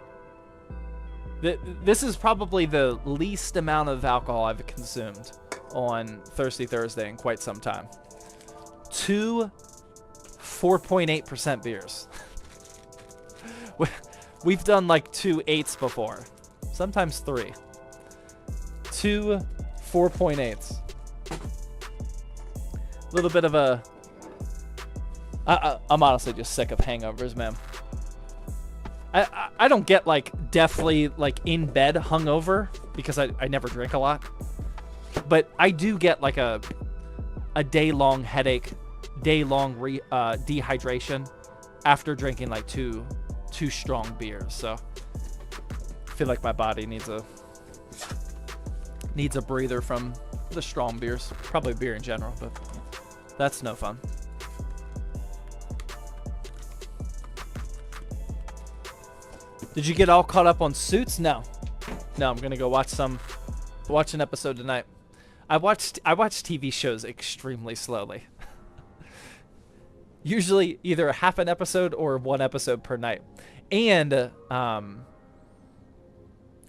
A: This is probably the least amount of alcohol I've consumed on Thirsty Thursday in quite some time. 2 4.8% beers. We've done like 2 8s before. Sometimes 3. 2 4.8s. A little bit of a... I'm honestly just sick of hangovers, man. I don't get like deathly like in bed hungover because I never drink a lot. But I do get like a day-long headache, day-long dehydration after drinking like two strong beers. So I feel like my body needs a breather from the strong beers. Probably beer in general, but that's no fun. Did you get all caught up on Suits? No, I'm gonna go watch an episode tonight. I watch TV shows extremely slowly. Usually either a half an episode or 1 episode per night. And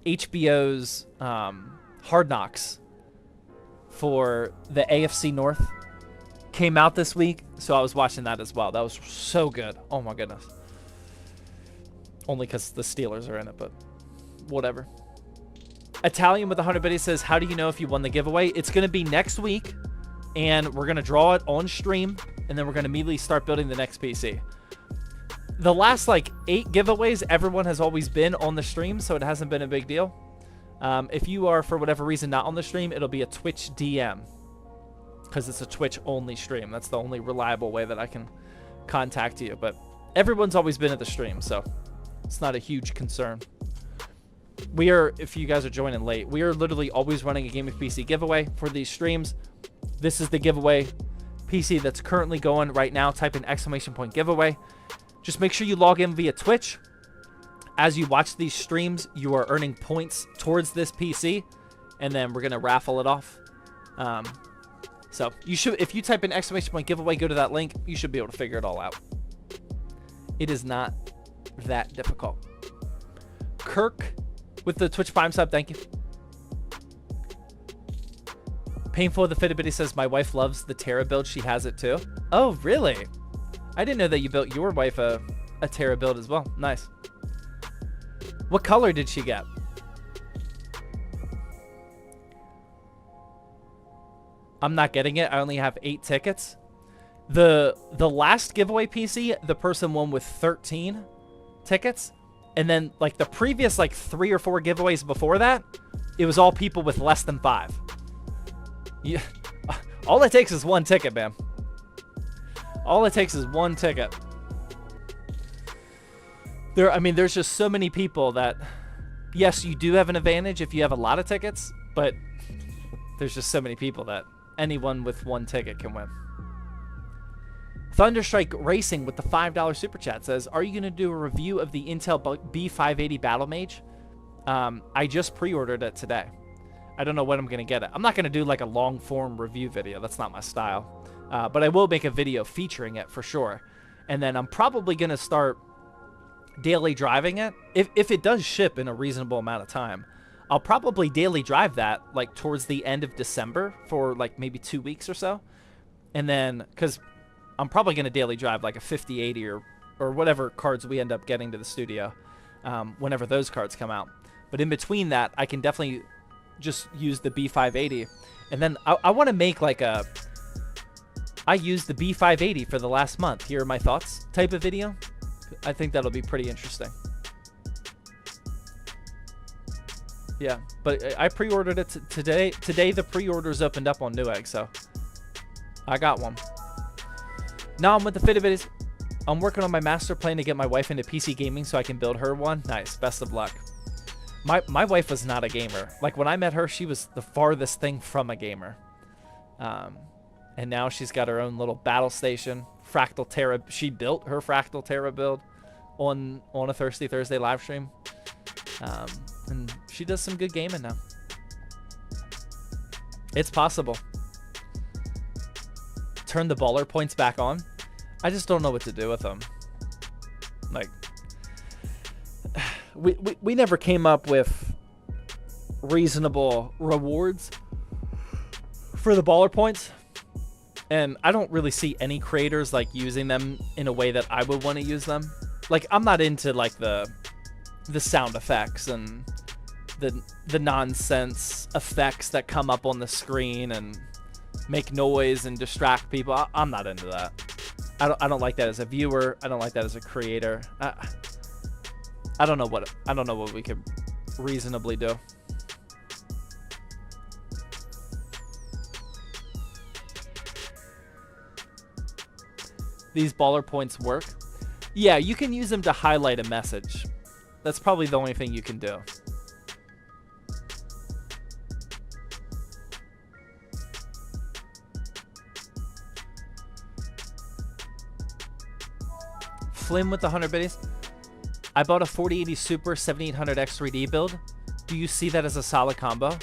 A: HBO's Hard Knocks for the AFC North came out this week, so I was watching that as well. That was so good. Oh my goodness. Only because the Steelers are in it, but whatever. Italian with 100 biddies says, how do you know if you won the giveaway? It's going to be next week, and we're going to draw it on stream, and then we're going to immediately start building the next PC. The last, like, 8 giveaways, everyone has always been on the stream, so it hasn't been a big deal. If you are, for whatever reason, not on the stream, it'll be a Twitch DM, because it's a Twitch-only stream. That's the only reliable way that I can contact you, but everyone's always been at the stream, so it's not a huge concern. We are, if you guys are joining late, we are literally always running a Gaming PC giveaway for these streams. This is the giveaway PC that's currently going right now. Type in ! giveaway. Just make sure you log in via Twitch. As you watch these streams, you are earning points towards this PC, and then we're going to raffle it off. So you should, if you type in ! giveaway, go to that link, you should be able to figure it all out. It is not that difficult. Kirk with the Twitch Prime sub, thank you. Painful the Fitbit says, my wife loves the Terra build. She has it too. Oh, really? I didn't know that you built your wife a Terra build as well. Nice. What color did she get? I'm not getting it. I only have 8 tickets. The last giveaway PC, the person won with 13 tickets. And then like the previous like 3 or 4 giveaways before that, it was all people with less than 5. Yeah. All it takes is 1 ticket, man. All it takes is 1 ticket. There's just so many people that, yes, you do have an advantage if you have a lot of tickets, but there's just so many people that anyone with 1 ticket can win. Thunderstrike Racing with the $5 super chat says, are you going to do a review of the Intel B580 Battle Mage? I just pre-ordered it today. I don't know when I'm going to get it. I'm not going to do like a long form review video. That's not my style. But I will make a video featuring it for sure. And then I'm probably going to start daily driving it. If it does ship in a reasonable amount of time, I'll probably daily drive that like towards the end of December for like maybe 2 weeks or so. And then, because I'm probably going to daily drive like a 5080 or whatever cards we end up getting to the studio whenever those cards come out. But in between that, I can definitely just use the B580. And then I want to make like a, I used the B580 for the last month. Here are my thoughts type of video. I think that'll be pretty interesting. Yeah, but I pre-ordered it today. Today the pre-orders opened up on Newegg, so I got one. Now I'm with the Fitbit. I'm working on my master plan to get my wife into PC gaming so I can build her one. Nice, best of luck. My wife was not a gamer. Like when I met her, she was the farthest thing from a gamer. And now she's got her own little battle station. Fractal Terra. She built her Fractal Terra build on a Thirsty Thursday live stream. And she does some good gaming now. It's possible. turn the baller points back on. I just don't know what to do with them. Like, we never came up with reasonable rewards for the baller points. And I don't really see any creators like using them in a way that I would want to use them. Like, I'm not into like the sound effects and the nonsense effects that come up on the screen and make noise and distract people. I'm not into that. I don't like that as a viewer. I don't like that as a creator. I don't know what we could reasonably do. These baller points work. Yeah, you can use them to highlight a message. That's probably the only thing you can do. Flim with the 100 biddies. I bought a 4080 Super 7800X 3D build. Do you see that as a solid combo?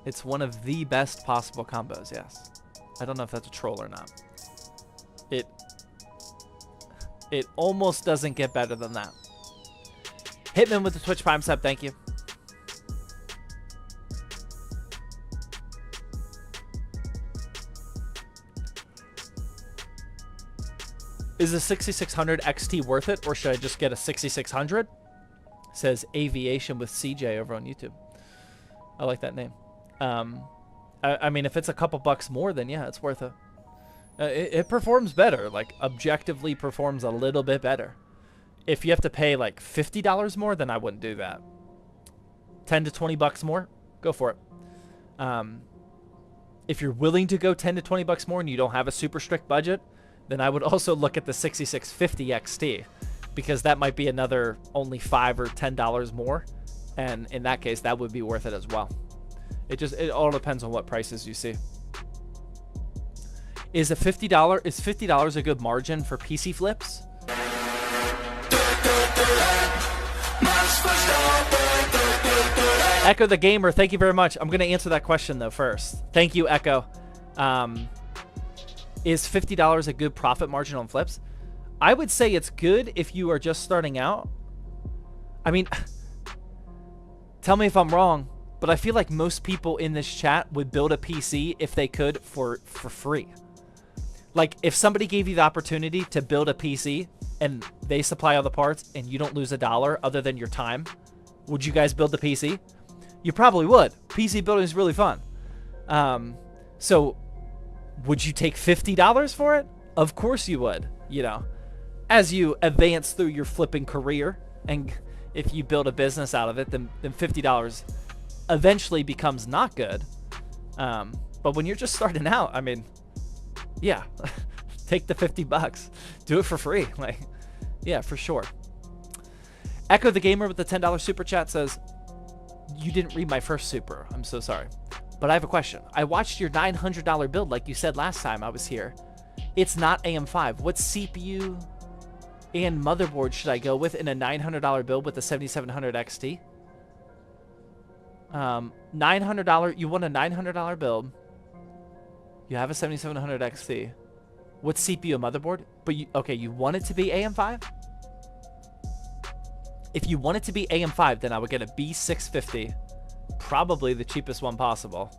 A: It's one of the best possible combos, yes. I don't know if that's a troll or not. It almost doesn't get better than that. Hitman with the Twitch Prime sub, thank you. Is the 6600 XT worth it, or should I just get a 6600? Says Aviation with CJ over on YouTube. I like that name. I mean, if it's a couple bucks more, then yeah, it's worth it. It performs better, like objectively performs a little bit better. If you have to pay like $50 more, then I wouldn't do that. 10 to 20 bucks more, go for it. If you're willing to go 10 to 20 bucks more and you don't have a super strict budget, then I would also look at the 6650 XT, because that might be another only $5 or $10 more, and in that case, that would be worth it as well. It all depends on what prices you see. Is $50 a good margin for PC flips? Echo the Gamer, thank you very much. I'm going to answer that question though first. Thank you, Echo. Is $50 a good profit margin on flips? I would say it's good if you are just starting out. I mean, tell me if I'm wrong, but I feel like most people in this chat would build a PC if they could for free. Like, if somebody gave you the opportunity to build a PC and they supply all the parts and you don't lose $1 other than your time, would you guys build the PC? You probably would. PC building is really fun. So would you take $50 for it? Of course you would, you know, as you advance through your flipping career, and if you build a business out of it, then $50 eventually becomes not good. But when you're just starting out, I mean, yeah, take the 50 bucks, do it for free. Like, yeah, for sure. Echo the Gamer with the $10 super chat says, you didn't read my first super. I'm so sorry. But I have a question. I watched your $900 build like you said last time I was here. It's not AM5. What CPU and motherboard should I go with in a $900 build with the 7700 XT? $900. You want a $900 build. You have a 7700 XT. What CPU and motherboard? But okay, you want it to be AM5? If you want it to be AM5, then I would get a B650. Probably the cheapest one possible.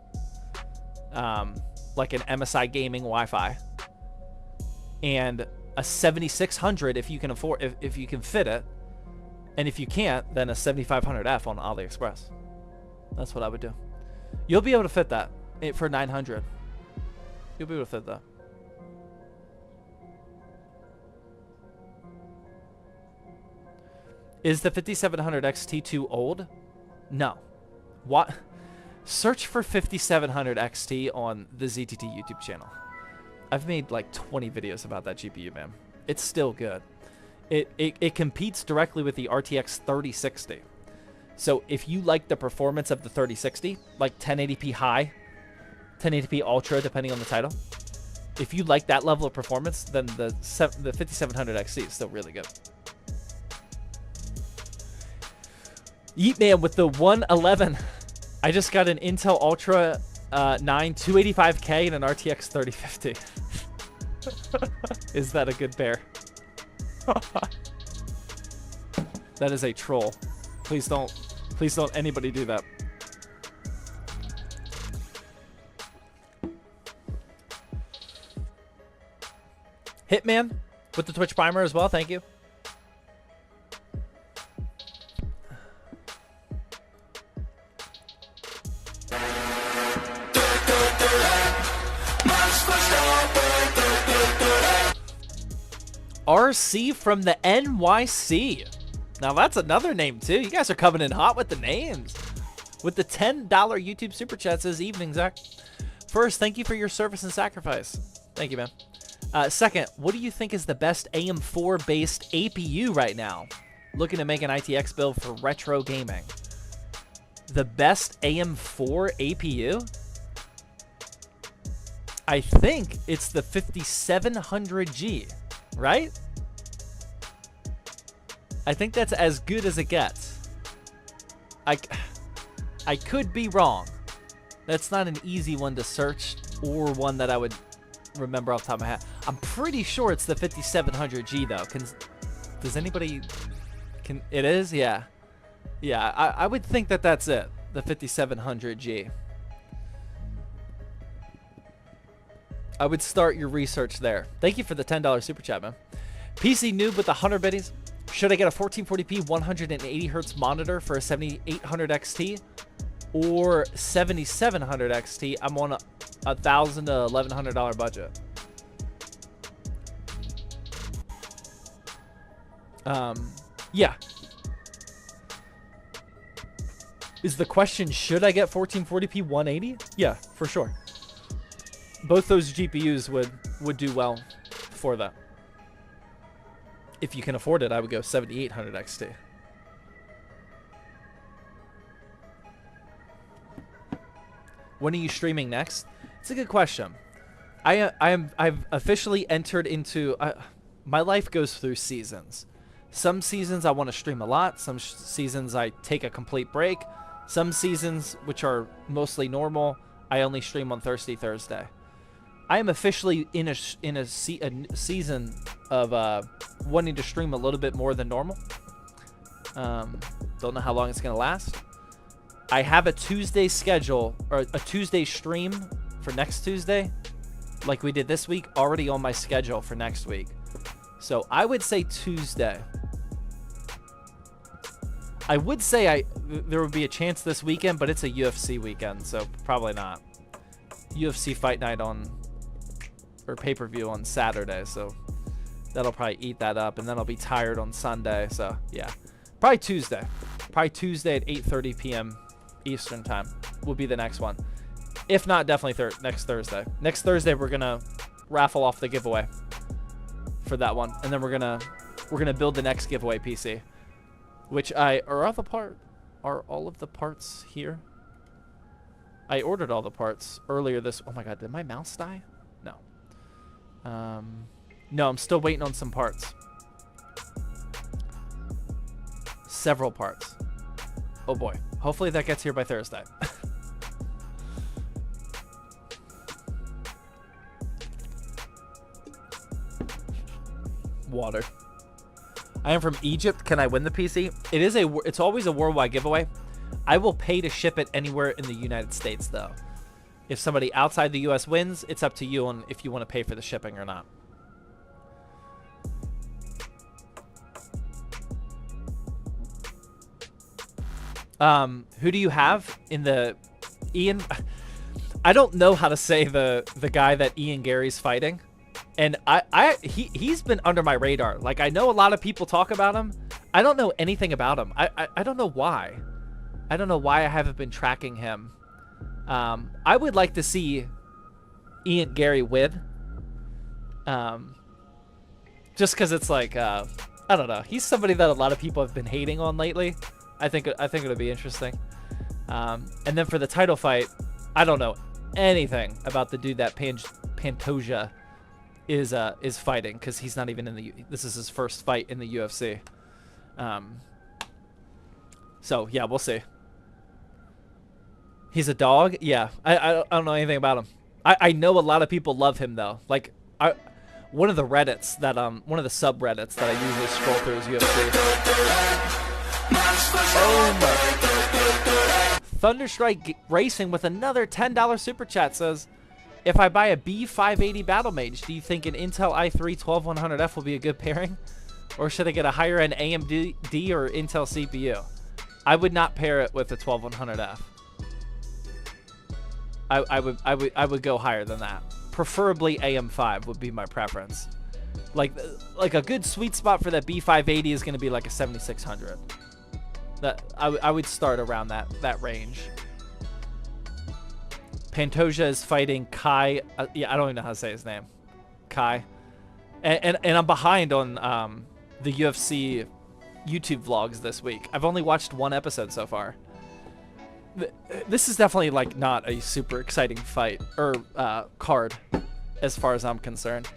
A: Like an MSI gaming Wi-Fi. And a 7600 if you can afford, if you can fit it. And if you can't, then a 7500F on AliExpress. That's what I would do. You'll be able to fit that for 900. You'll be able to fit that. Is the 5700 XT too old? No. What? Search for 5700 XT on the ZTT YouTube channel. I've made like 20 videos about that GPU, man. It's still good. It competes directly with the RTX 3060. So if you like the performance of the 3060, like 1080p high, 1080p ultra, depending on the title, if you like that level of performance, then the 5700 XT is still really good. Yeet Man with the 111. I just got an Intel Ultra 9, 285K, and an RTX 3050. Is that a good bear? That is a troll. Please don't anybody do that. Hitman with the Twitch primer as well. Thank you. RC from the NYC. Now that's another name too. You guys are coming in hot with the names. With the $10 YouTube super chat says evening, Zach. First, thank you for your service and sacrifice. Thank you, man. Second, what do you think is the best AM4 based APU right now? Looking to make an ITX build for retro gaming. The best AM4 APU? I think it's the 5700G, right? I think that's as good as it gets. I could be wrong. That's not an easy one to search or one that I would remember off the top of my head. I'm pretty sure it's the 5700G though. Does anybody? It is? Yeah. Yeah, I would think that that's it. The 5700G. I would start your research there. Thank you for the $10 super chat, man. PC Noob with the 100 biddies. Should I get a 1440p 180 hertz monitor for a 7800 XT or 7700 XT? I'm on a $1,000 to $1,100 budget. Yeah. Is the question, should I get 1440p 180? Yeah, for sure. Both those GPUs would do well for that. If you can afford it, I would go 7800 XT. When are you streaming next? It's a good question. I've officially entered into my life goes through seasons. Some seasons I want to stream a lot. Some seasons I take a complete break. Some seasons, which are mostly normal, I only stream on Thursday. I am officially in a season of wanting to stream a little bit more than normal. Don't know how long it's gonna last. I have a Tuesday schedule or a Tuesday stream for next Tuesday, like we did this week, already on my schedule for next week. So I would say Tuesday. I would say there would be a chance this weekend, but it's a UFC weekend, so probably not. UFC Fight Night or pay-per-view on Saturday, so that'll probably eat that up, and then I'll be tired on Sunday. So yeah, probably Tuesday. Probably Tuesday at 8:30 p.m. Eastern time will be the next one. If not, definitely next Thursday. Next Thursday we're gonna raffle off the giveaway for that one, and then we're gonna build the next giveaway PC. Which are all of the parts here? I ordered all the parts earlier this. Oh my god, did my mouse die? No. No, I'm still waiting on some parts. Several parts. Oh boy. Hopefully that gets here by Thursday. Water. I am from Egypt. Can I win the PC? It's always a worldwide giveaway. I will pay to ship it anywhere in the United States, though. If somebody outside the U.S. wins, it's up to you on if you want to pay for the shipping or not. Who do you have in the Ian? I don't know how to say the guy that Ian Gary's fighting. And he's been under my radar. Like, I know a lot of people talk about him. I don't know anything about him. I don't know why. I don't know why I haven't been tracking him. I would like to see Ian Gary win. Just because it's like, I don't know. He's somebody that a lot of people have been hating on lately. I think it'll be interesting. And then for the title fight, I don't know anything about the dude that Pantoja is fighting, because he's not even in the. This is his first fight in the UFC. So yeah, we'll see. He's a dog? Yeah. I don't know anything about him. I know a lot of people love him though. Like one of the Reddits that one of the subreddits that I usually scroll through is UFC. Oh my. Thunderstrike Racing with another $10 super chat says, if I buy a B580 Battle Mage, do you think an Intel i3 12100F will be a good pairing? Or should I get a higher end AMD or Intel CPU? I would not pair it with the 12100F. I would go higher than that. Preferably AM5 would be my preference. Like a good sweet spot for that B580 is going to be like a 7600. That I would start around that range. Pantoja is fighting Kai. Yeah, I don't even know how to say his name. Kai. And I'm behind on the UFC YouTube vlogs this week. I've only watched one episode so far. This is definitely like not a super exciting fight or card as far as I'm concerned.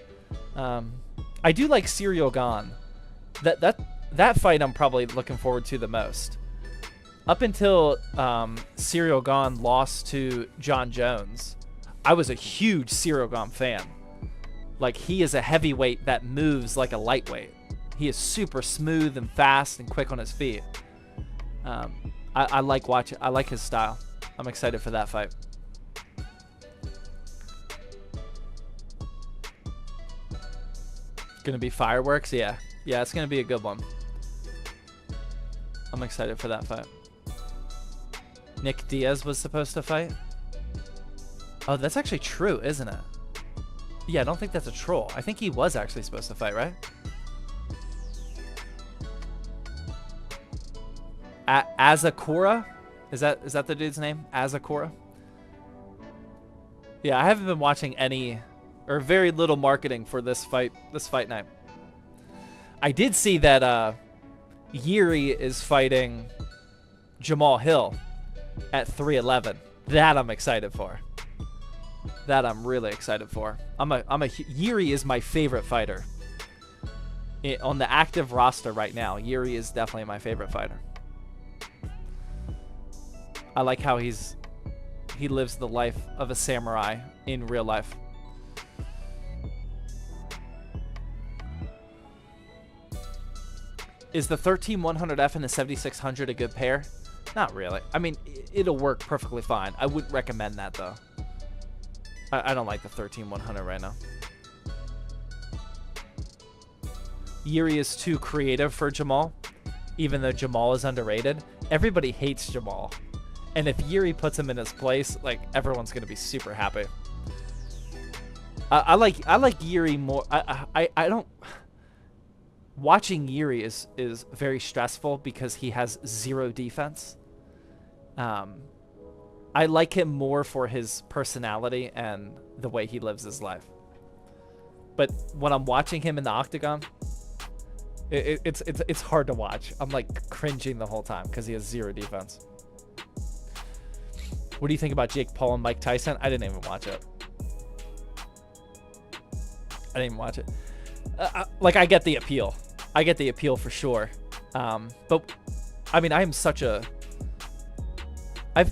A: I do like Serial Gone. That fight I'm probably looking forward to the most. Up until Serial Gone lost to John Jones, I was a huge Serial Gone fan. Like, he is a heavyweight that moves like a lightweight. He is super smooth and fast and quick on his feet. I like watching. I like his style. I'm excited for that fight. Gonna be fireworks? Yeah, it's gonna be a good one. I'm excited for that fight. Nick Diaz was supposed to fight. Oh, that's actually true, isn't it? Yeah, I don't think that's a troll. I think he was actually supposed to fight, right? Azakura? Is that the dude's name? Azakura? Yeah, I haven't been watching any or very little marketing for this fight night. I did see that Yuri is fighting Jamal Hill at 311. That I'm excited for. That I'm really excited for. Yuri is my favorite fighter. On the active roster right now, Yuri is definitely my favorite fighter. I like how he lives the life of a samurai in real life. Is the 13100F and the 7600 a good pair? Not really. I mean, it'll work perfectly fine. I wouldn't recommend that though. I don't like the 13100 right now. Yuri is too creative for Jamal, even though Jamal is underrated. Everybody hates Jamal. And if Yuri puts him in his place, like, everyone's gonna be super happy. I like Yuri more. I don't. Watching Yuri is very stressful because he has zero defense. I like him more for his personality and the way he lives his life. But when I'm watching him in the octagon, it's hard to watch. I'm like cringing the whole time because he has zero defense. What do you think about Jake Paul and Mike Tyson? I didn't even watch it. Like, I get the appeal. I get the appeal for sure. But I mean, I've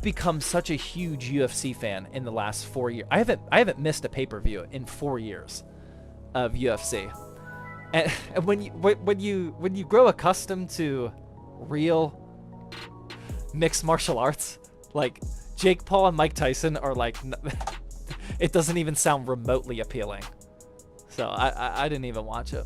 A: become such a huge UFC fan in the last 4 years. I haven't missed a pay-per-view in 4 years of UFC. And when you grow accustomed to real mixed martial arts, like Jake Paul and Mike Tyson are like, it doesn't even sound remotely appealing. So I didn't even watch it.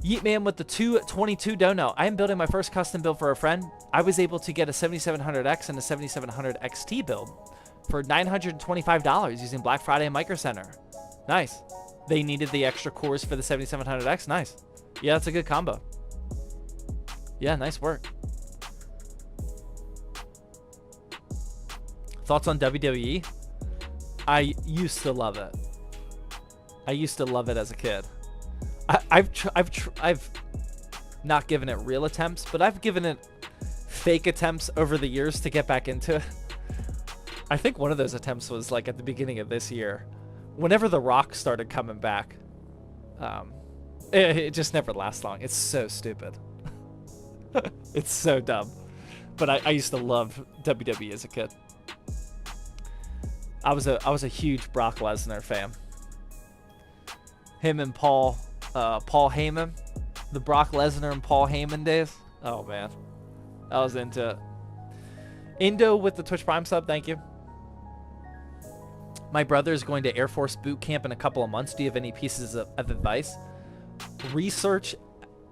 A: Yeetman with the 222 dono. I am building my first custom build for a friend. I was able to get a 7700X and a 7700 XT build for $925 using Black Friday and Micro Center. Nice. They needed the extra cores for the 7700X. Nice. Yeah, that's a good combo. Yeah, nice work. Thoughts on WWE? I used to love it. I used to love it as a kid. I've not given it real attempts, but I've given it fake attempts over the years to get back into it. I think one of those attempts was like at the beginning of this year, whenever The Rock started coming back. It just never lasts long. It's so stupid. It's so dumb. But I used to love WWE as a kid. I was a huge Brock Lesnar fan. Him and Paul Heyman, the Brock Lesnar and Paul Heyman days. Oh man, I was into it. Indo with the Twitch Prime sub, thank you. My brother is going to Air Force boot camp in a couple of months. Do you have any pieces of advice? Research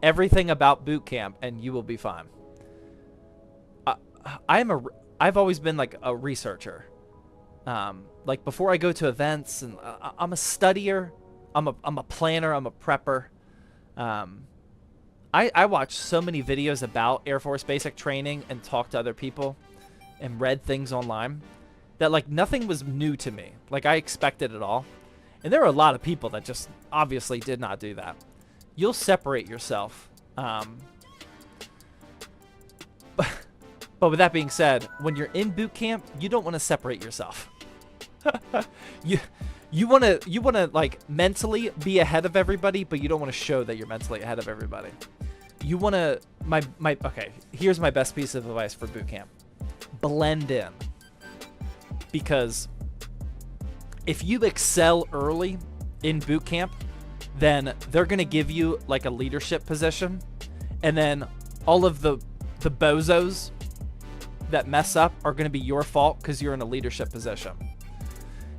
A: everything about boot camp, and you will be fine. I've always been like a researcher. Like before I go to events, and I'm a studier. I'm a planner. I'm a prepper. I watch so many videos about Air Force basic training and talk to other people and read things online that like nothing was new to me. Like I expected it all. And there are a lot of people that just obviously did not do that. You'll separate yourself. But with that being said, when you're in boot camp, you don't want to separate yourself. You want to like mentally be ahead of everybody, but you don't want to show that you're mentally ahead of everybody. You want to okay, here's my best piece of advice for boot camp. Blend in. Because if you excel early in boot camp, then they're going to give you like a leadership position, and then all of the bozos that mess up are going to be your fault because you're in a leadership position.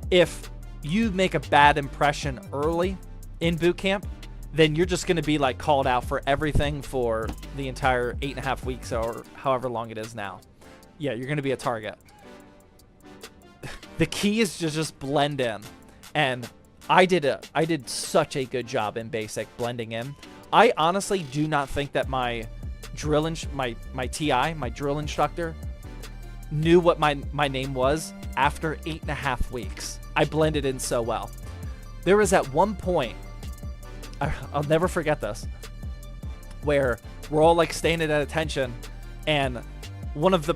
A: If you make a bad impression early in boot camp, then you're just going to be like called out for everything for the entire 8.5 weeks or however long it is now. Yeah, you're going to be a target. The key is to just blend in. And I did such a good job in basic blending in. I honestly do not think that my drill instructor knew what my name was after 8.5 weeks. I blended in so well. There was at one point, I'll never forget this, where we're all like standing at attention, and one of the,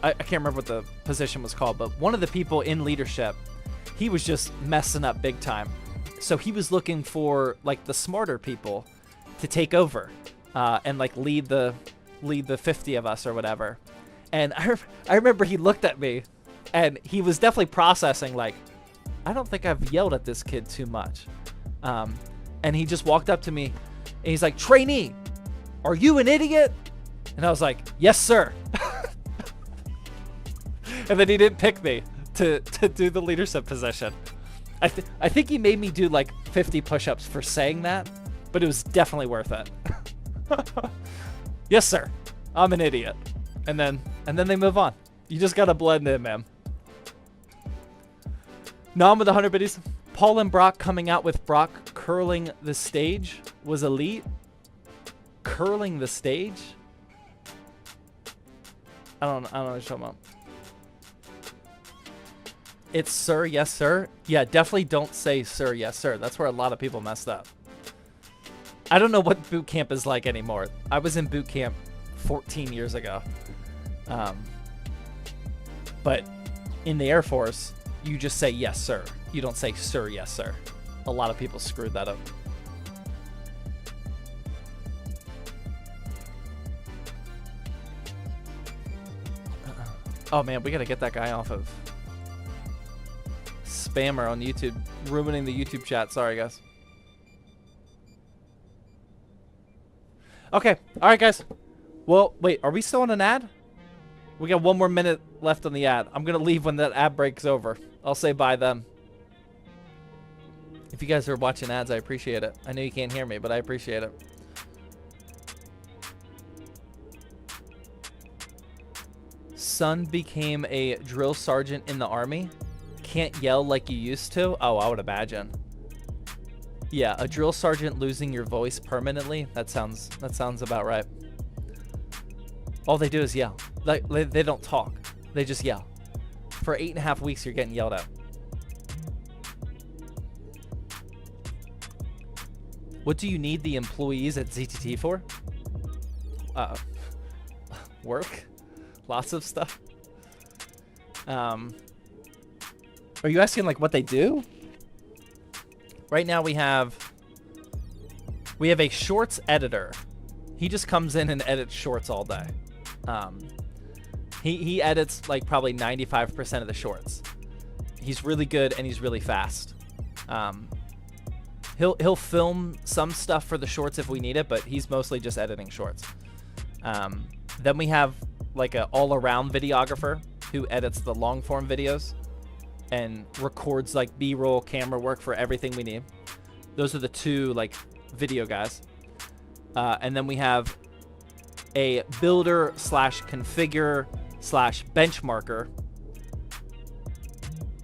A: I can't remember what the position was called, but one of the people in leadership, he was just messing up big time. So he was looking for like the smarter people to take over and like lead the 50 of us or whatever. And I remember he looked at me, and he was definitely processing like, I don't think I've yelled at this kid too much. And he just walked up to me, and he's like, "Trainee, are you an idiot?" And I was like, "Yes, sir." And then he didn't pick me to do the leadership position. I think he made me do like 50 push-ups for saying that, but it was definitely worth it. Yes, sir. I'm an idiot. And then they move on. You just gotta blend in, man. Nom with 100 biddies. Paul and Brock coming out with Brock curling the stage was elite. Curling the stage? I don't know what you're talking about. It's sir, yes, sir. Yeah, definitely don't say sir, yes, sir. That's where a lot of people messed up. I don't know what boot camp is like anymore. I was in boot camp 14 years ago. But in the Air Force, you just say yes, sir. You don't say sir, yes, sir. A lot of people screwed that up. Oh man, we gotta get that guy off of spammer on YouTube, ruining the YouTube chat. Sorry, guys. Okay, all right, guys. Well, wait, are we still on an ad? We got 1 more minute left on the ad. I'm gonna leave when that ad breaks over. I'll say bye then. If you guys are watching ads, I appreciate it. I know you can't hear me, but I appreciate it. Son became a drill sergeant in the Army. Can't yell like you used to? Oh, I would imagine. Yeah, a drill sergeant losing your voice permanently. That sounds about right. All they do is yell. Like they don't talk. They just yell. For 8.5 weeks, you're getting yelled at. What do you need the employees at ZTT for? Work. Lots of stuff. Are you asking like what they do? Right now we have a shorts editor. He just comes in and edits shorts all day. He edits like probably 95% of the shorts. He's really good and he's really fast. He'll film some stuff for the shorts if we need it, but he's mostly just editing shorts. Then we have like a all-around videographer who edits the long-form videos and records like B-roll camera work for everything we need. Those are the two like video guys. And then we have a builder slash configure slash benchmarker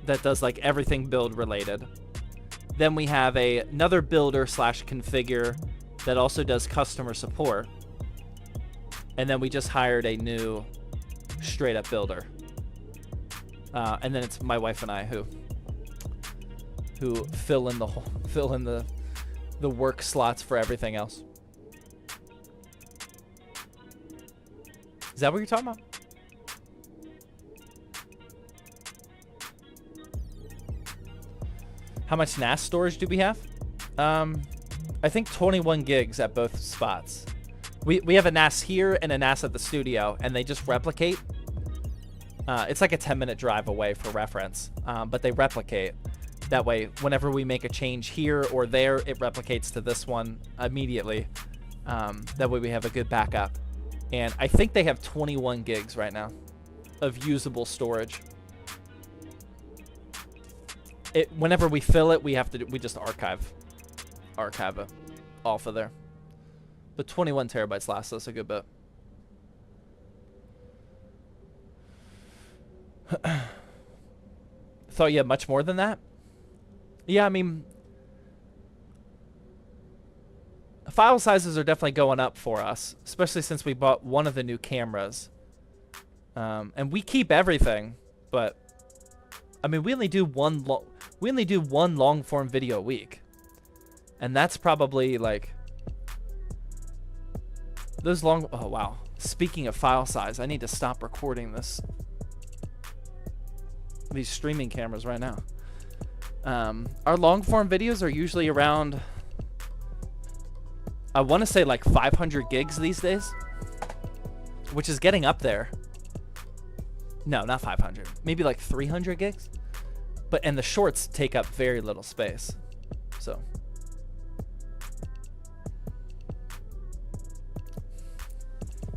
A: that does like everything build related. Then we have another builder slash configure that also does customer support. And then we just hired a new straight up builder. And then it's my wife and I who fill in the work slots for everything else. Is that what you're talking about? How much NAS storage do we have? I think 21 gigs at both spots. We have a NAS here and a NAS at the studio, and they just replicate. It's like a 10-minute drive away for reference, but they replicate. That way, whenever we make a change here or there, it replicates to this one immediately. That way we have a good backup. And I think they have 21 gigs right now of usable storage. Whenever we fill it, we just archive it off of there. But 21 terabytes lasts us a good bit. Thought you had much more than that? Yeah, I mean, file sizes are definitely going up for us, especially since we bought one of the new cameras. And we keep everything, but I mean, we only do one long form video a week. And that's probably like those long. Oh, wow. Speaking of file size, I need to stop recording these streaming cameras right now. Our long form videos are usually around, I want to say like 500 gigs these days, which is getting up there. No, not 500, maybe like 300 gigs. And the shorts take up very little space. So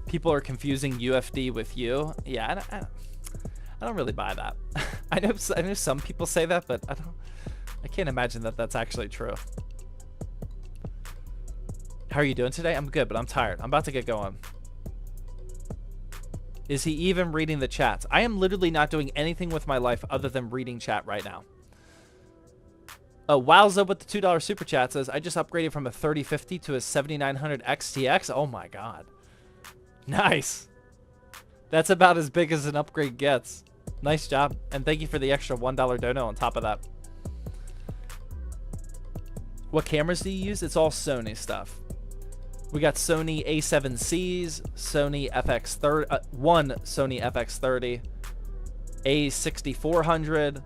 A: people are confusing UFD with U. Yeah, I don't really buy that. I know some people say that, but I can't imagine that that's actually true. How are you doing today? I'm good, but I'm tired. I'm about to get going. Is he even reading the chats? I am literally not doing anything with my life other than reading chat right now. Wowza with the $2 super chat says, I just upgraded from a 3050 to a 7900 XTX. Oh my god. Nice. That's about as big as an upgrade gets. Nice job. And thank you for the extra $1 dono on top of that. What cameras do you use? It's all Sony stuff. We got Sony A7Cs, Sony FX30, one Sony FX30, A6400,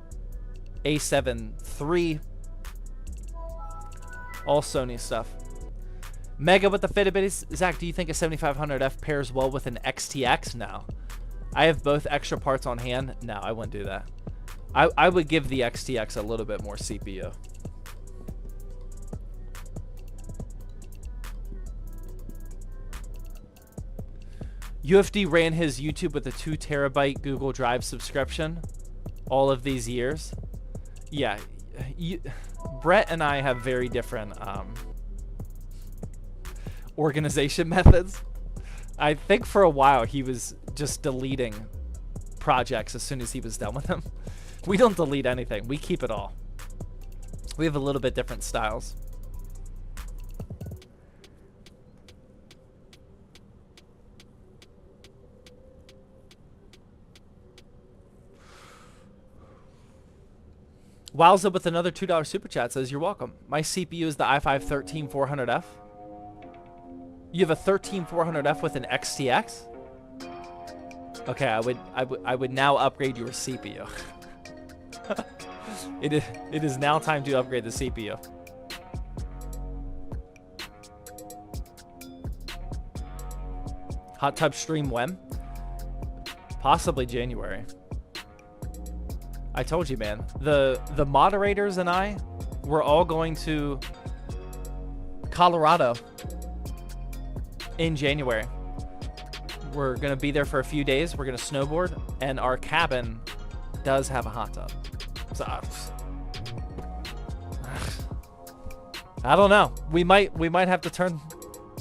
A: A7 III, all Sony stuff. Mega with the Fitbit. Zach, do you think a 7500F pairs well with an XTX? No. I have both extra parts on hand. No, I wouldn't do that. I would give the XTX a little bit more CPU. UFD ran his YouTube with a 2 terabyte Google Drive subscription all of these years. Yeah, Brett and I have very different organization methods. I think for a while he was just deleting projects as soon as he was done with them. We don't delete anything. We keep it all. We have a little bit different styles. Wowza with another $2 super chat says, you're welcome. My CPU is the i5-13400F. You have a 13400F with an XTX? Okay, I would now upgrade your CPU. It is now time to upgrade the CPU. Hot tub stream when? Possibly January. I told you, man. The moderators and I, we're all going to Colorado in January. We're going to be there for a few days. We're going to snowboard, and our cabin does have a hot tub. So I don't know. We might have to turn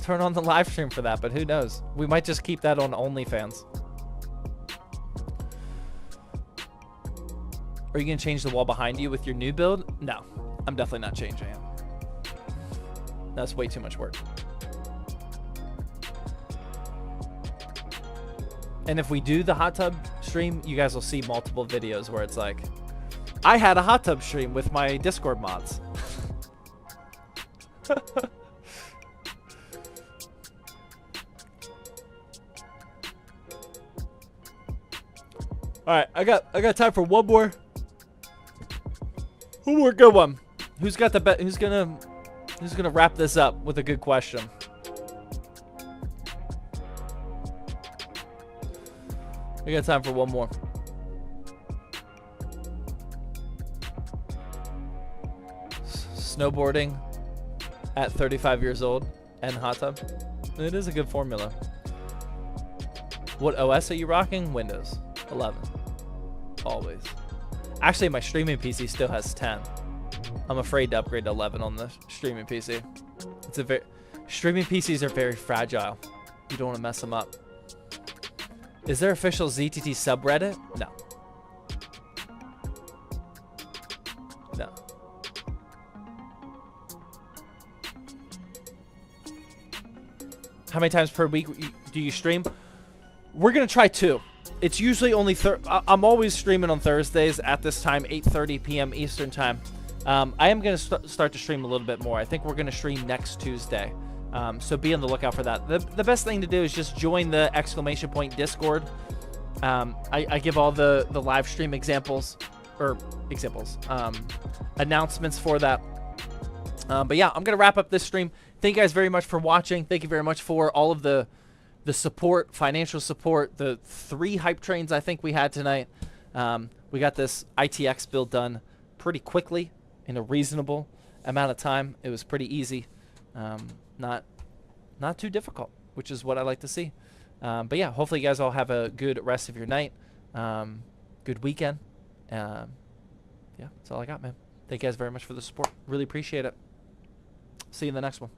A: on the live stream for that, but who knows? We might just keep that on OnlyFans. Are you going to change the wall behind you with your new build? No, I'm definitely not changing it. That's way too much work. And if we do the hot tub stream, you guys will see multiple videos where it's like, I had a hot tub stream with my Discord mods. All right, I got time for one more good one. Who's got the bet? Who's gonna wrap this up with a good question? We got time for one more. Snowboarding at 35 years old and hot tub. It is a good formula. What OS are you rocking? Windows 11. Always. Actually, my streaming PC still has 10. I'm afraid to upgrade to 11 on the streaming PC. Streaming PCs are very fragile. You don't want to mess them up. Is there official ZTT subreddit? No. No. How many times per week do you stream? We're going to try 2. It's usually only I'm always streaming on Thursdays at this time, 8:30 p.m. Eastern time. I am going to start to stream a little bit more. I think we're going to stream next Tuesday. So be on the lookout for that. The best thing to do is just join the ! Discord. I give all the live stream announcements for that. But yeah, I'm going to wrap up this stream. Thank you guys very much for watching. Thank you very much for all of the support, financial support, the 3 hype trains I think we had tonight. We got this ITX build done pretty quickly in a reasonable amount of time. It was pretty easy. Not too difficult, which is what I like to see. But yeah, hopefully you guys all have a good rest of your night. Good weekend. Yeah, that's all I got, man. Thank you guys very much for the support. Really appreciate it. See you in the next one.